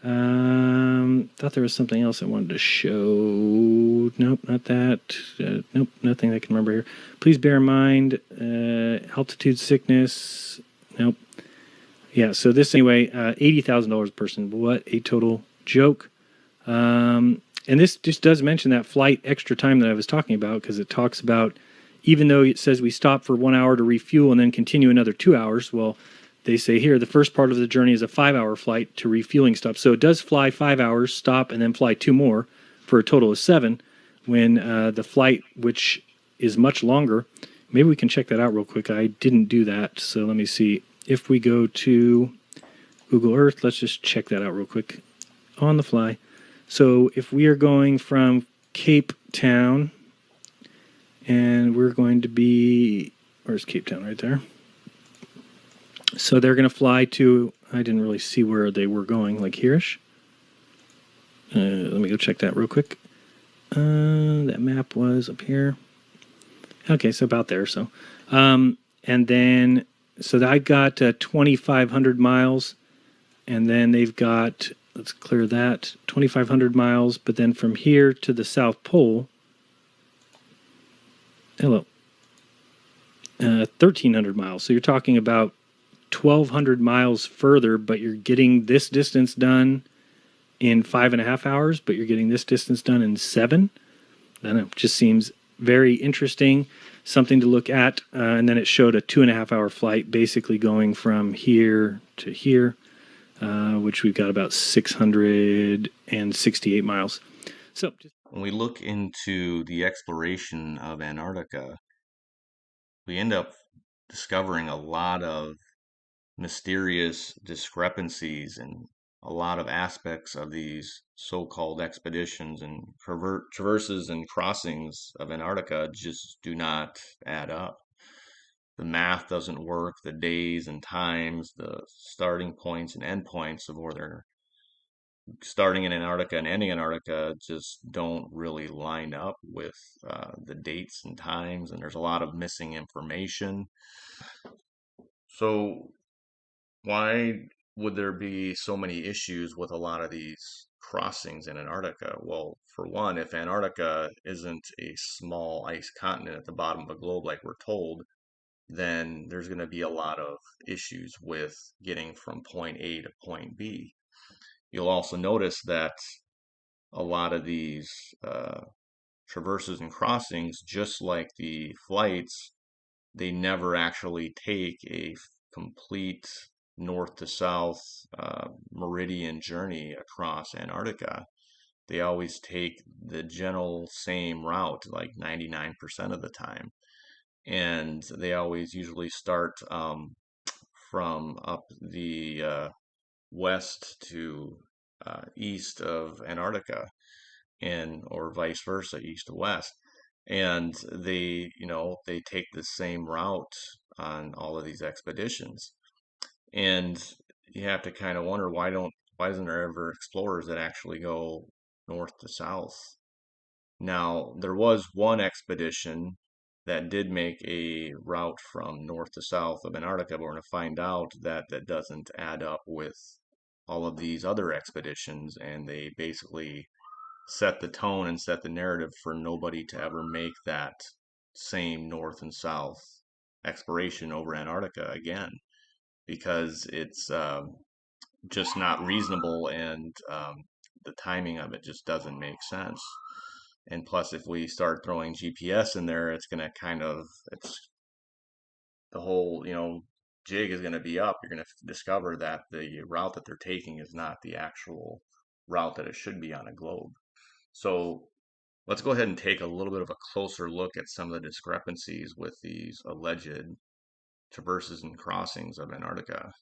Thought there was something else I wanted to show. Nope, not that. Nope, nothing I can remember here. Please bear in mind altitude sickness. Nope. Yeah, so this anyway, $80,000 a person. What a total joke. And this just does mention that flight extra time that I was talking about, because it talks about, even though it says we stop for 1 hour to refuel and then continue another 2 hours, well, they say here the first part of the journey is a 5-hour flight to refueling stop. So it does fly 5 hours, stop, and then fly 2 more for a total of 7, when the flight, which is much longer, maybe we can check that out real quick. I didn't do that, so let me see. If we go to Google Earth, let's just check that out real quick on the fly. So if we are going from Cape Town, and we're going to be, where's Cape Town? Right there. So they're going to fly to, I didn't really see where they were going, like here-ish. Let me go check that real quick. That map was up here. Okay, so about there. So, and then, so I got 2,500 miles, and then they've got, let's clear that, 2,500 miles, but then from here to the South Pole, 1,300 miles. So you're talking about 1,200 miles further, but you're getting this distance done in 5.5 hours, but you're getting this distance done in 7. I don't know, just seems very interesting, something to look at. And then it showed a 2.5-hour flight, basically going from here to here, which we've got about 668 miles. So when we look into the exploration of Antarctica, we end up discovering a lot of mysterious discrepancies and a lot of aspects of these so-called expeditions and traverses and crossings of Antarctica just do not add up. The math doesn't work, the days and times, the starting points and end points of where they're starting in Antarctica and ending Antarctica just don't really line up with the dates and times, and there's a lot of missing information. So why would there be so many issues with a lot of these crossings in Antarctica? Well, for one, if Antarctica isn't a small ice continent at the bottom of the globe like we're told, then there's going to be a lot of issues with getting from point A to point B. You'll also notice that a lot of these traverses and crossings, just like the flights, they never actually take a complete north to south meridian journey across Antarctica. They always take the general same route, like 99% of the time. And they always usually start from up the west to east of Antarctica, and or vice versa, east to west. And they take the same route on all of these expeditions. And you have to kind of wonder why isn't there ever explorers that actually go north to south? Now, there was one expedition that did make a route from north to south of Antarctica, but we're going to find out that that doesn't add up with all of these other expeditions, and they basically set the tone and set the narrative for nobody to ever make that same north and south exploration over Antarctica again, because it's just not reasonable, and the timing of it just doesn't make sense. And plus, if we start throwing GPS in there, it's going to it's the whole, jig is going to be up. You're going to discover that the route that they're taking is not the actual route that it should be on a globe. So let's go ahead and take a little bit of a closer look at some of the discrepancies with these alleged traverses and crossings of Antarctica.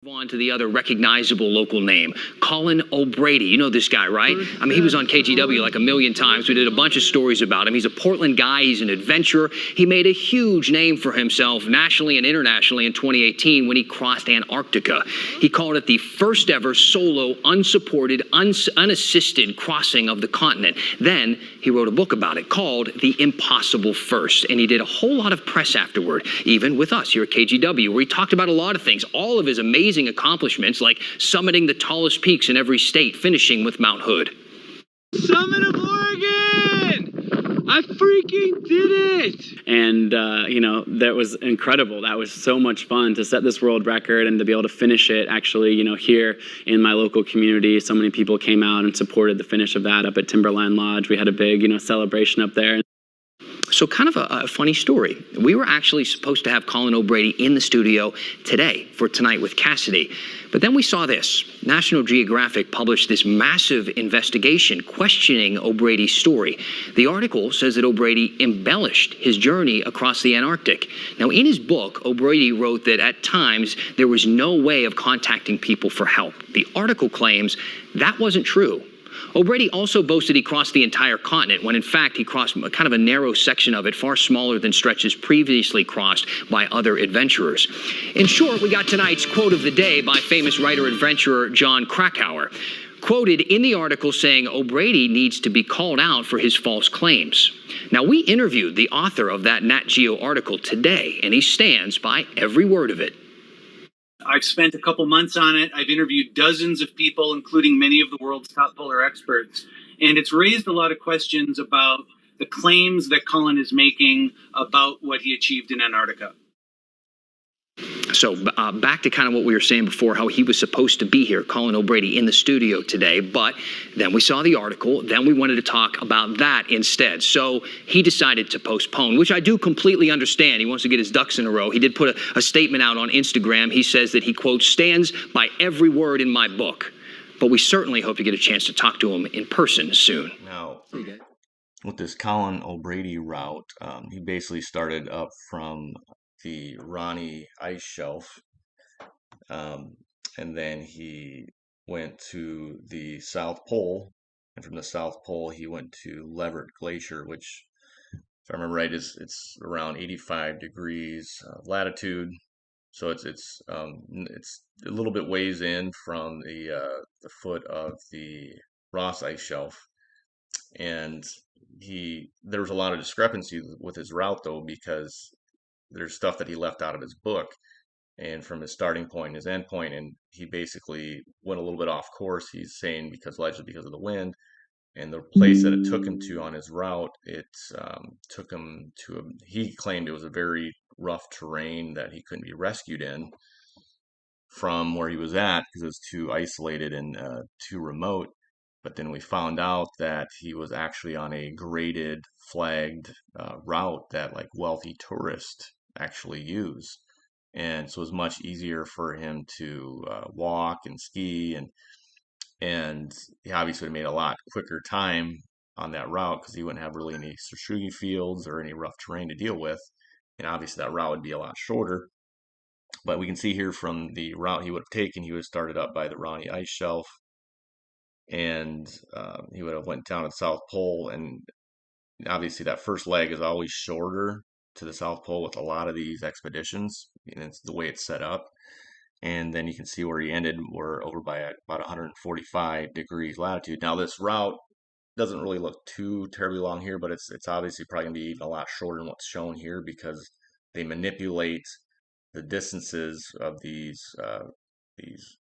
On to the other recognizable local name, Colin O'Brady. You know this guy, right? I mean, he was on KGW like a million times. We did a bunch of stories about him. He's a Portland guy. He's an adventurer. He made a huge name for himself nationally and internationally in 2018 when he crossed Antarctica. He called it the first ever solo, unsupported, unassisted crossing of the continent. Then he wrote a book about it called The Impossible First. And he did a whole lot of press afterward, even with us here at KGW, where he talked about a lot of things, all of his amazing accomplishments like summiting the tallest peaks in every state, finishing with Mount Hood. Summit of Oregon! I freaking did it! And, that was incredible. That was so much fun to set this world record and to be able to finish it actually, here in my local community. So many people came out and supported the finish of that up at Timberline Lodge. We had a big, celebration up there. So kind of a funny story. We were actually supposed to have Colin O'Brady in the studio today for Tonight with Cassidy. But then we saw this. National Geographic published this massive investigation questioning O'Brady's story. The article says that O'Brady embellished his journey across the Antarctic. Now, in his book, O'Brady wrote that at times there was no way of contacting people for help. The article claims that wasn't true. O'Brady also boasted he crossed the entire continent, when in fact he crossed kind of a narrow section of it, far smaller than stretches previously crossed by other adventurers. In short, we got tonight's quote of the day by famous writer-adventurer John Krakauer, quoted in the article saying O'Brady needs to be called out for his false claims. Now, we interviewed the author of that Nat Geo article today, and he stands by every word of it. I've spent a couple months on it. I've interviewed dozens of people, including many of the world's top polar experts. And it's raised a lot of questions about the claims that Colin is making about what he achieved in Antarctica. So back to kind of what we were saying before, how he was supposed to be here, Colin O'Brady, in the studio today. But then we saw the article. Then we wanted to talk about that instead. So he decided to postpone, which I do completely understand. He wants to get his ducks in a row. He did put a statement out on Instagram. He says that he, quote, stands by every word in my book. But we certainly hope to get a chance to talk to him in person soon. Now, with this Colin O'Brady route, he basically started up from the Ronnie ice shelf, and then he went to the South Pole, and from the South Pole he went to Leverett Glacier, which, if I remember right, it's around 85 degrees latitude. So it's a little bit ways in from the foot of the Ross ice shelf, and there was a lot of discrepancies with his route though, because there's stuff that he left out of his book, and from his starting point and his end point, and he basically went a little bit off course. He's saying allegedly because of the wind, and the place that it took him to on his route, it took him to he claimed it was a very rough terrain that he couldn't be rescued in from where he was at because it was too isolated and too remote. But then we found out that he was actually on a graded, flagged route that like wealthy tourists actually use. And so it was much easier for him to walk and ski, and he obviously made a lot quicker time on that route because he wouldn't have really any sastrugi fields or any rough terrain to deal with. And obviously that route would be a lot shorter. But we can see here from the route he would have taken, he would have started up by the Ronnie ice shelf, and he would have went down to the South Pole. And obviously that first leg is always shorter to the South Pole with a lot of these expeditions, and it's the way it's set up. And then you can see where he ended, we're over by about 145 degrees latitude. Now this route doesn't really look too terribly long here, but it's obviously probably going to be even a lot shorter than what's shown here because they manipulate the distances of these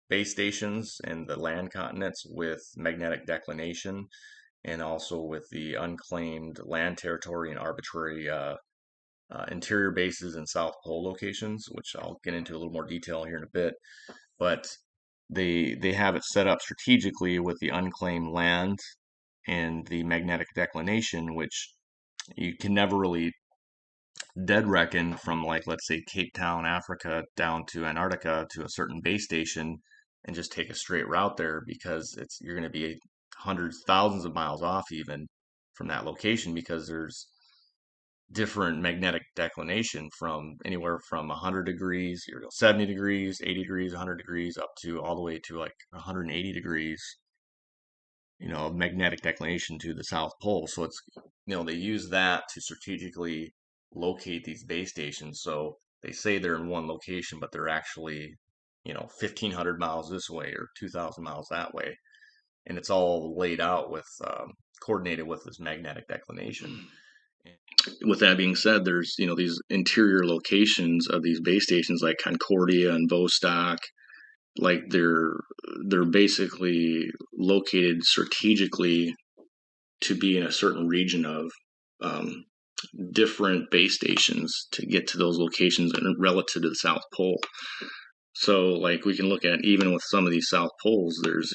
base stations and the land continents with magnetic declination, and also with the unclaimed land territory and arbitrary interior bases and South Pole locations, which I'll get into a little more detail here in a bit. But they have it set up strategically with the unclaimed land and the magnetic declination, which you can never really dead reckon from, like, let's say Cape Town, Africa, down to Antarctica to a certain base station and just take a straight route there, because you're going to be hundreds, thousands of miles off even from that location, because different magnetic declination from anywhere from 100 degrees, 70 degrees, 80 degrees, 100 degrees, up to all the way to like 180 degrees, of magnetic declination to the South Pole. So it's, they use that to strategically locate these base stations. So they say they're in one location, but they're actually, 1,500 miles this way or 2,000 miles that way. And it's all laid out with, coordinated with this magnetic declination. With that being said, there's, these interior locations of these base stations like Concordia and Vostok, like they're basically located strategically to be in a certain region of different base stations to get to those locations and relative to the South Pole. So like we can look at, even with some of these South Poles, there's,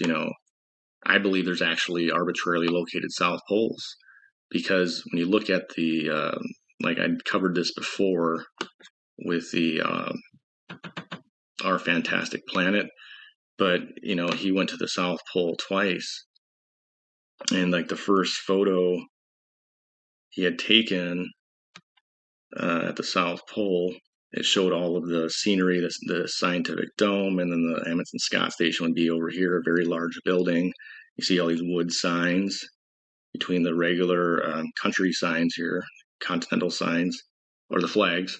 I believe there's actually arbitrarily located South Poles, because when you look at the, like I covered this before with the Our Fantastic Planet, but he went to the South Pole twice, and like the first photo he had taken at the South Pole, it showed all of the scenery, the scientific dome, and then the Amundsen Scott Station would be over here, a very large building. You see all these wood signs between the regular country signs here, continental signs, or the flags.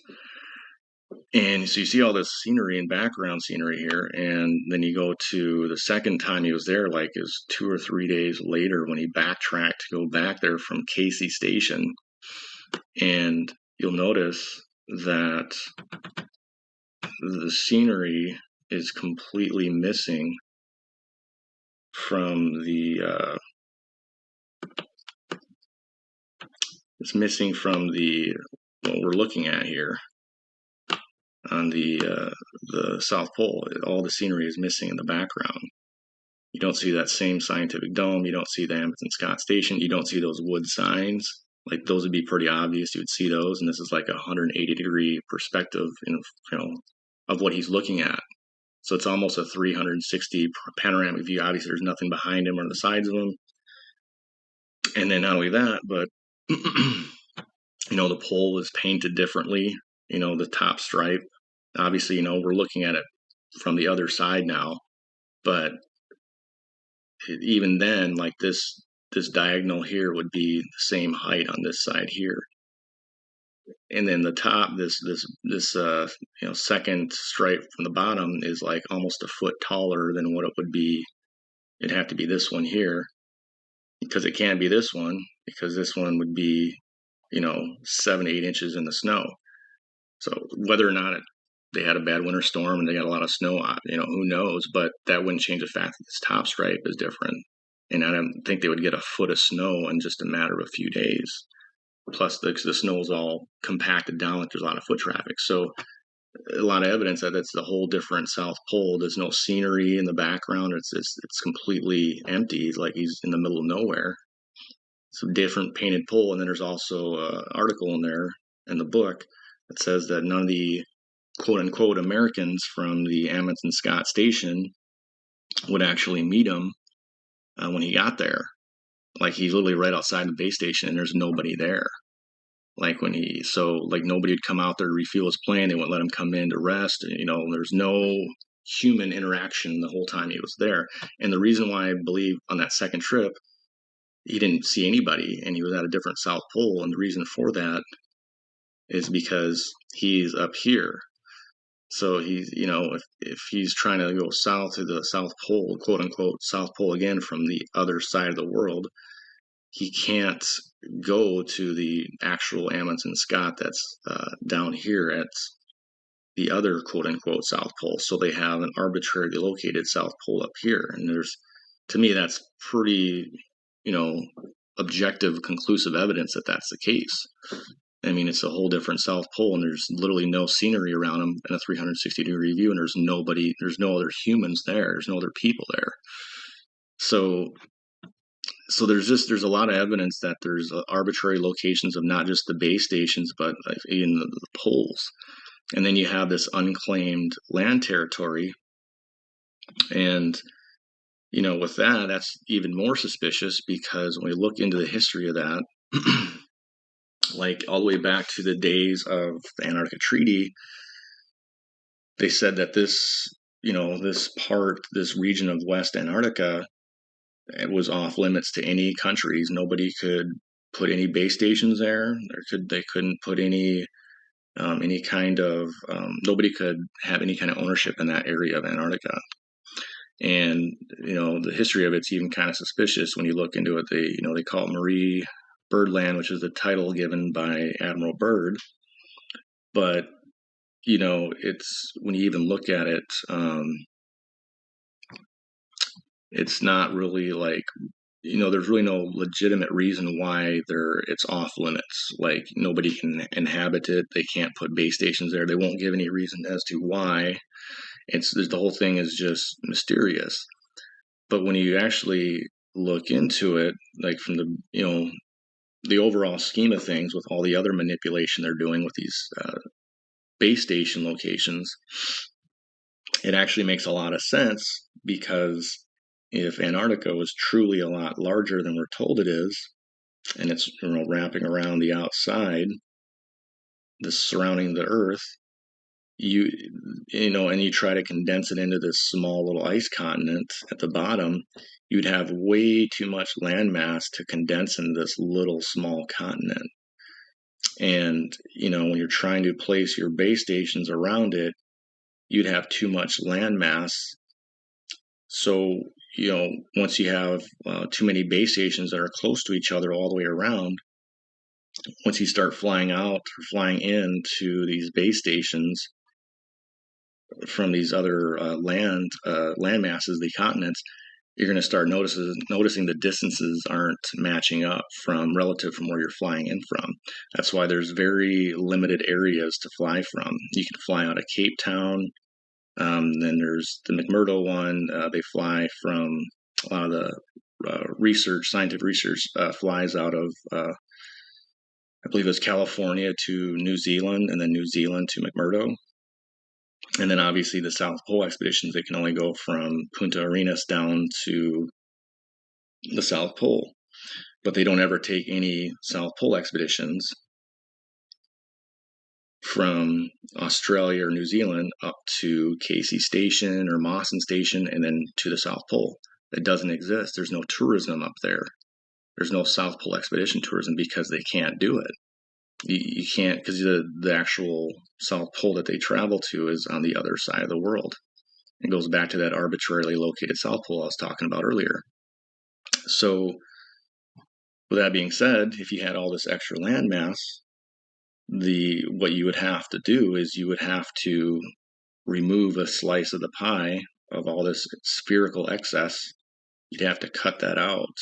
And so you see all this scenery and background scenery here, and then you go to the second time he was there, like it was 2 or 3 days later when he backtracked to go back there from Casey Station, and you'll notice that the scenery is completely missing from the what we're looking at here on the South Pole. All the scenery is missing in the background. You don't see that same scientific dome. You don't see the Amundsen Scott Station. You don't see those wood signs. Like those would be pretty obvious. You would see those, and this is like a 180-degree perspective, of what he's looking at. So it's almost a 360 panoramic view. Obviously, there's nothing behind him or the sides of him. And then not only that, but the pole is painted differently. The top stripe. Obviously, we're looking at it from the other side now, but even then, like this diagonal here would be the same height on this side here, and then the top, this second stripe from the bottom is like almost a foot taller than what it would be. It'd have to be this one here, because it can't be this one, because this one would be 7 to 8 inches in the snow. So whether or not they had a bad winter storm and they got a lot of snow, who knows? But that wouldn't change the fact that this top stripe is different. And I don't think they would get a foot of snow in just a matter of a few days. Plus, the snow is all compacted down, like there's a lot of foot traffic. So a lot of evidence that it's a whole different South Pole. There's no scenery in the background. It's completely empty. It's like he's in the middle of nowhere. It's a different painted pole. And then there's also an article in there in the book that says that none of the quote-unquote Americans from the Amundsen Scott Station would actually meet him when he got there. Like he's literally right outside the base station and there's nobody there. Like nobody would come out there to refuel his plane. They wouldn't let him come in to rest. There's no human interaction the whole time he was there. And the reason why I believe on that second trip, he didn't see anybody and he was at a different South Pole. And the reason for that is because he's up here. So he's, if he's trying to go south to the South Pole, quote unquote, South Pole again from the other side of the world, he can't go to the actual Amundsen Scott that's down here at the other quote unquote South Pole. So they have an arbitrarily located South Pole up here. And to me, that's pretty, objective, conclusive evidence that that's the case. I mean, it's a whole different South Pole, and there's literally no scenery around them in a 360-degree view, and there's no other humans there. There's no other people there. So there's a lot of evidence that there's arbitrary locations of not just the base stations, but even the poles. And then you have this unclaimed land territory. And, with that's even more suspicious, because when we look into the history of that, like all the way back to the days of the Antarctica Treaty, they said that this region of West Antarctica, it was off limits to any countries. Nobody could put any base stations there. They couldn't put any kind of nobody could have any kind of ownership in that area of Antarctica. And the history of it's even kind of suspicious when you look into it. They call it Marie Birdland, which is the title given by Admiral Byrd. But it's, when you even look at it, it's not really like, there's really no legitimate reason why it's off limits. Like, nobody can inhabit it. They can't put base stations there. They won't give any reason as to why. The whole thing is just mysterious. But when you actually look into it, like from the overall scheme of things, with all the other manipulation they're doing with these base station locations, it actually makes a lot of sense, because if Antarctica was truly a lot larger than we're told it is, and it's wrapping around the outside, surrounding the Earth, and you try to condense it into this small little ice continent at the bottom, you'd have way too much landmass to condense into this little small continent. And when you're trying to place your base stations around it, you'd have too much landmass. So once you have too many base stations that are close to each other all the way around, once you start flying out or flying into these base stations from these other land masses, the continents, you're going to start noticing the distances aren't matching up relative from where you're flying in from. That's why there's very limited areas to fly from. You can fly out of Cape Town. Then there's the McMurdo one. They fly from a lot of the scientific research flies out of, I believe it's California to New Zealand, and then New Zealand to McMurdo. And then obviously the South Pole expeditions, they can only go from Punta Arenas down to the South Pole. But they don't ever take any South Pole expeditions from Australia or New Zealand up to Casey Station or Mawson Station and then to the South Pole. It doesn't exist. There's no tourism up there. There's no South Pole expedition tourism, because they can't do it. You can't, because the actual South Pole that they travel to is on the other side of the world. It goes back to that arbitrarily located South Pole I was talking about earlier. So with that being said, if you had all this extra landmass, what you would have to do is you would have to remove a slice of the pie of all this spherical excess. You'd have to cut that out,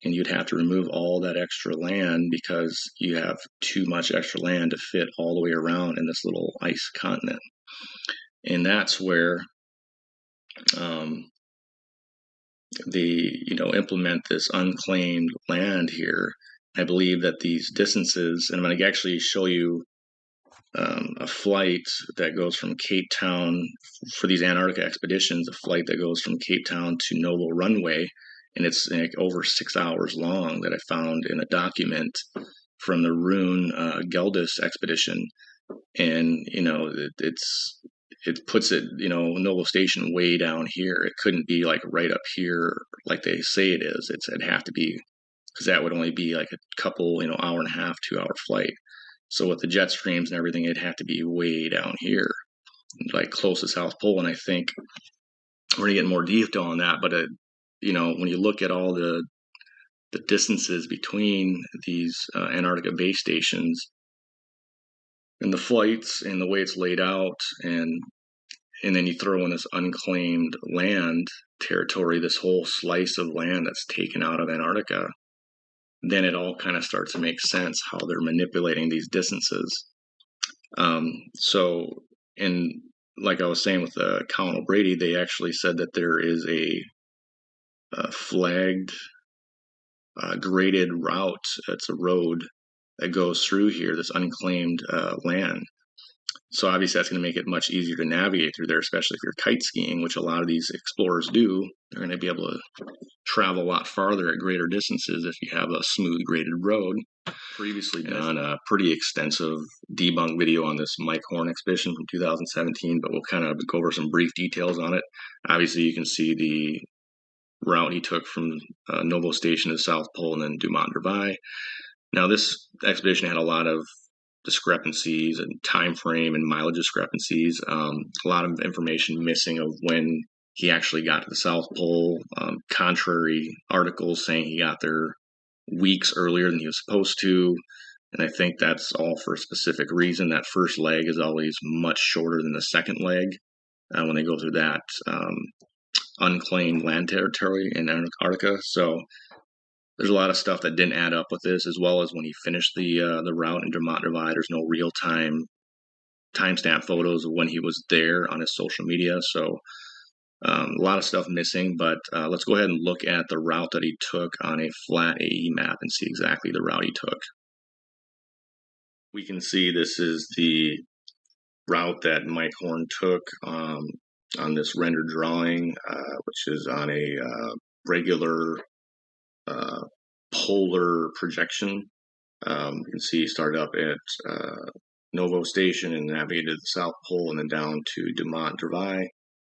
and you'd have to remove all that extra land, because you have too much extra land to fit all the way around in this little ice continent. And that's where they implement this unclaimed land here. I believe that these distances, and I'm going to actually show you a flight that goes from Cape Town for these Antarctica expeditions, a flight that goes from Cape Town to Novo Runway, and it's like over 6 hours long, that I found in a document from the Rune Geldis expedition. And it puts it, Novo Station way down here. It couldn't be like right up here like they say it is. It'd have to be, because that would only be like a couple, hour and a half, 2 hour flight. So with the jet streams and everything, it'd have to be way down here, like close to South Pole. And I think we're gonna get more detail on that, but when you look at all the distances between these Antarctica base stations and the flights and the way it's laid out, and then you throw in this unclaimed land territory, this whole slice of land that's taken out of Antarctica, then it all kind of starts to make sense how they're manipulating these distances. So, and like I was saying with Colin O'Brady, they actually said that there is a flagged, graded route. It's a road that goes through here, this unclaimed land. So obviously that's going to make it much easier to navigate through there, especially if you're kite skiing, which a lot of these explorers do. They're going to be able to travel a lot farther at greater distances if you have a smooth graded road. Previously done a pretty extensive debunk video on this Mike Horn expedition from 2017, but we'll kind of go over some brief details on it. Obviously you can see the route he took from Novo Station to the South Pole and then Dumont-Durville. Now this expedition had a lot of discrepancies and time frame and mileage discrepancies, a lot of information missing of when he actually got to the South Pole, contrary articles saying he got there weeks earlier than he was supposed to, and I think that's all for a specific reason. That first leg is always much shorter than the second leg when they go through that unclaimed land territory in Antarctica. So there's a lot of stuff that didn't add up with this, as well as when he finished the route in Dumont-Durville, there's no real-time timestamp photos of when he was there on his social media. So a lot of stuff missing, but let's go ahead and look at the route that he took on a flat AE map and see exactly the route he took. We can see this is the route that Mike Horn took on this rendered drawing, which is on a regular polar projection. You can see he started up at Novo Station and navigated to the South Pole and then down to Dumont-Durville.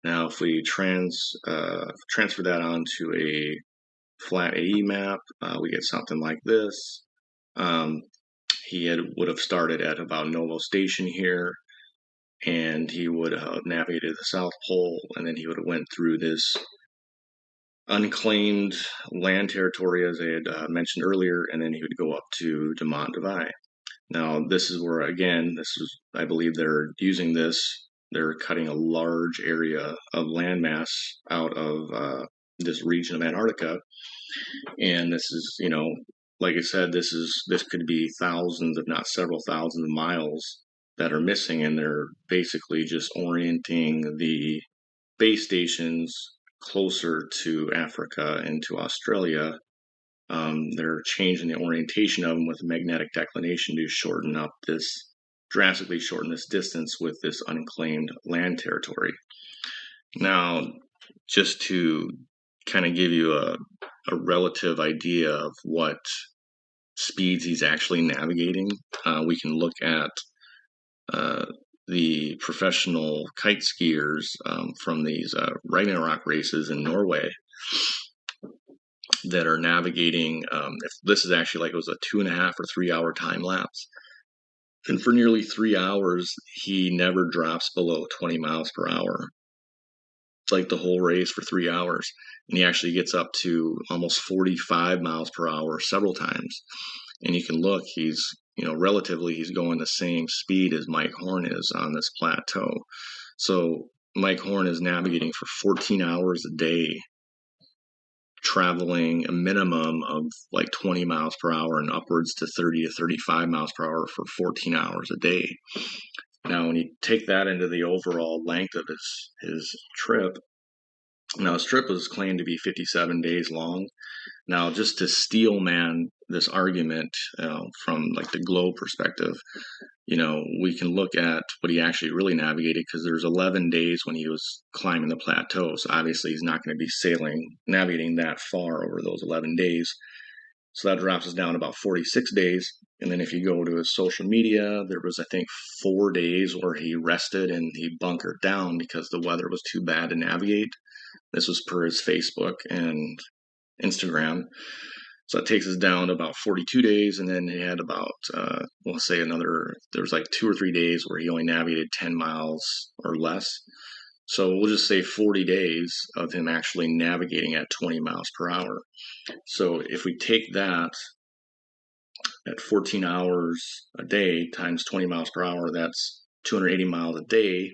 Now, if we transfer that onto a flat AE map, we get something like this. He would have started at about Novo Station here, and he would have navigated the South Pole, and then he would have went through this unclaimed land territory, as I had mentioned earlier, and then he would go up to Dumont-Durville. Now, this is where, again, I believe they're using this. They're cutting a large area of landmass out of this region of Antarctica, and this is, like I said, this could be thousands, if not several thousands of miles that are missing, and they're basically just orienting the base stations closer to Africa and to Australia. They're changing the orientation of them with magnetic declination to drastically shorten this distance with this unclaimed land territory. Now, just to kind of give you a relative idea of what speeds he's actually navigating, we can look at the professional kite skiers from these Ragnarok races in Norway that are navigating. If this is actually like it was a 2.5 or 3 hour time lapse, and for nearly 3 hours he never drops below 20 miles per hour. It's like the whole race for 3 hours, and he actually gets up to almost 45 miles per hour several times. And you can look, he's relatively he's going the same speed as Mike Horn is on this plateau. So Mike Horn is navigating for 14 hours a day, traveling a minimum of like 20 miles per hour and upwards to 30 to 35 miles per hour for 14 hours a day. Now, when you take that into the overall length of his trip, now his trip was claimed to be 57 days long. Now, just to steel man this argument from like the globe perspective, we can look at what he actually really navigated, because there's 11 days when he was climbing the plateau. So obviously he's not going to be navigating that far over those 11 days. So that drops us down about 46 days. And then if you go to his social media, there was, I think, 4 days where he rested and he bunkered down because the weather was too bad to navigate. This was per his Facebook and Instagram. So it takes us down to about 42 days. And then he had about, we'll say there was like 2 or 3 days where he only navigated 10 miles or less. So we'll just say 40 days of him actually navigating at 20 miles per hour. So if we take that at 14 hours a day times 20 miles per hour, that's 280 miles a day.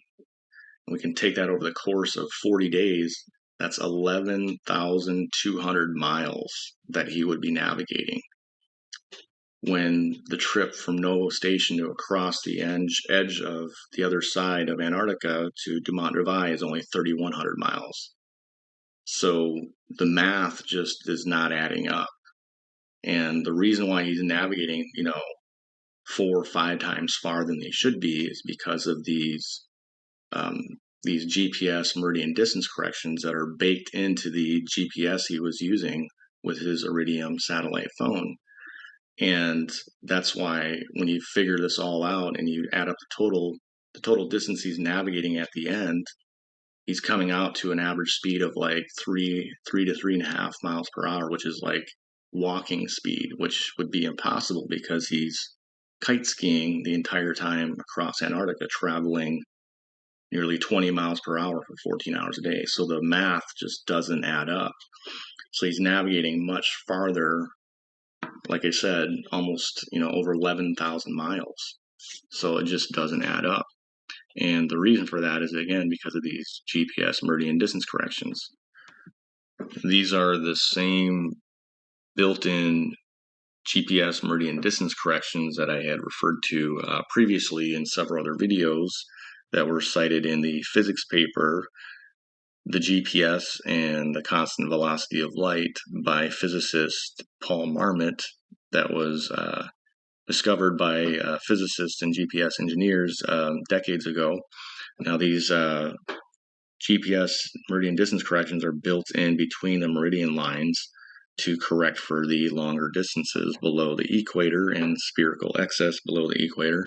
And we can take that over the course of 40 days. That's 11,200 miles that he would be navigating, when the trip from Novo Station to across the edge of the other side of Antarctica to Dumont-Durville is only 3,100 miles. So the math just is not adding up. And the reason why he's navigating, 4 or 5 times farther than they should be is because of these GPS meridian distance corrections that are baked into the GPS he was using with his Iridium satellite phone. And that's why when you figure this all out and you add up the total distance he's navigating at the end, he's coming out to an average speed of like 3 to 3.5 miles per hour, which is like walking speed, which would be impossible because he's kite skiing the entire time across Antarctica, traveling nearly 20 miles per hour for 14 hours a day. So the math just doesn't add up. So he's navigating much farther, like I said, almost, over 11,000 miles. So it just doesn't add up. And the reason for that is, again, because of these GPS meridian distance corrections. These are the same built-in GPS meridian distance corrections that I had referred to previously in several other videos that were cited in the physics paper, The GPS and the Constant Velocity of Light by physicist Paul Marmot, that was discovered by physicists and GPS engineers decades ago. Now these GPS meridian distance corrections are built in between the meridian lines to correct for the longer distances below the equator and spherical excess below the equator.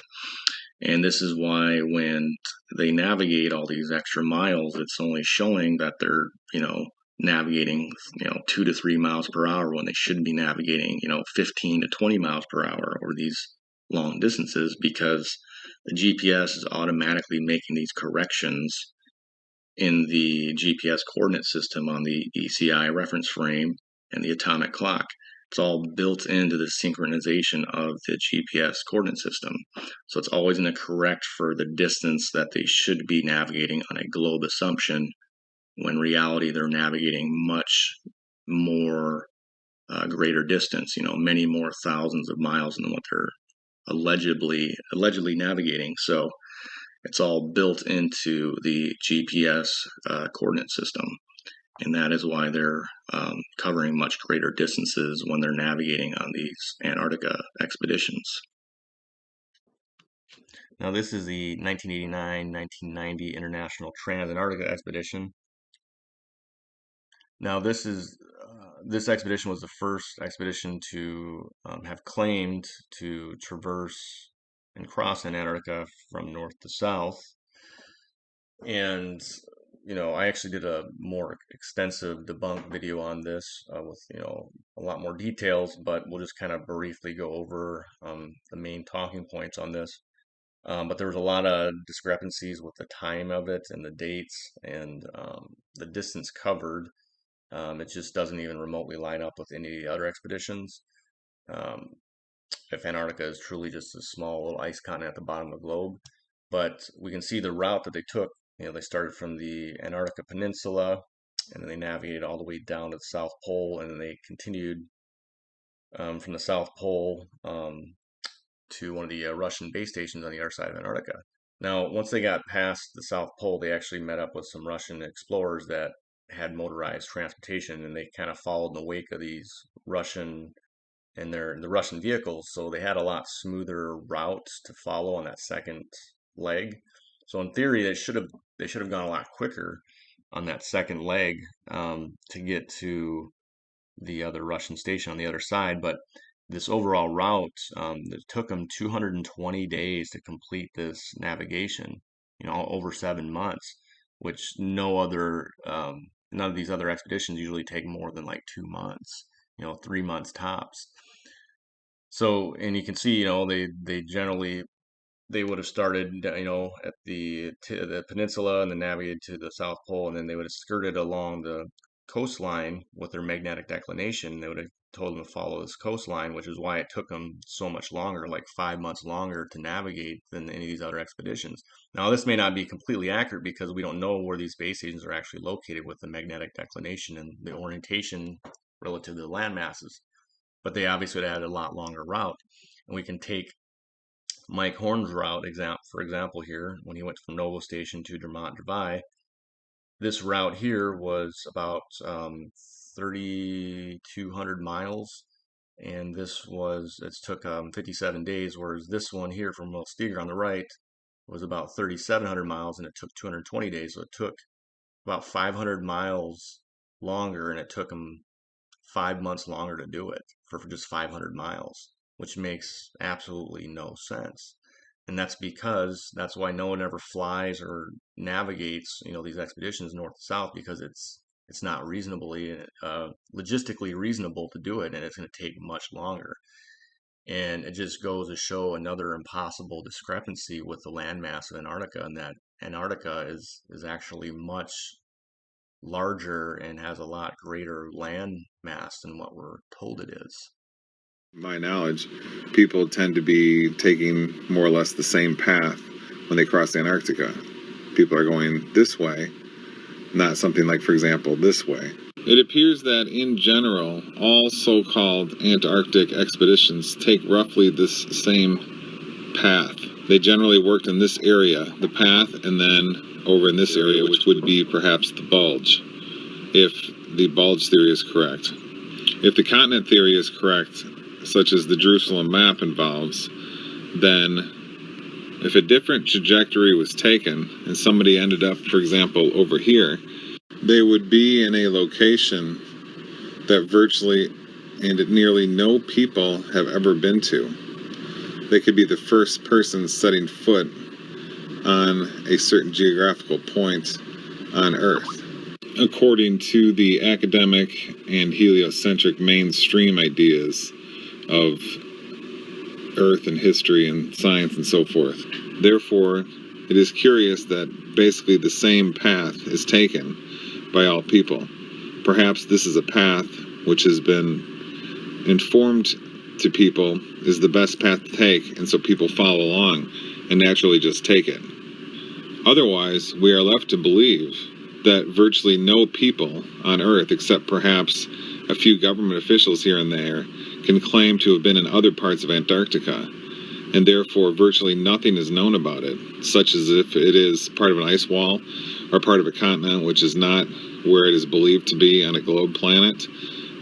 And this is why when they navigate all these extra miles, it's only showing that they're, navigating, 2 to 3 miles per hour when they should be navigating, 15 to 20 miles per hour over these long distances, because the GPS is automatically making these corrections in the GPS coordinate system on the ECI reference frame and the atomic clock. It's all built into the synchronization of the GPS coordinate system. So it's always going to correct for the distance that they should be navigating on a globe assumption, when in reality they're navigating much more greater distance, many more thousands of miles than what they're allegedly navigating. So it's all built into the GPS coordinate system. And that is why they're covering much greater distances when they're navigating on these Antarctica expeditions. Now, this is the 1989-1990 International Trans-Antarctica Expedition. Now, this expedition was the first expedition to have claimed to traverse and cross Antarctica from north to south. And I actually did a more extensive debunk video on this with, a lot more details, but we'll just kind of briefly go over the main talking points on this. But there was a lot of discrepancies with the time of it and the dates and the distance covered. It just doesn't even remotely line up with any of the other expeditions. If Antarctica is truly just a small little ice continent at the bottom of the globe. But we can see the route that they took. They started from the Antarctica Peninsula, and then they navigated all the way down to the South Pole, and then they continued from the South Pole to one of the Russian base stations on the other side of Antarctica. Now, once they got past the South Pole, they actually met up with some Russian explorers that had motorized transportation, and they kind of followed in the wake of these Russian and the Russian vehicles. So they had a lot smoother routes to follow on that second leg. So in theory, they should have gone a lot quicker on that second leg to get to the other Russian station on the other side. But this overall route, it took them 220 days to complete this navigation, over 7 months, which none of these other expeditions usually take more than like 2 months, 3 months tops. So, and you can see, they generally, they would have started, at the peninsula and then navigated to the South Pole, and then they would have skirted along the coastline with their magnetic declination. They would have told them to follow this coastline, which is why it took them so much longer, like 5 months longer to navigate than any of these other expeditions. Now, this may not be completely accurate because we don't know where these base stations are actually located with the magnetic declination and the orientation relative to the land masses. But they obviously would have had a lot longer route. And we can take Mike Horn's route, for example, here, when he went from Novo Station to Drummond-Drevai. This route here was about 3,200 miles, and it took 57 days, whereas this one here from Will Steger on the right was about 3,700 miles, and it took 220 days. So it took about 500 miles longer, and it took them 5 months longer to do it for just 500 miles, which makes absolutely no sense. And that's why no one ever flies or navigates, these expeditions north to south, because it's not logistically reasonable to do it, and it's going to take much longer. And it just goes to show another impossible discrepancy with the landmass of Antarctica, and that Antarctica is actually much larger and has a lot greater land mass than what we're told it is. My knowledge, people tend to be taking more or less the same path when they cross Antarctica. People are going this way, not something like, for example, this way. It appears that in general, all so-called Antarctic expeditions take roughly this same path. They generally worked in this area, the path, and then over in this area, which would be perhaps the bulge, if the bulge theory is correct. If the continent theory is correct, such as the Jerusalem map involves, then if a different trajectory was taken and somebody ended up, for example, over here, they would be in a location that virtually and nearly no people have ever been to. They could be the first person setting foot on a certain geographical point on Earth. According to the academic and heliocentric mainstream ideas of Earth and history and science and so forth. Therefore, it is curious that basically the same path is taken by all people. Perhaps this is a path which has been informed to people is the best path to take, and so people follow along and naturally just take it. Otherwise, we are left to believe that virtually no people on Earth, except perhaps a few government officials here and there, can claim to have been in other parts of Antarctica, and therefore virtually nothing is known about it, such as if it is part of an ice wall or part of a continent which is not where it is believed to be on a globe planet,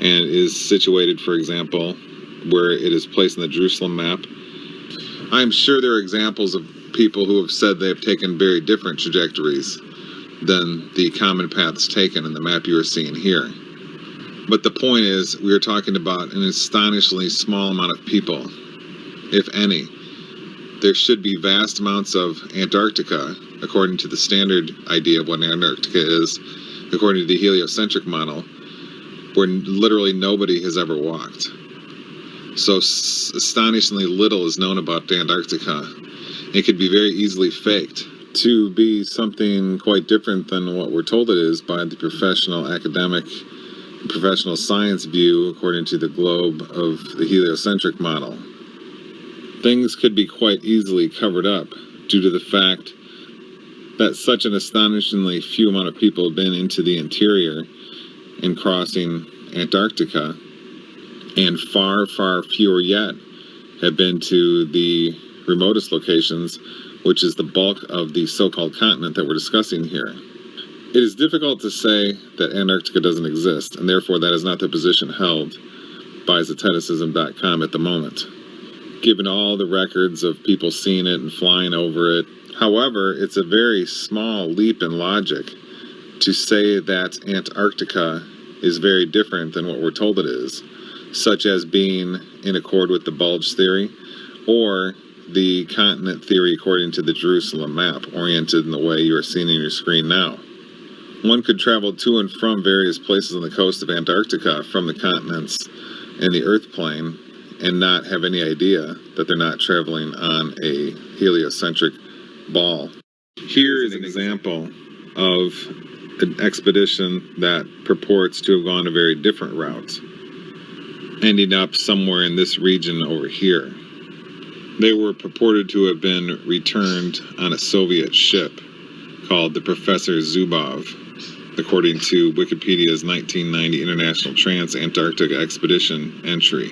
and is situated, for example, where it is placed in the Jerusalem map. I'm sure there are examples of people who have said they have taken very different trajectories than the common paths taken in the map you are seeing here. But the point is, we are talking about an astonishingly small amount of people, if any. There should be vast amounts of Antarctica, according to the standard idea of what Antarctica is, according to the heliocentric model, where literally nobody has ever walked. So astonishingly little is known about Antarctica. It could be very easily faked to be something quite different than what we're told it is by the professional academic, professional science view according to the globe of the heliocentric model. Things could be quite easily covered up due to the fact that such an astonishingly few amount of people have been into the interior in crossing Antarctica, and far, far fewer yet have been to the remotest locations, which is the bulk of the so-called continent that we're discussing here. It is difficult to say that Antarctica doesn't exist, and therefore that is not the position held by Zeteticism.com at the moment, given all the records of people seeing it and flying over it. However, it's a very small leap in logic to say that Antarctica is very different than what we're told it is, such as being in accord with the bulge theory or the continent theory according to the Jerusalem map, oriented in the way you are seeing in your screen now. One could travel to and from various places on the coast of Antarctica from the continents and the Earth plane and not have any idea that they're not traveling on a heliocentric ball. Here is an example of an expedition that purports to have gone a very different route, ending up somewhere in this region over here. They were purported to have been returned on a Soviet ship called the Professor Zubov, according to Wikipedia's 1990 International Trans-Antarctic Expedition entry.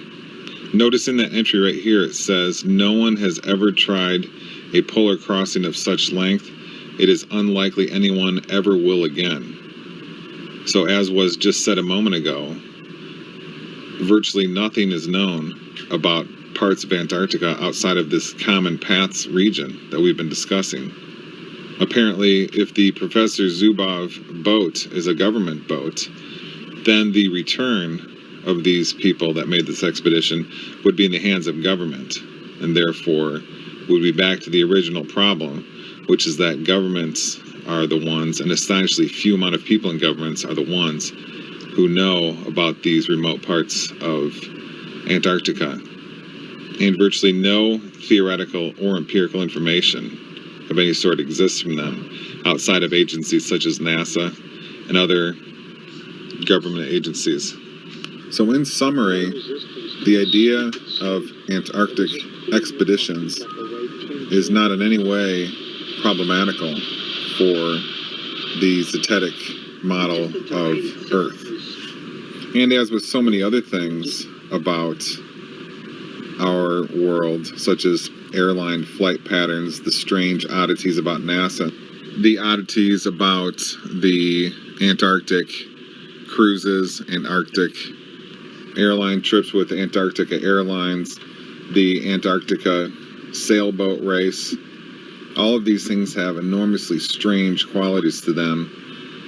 Notice in that entry right here, it says, "No one has ever tried a polar crossing of such length. It is unlikely anyone ever will again." So as was just said a moment ago, virtually nothing is known about parts of Antarctica outside of this common paths region that we've been discussing. Apparently, if the Professor Zubov boat is a government boat, then the return of these people that made this expedition would be in the hands of government, and therefore would be back to the original problem, which is that governments are the ones, an astonishingly few amount of people in governments are the ones who know about these remote parts of Antarctica, and virtually no theoretical or empirical information of any sort exists from them outside of agencies such as NASA and other government agencies. So in summary, the idea of Antarctic expeditions is not in any way problematical for the zetetic model of Earth. And as with so many other things about our world, such as airline flight patterns, the strange oddities about NASA, the oddities about the Antarctic cruises and Arctic airline trips with Antarctica Airlines, the Antarctica sailboat race, all of these things have enormously strange qualities to them,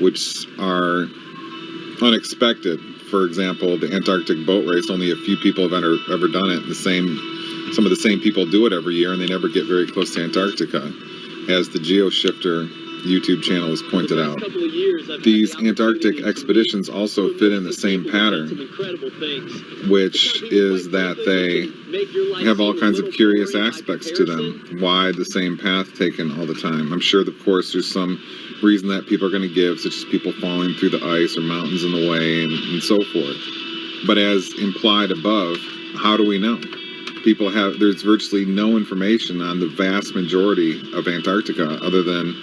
which are unexpected. For example, the Antarctic boat race, only a few people have ever done it. Some of the same people do it every year, and they never get very close to Antarctica, as the GeoShifter YouTube channel has pointed out. These Antarctic expeditions also fit in the same pattern, which is that they have all kinds of curious aspects to them. Why the same path taken all the time? I'm sure, of course, there's some reason that people are going to give, such as people falling through the ice or mountains in the way and so forth. But as implied above, how do we know? There's virtually no information on the vast majority of Antarctica other than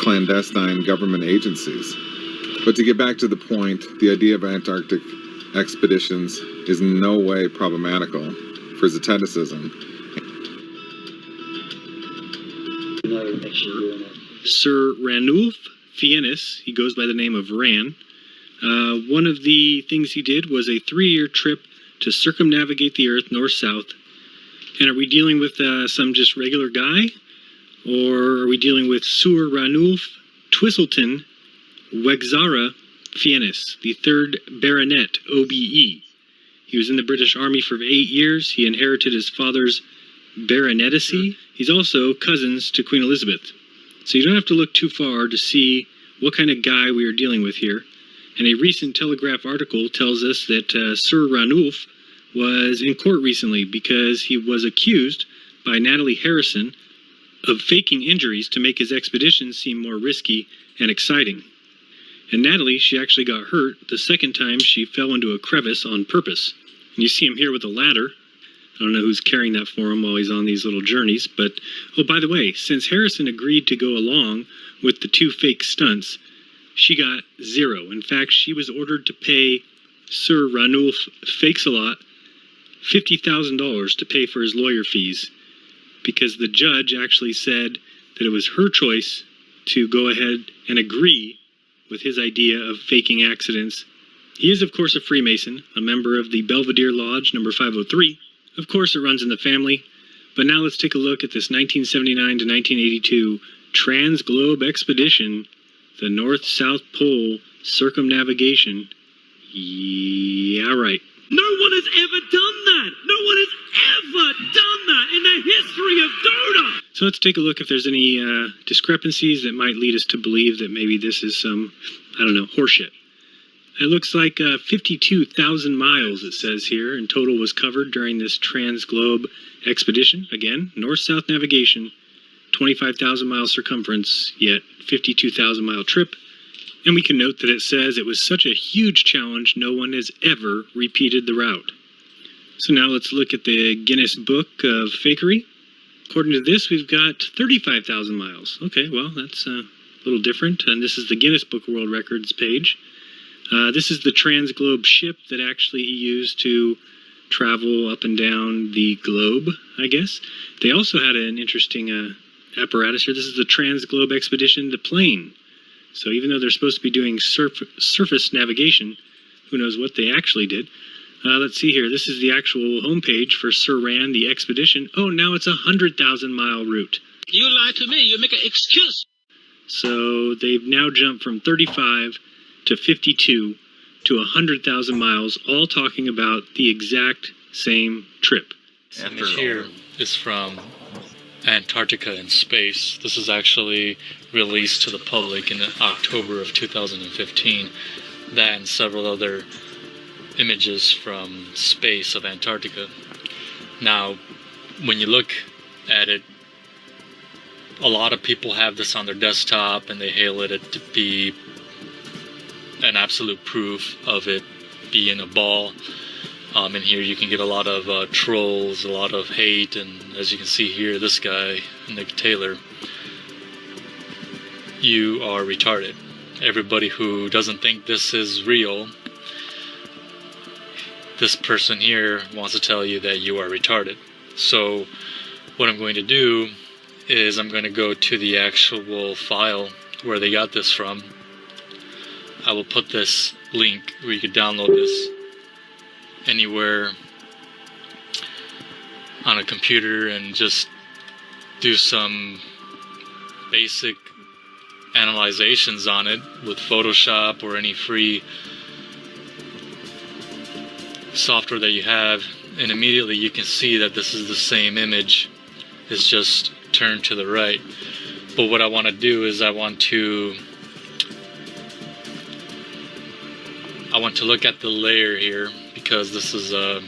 clandestine government agencies. But to get back to the point, the idea of Antarctic expeditions is in no way problematical for Zeteticism. Sir Ranulf Fiennes, he goes by the name of Ran. One of the things he did was a 3-year trip to circumnavigate the Earth north-south. And are we dealing with some just regular guy? Or are we dealing with Sir Ranulf Twistleton Wegzara Fiennes, the 3rd Baronet, OBE? He was in the British Army for 8 years. He inherited his father's baronetcy. He's also cousins to Queen Elizabeth. So you don't have to look too far to see what kind of guy we are dealing with here. And a recent Telegraph article tells us that Sir Ranulf was in court recently because he was accused by Natalie Harrison of faking injuries to make his expedition seem more risky and exciting. And Natalie, she actually got hurt the second time she fell into a crevice on purpose. And you see him here with a ladder. I don't know who's carrying that for him while he's on these little journeys. But, oh, by the way, since Harrison agreed to go along with the 2 fake stunts, she got 0. In fact, she was ordered to pay Sir Ranulf Fakes-a-Lot $50,000 to pay for his lawyer fees, because the judge actually said that it was her choice to go ahead and agree with his idea of faking accidents. He is, of course, a Freemason, a member of the Belvedere Lodge, number 503. Of course, it runs in the family. But now let's take a look at this 1979 to 1982 Trans-Globe Expedition, the North-South Pole Circumnavigation. Yeah, right. No one has ever done that. No one has ever done that in the history of Dota. So let's take a look if there's any discrepancies that might lead us to believe that maybe this is some, I don't know, horseshit. It looks like 52,000 miles, it says here, in total was covered during this Trans-Globe expedition. Again, north-south navigation, 25,000 mile circumference, yet 52,000 mile trip. And we can note that it says it was such a huge challenge, no one has ever repeated the route. So now let's look at the Guinness Book of Fakery. According to this, we've got 35,000 miles. Okay, well, that's a little different. And this is the Guinness Book World Records page. This is the Trans-Globe ship that actually he used to travel up and down the globe, I guess. They also had an interesting apparatus here. This is the Trans-Globe Expedition, the plane. So even though they're supposed to be doing surface navigation, who knows what they actually did. Let's see here. This is the actual homepage for Saran, the expedition. Oh, now it's a 100,000-mile route. You lie to me. You make an excuse. So they've now jumped from 35 to 52 to 100,000 miles, all talking about the exact same trip. This image here is from Antarctica in space. This is actually released to the public in October of 2015. That and several other images from space of Antarctica. Now, when you look at it, a lot of people have this on their desktop and they hail it to be an absolute proof of it being a ball. In here you can get a lot of trolls, a lot of hate, and as you can see here, this guy, Nick Taylor, you are retarded. Everybody who doesn't think this is real, this person here wants to tell you that you are retarded. So what I'm going to do is I'm going to go to the actual file where they got this from. I will put this link where you can download this anywhere on a computer and just do some basic analyzations on it with Photoshop or any free software that you have, and immediately you can see that this is the same image. It's just turned to the right. But what I want to do is I want to look at the layer here, because this is a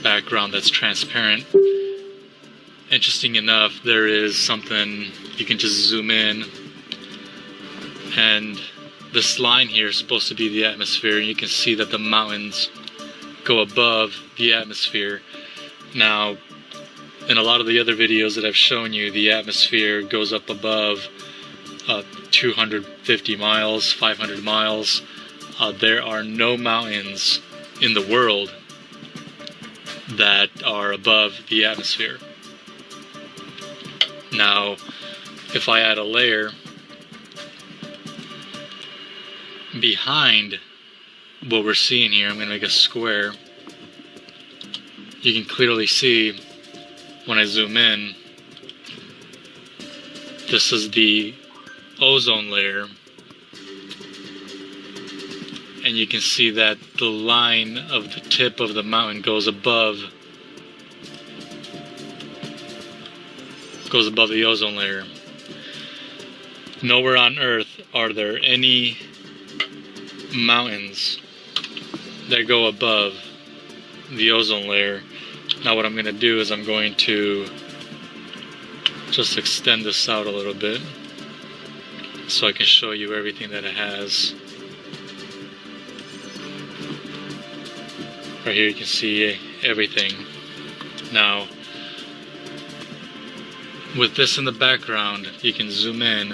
background that's transparent. Interesting enough, there is something you can just zoom in, and this line here is supposed to be the atmosphere, and you can see that the mountains go above the atmosphere. Now, in a lot of the other videos that I've shown you, the atmosphere goes up above 250 miles, 500 miles. There are no mountains in the world that are above the atmosphere. Now, if I add a layer behind what we're seeing here, I'm going to make a square. You can clearly see when I zoom in, this is the ozone layer. And you can see that the line of the tip of the mountain goes above the ozone layer. Nowhere on Earth are there any mountains that go above the ozone layer. Now what I'm going to do is I'm going to just extend this out a little bit so I can show you everything that it has. Right here you can see everything. Now, with this in the background, you can zoom in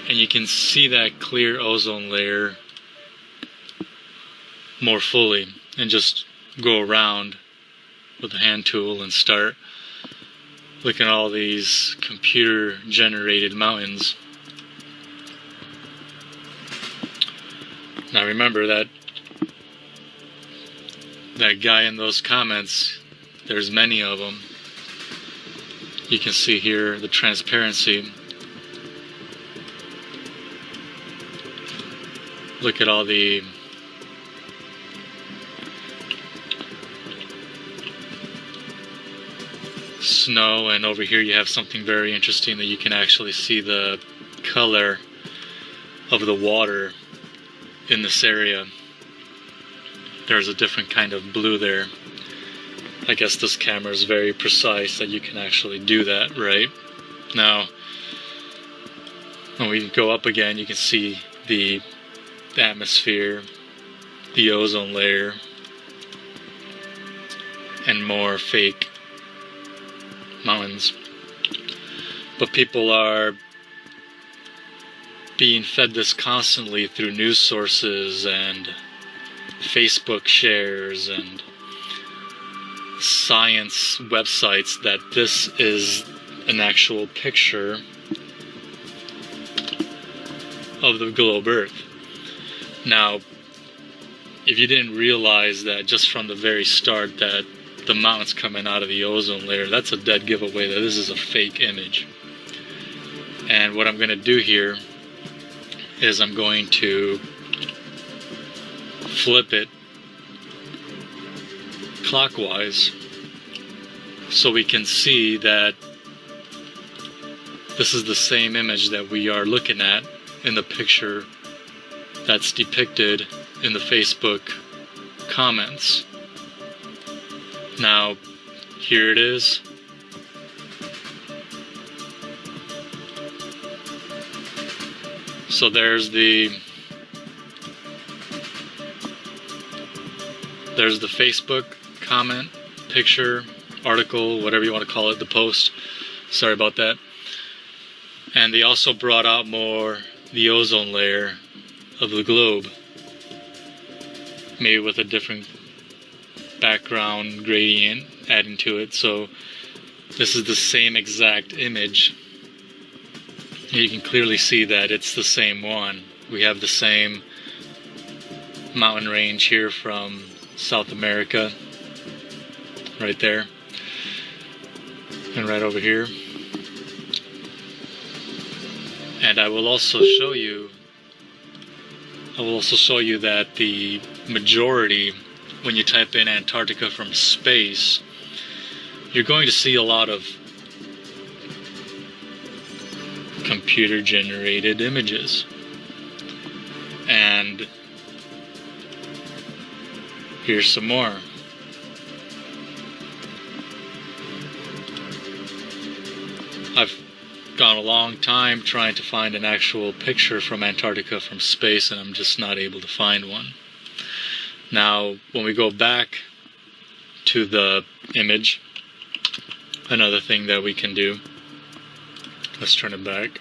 and you can see that clear ozone layer more fully, and just go around with the hand tool and start looking at all these computer generated mountains. Now remember that guy in those comments, there's many of them. You can see here the transparency. Look at all the snow, and over here you have something very interesting that you can actually see the color of the water in this area. There's a different kind of blue there. I guess this camera is very precise that you can actually do that, right? Now, when we go up again, you can see the atmosphere, the ozone layer, and more fake mountains. But people are being fed this constantly through news sources and Facebook shares and science websites that this is an actual picture of the globe Earth. Now, if you didn't realize that just from the very start that the mountains coming out of the ozone layer, that's a dead giveaway that this is a fake image. And what I'm going to do here is I'm going to flip it clockwise so we can see that this is the same image that we are looking at in the picture that's depicted in the Facebook comments. Now, here it is. So there's the Facebook comment, picture, article, whatever you want to call it, the post. Sorry about that. And they also brought out more the ozone layer of the globe, maybe with a different background gradient adding to it. So this is the same exact image. You can clearly see that it's the same one. We have the same mountain range here from South America, right there, and right over here. And I will also show you that the majority, when you type in Antarctica from space, you're going to see a lot of computer-generated images. And here's some more. I've gone a long time trying to find an actual picture from Antarctica from space, and I'm just not able to find one. Now, when we go back to the image, another thing that we can do, let's turn it back.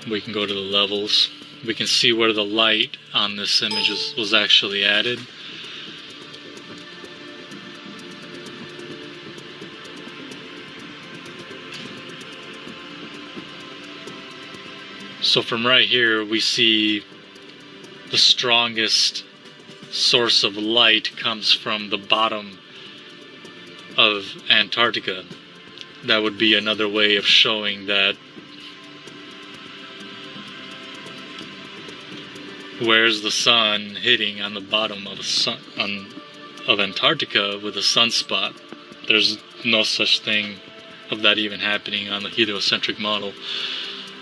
We can go to the levels. We can see where the light on this image was actually added. So from right here, we see the strongest source of light comes from the bottom of Antarctica. That would be another way of showing that where's the sun hitting on the bottom of of Antarctica with a sunspot. There's no such thing of that even happening on the heliocentric model.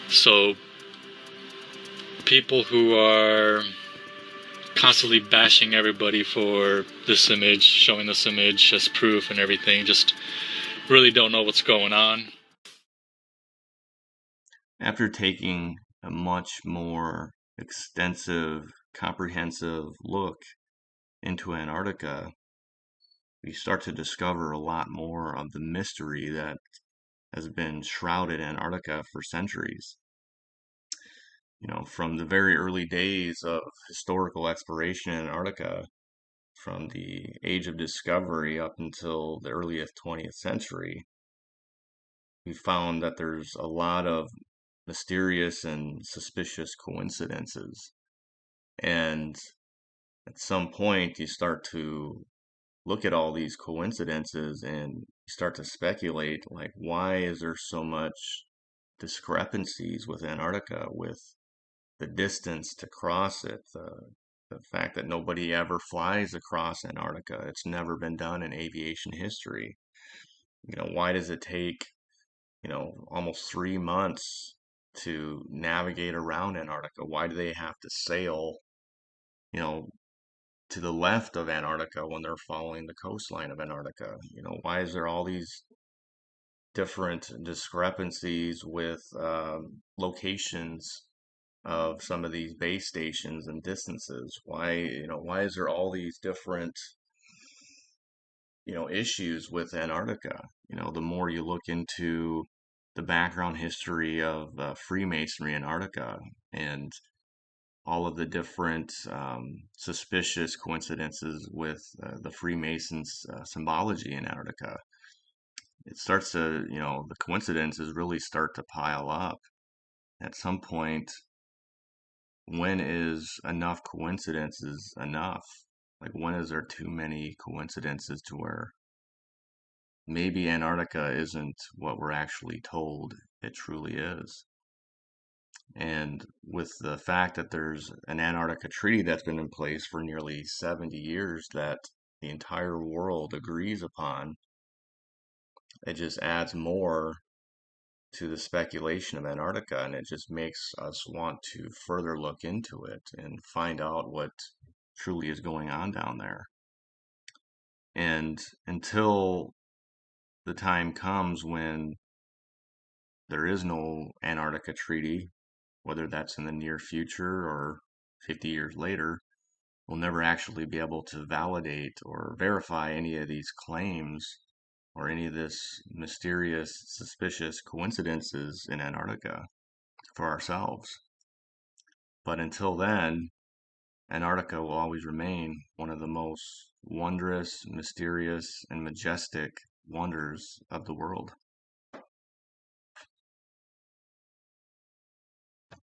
So people who are constantly bashing everybody for this image, showing this image as proof and everything, just really don't know what's going on. After taking a much more extensive, comprehensive look into Antarctica, we start to discover a lot more of the mystery that has been shrouded Antarctica for centuries. You know, from the very early days of historical exploration in Antarctica, from the age of discovery up until the earliest 20th century, we found that there's a lot of mysterious and suspicious coincidences. And at some point, you start to look at all these coincidences and start to speculate, like, why is there so much discrepancies with Antarctica, with the distance to cross it, the fact that nobody ever flies across Antarctica. It's never been done in aviation history. You know, why does it take, almost 3 months to navigate around Antarctica? Why do they have to sail, to the left of Antarctica when they're following the coastline of Antarctica? Why is there all these different discrepancies with locations of some of these base stations and distances? Why is there all these different, issues with Antarctica? The more you look into the background history of Freemasonry in Antarctica and all of the different suspicious coincidences with the Freemasons' symbology in Antarctica, it starts to, the coincidences really start to pile up. At some point, when is enough coincidences enough? Like, when is there too many coincidences to where maybe Antarctica isn't what we're actually told it truly is? And with the fact that there's an Antarctica treaty that's been in place for nearly 70 years that the entire world agrees upon, it just adds more to the speculation of Antarctica, and it just makes us want to further look into it and find out what truly is going on down there. And until the time comes when there is no Antarctica treaty, whether that's in the near future or 50 years later, we'll never actually be able to validate or verify any of these claims or any of this mysterious, suspicious coincidences in Antarctica for ourselves. But until then, Antarctica will always remain one of the most wondrous, mysterious, and majestic wonders of the world.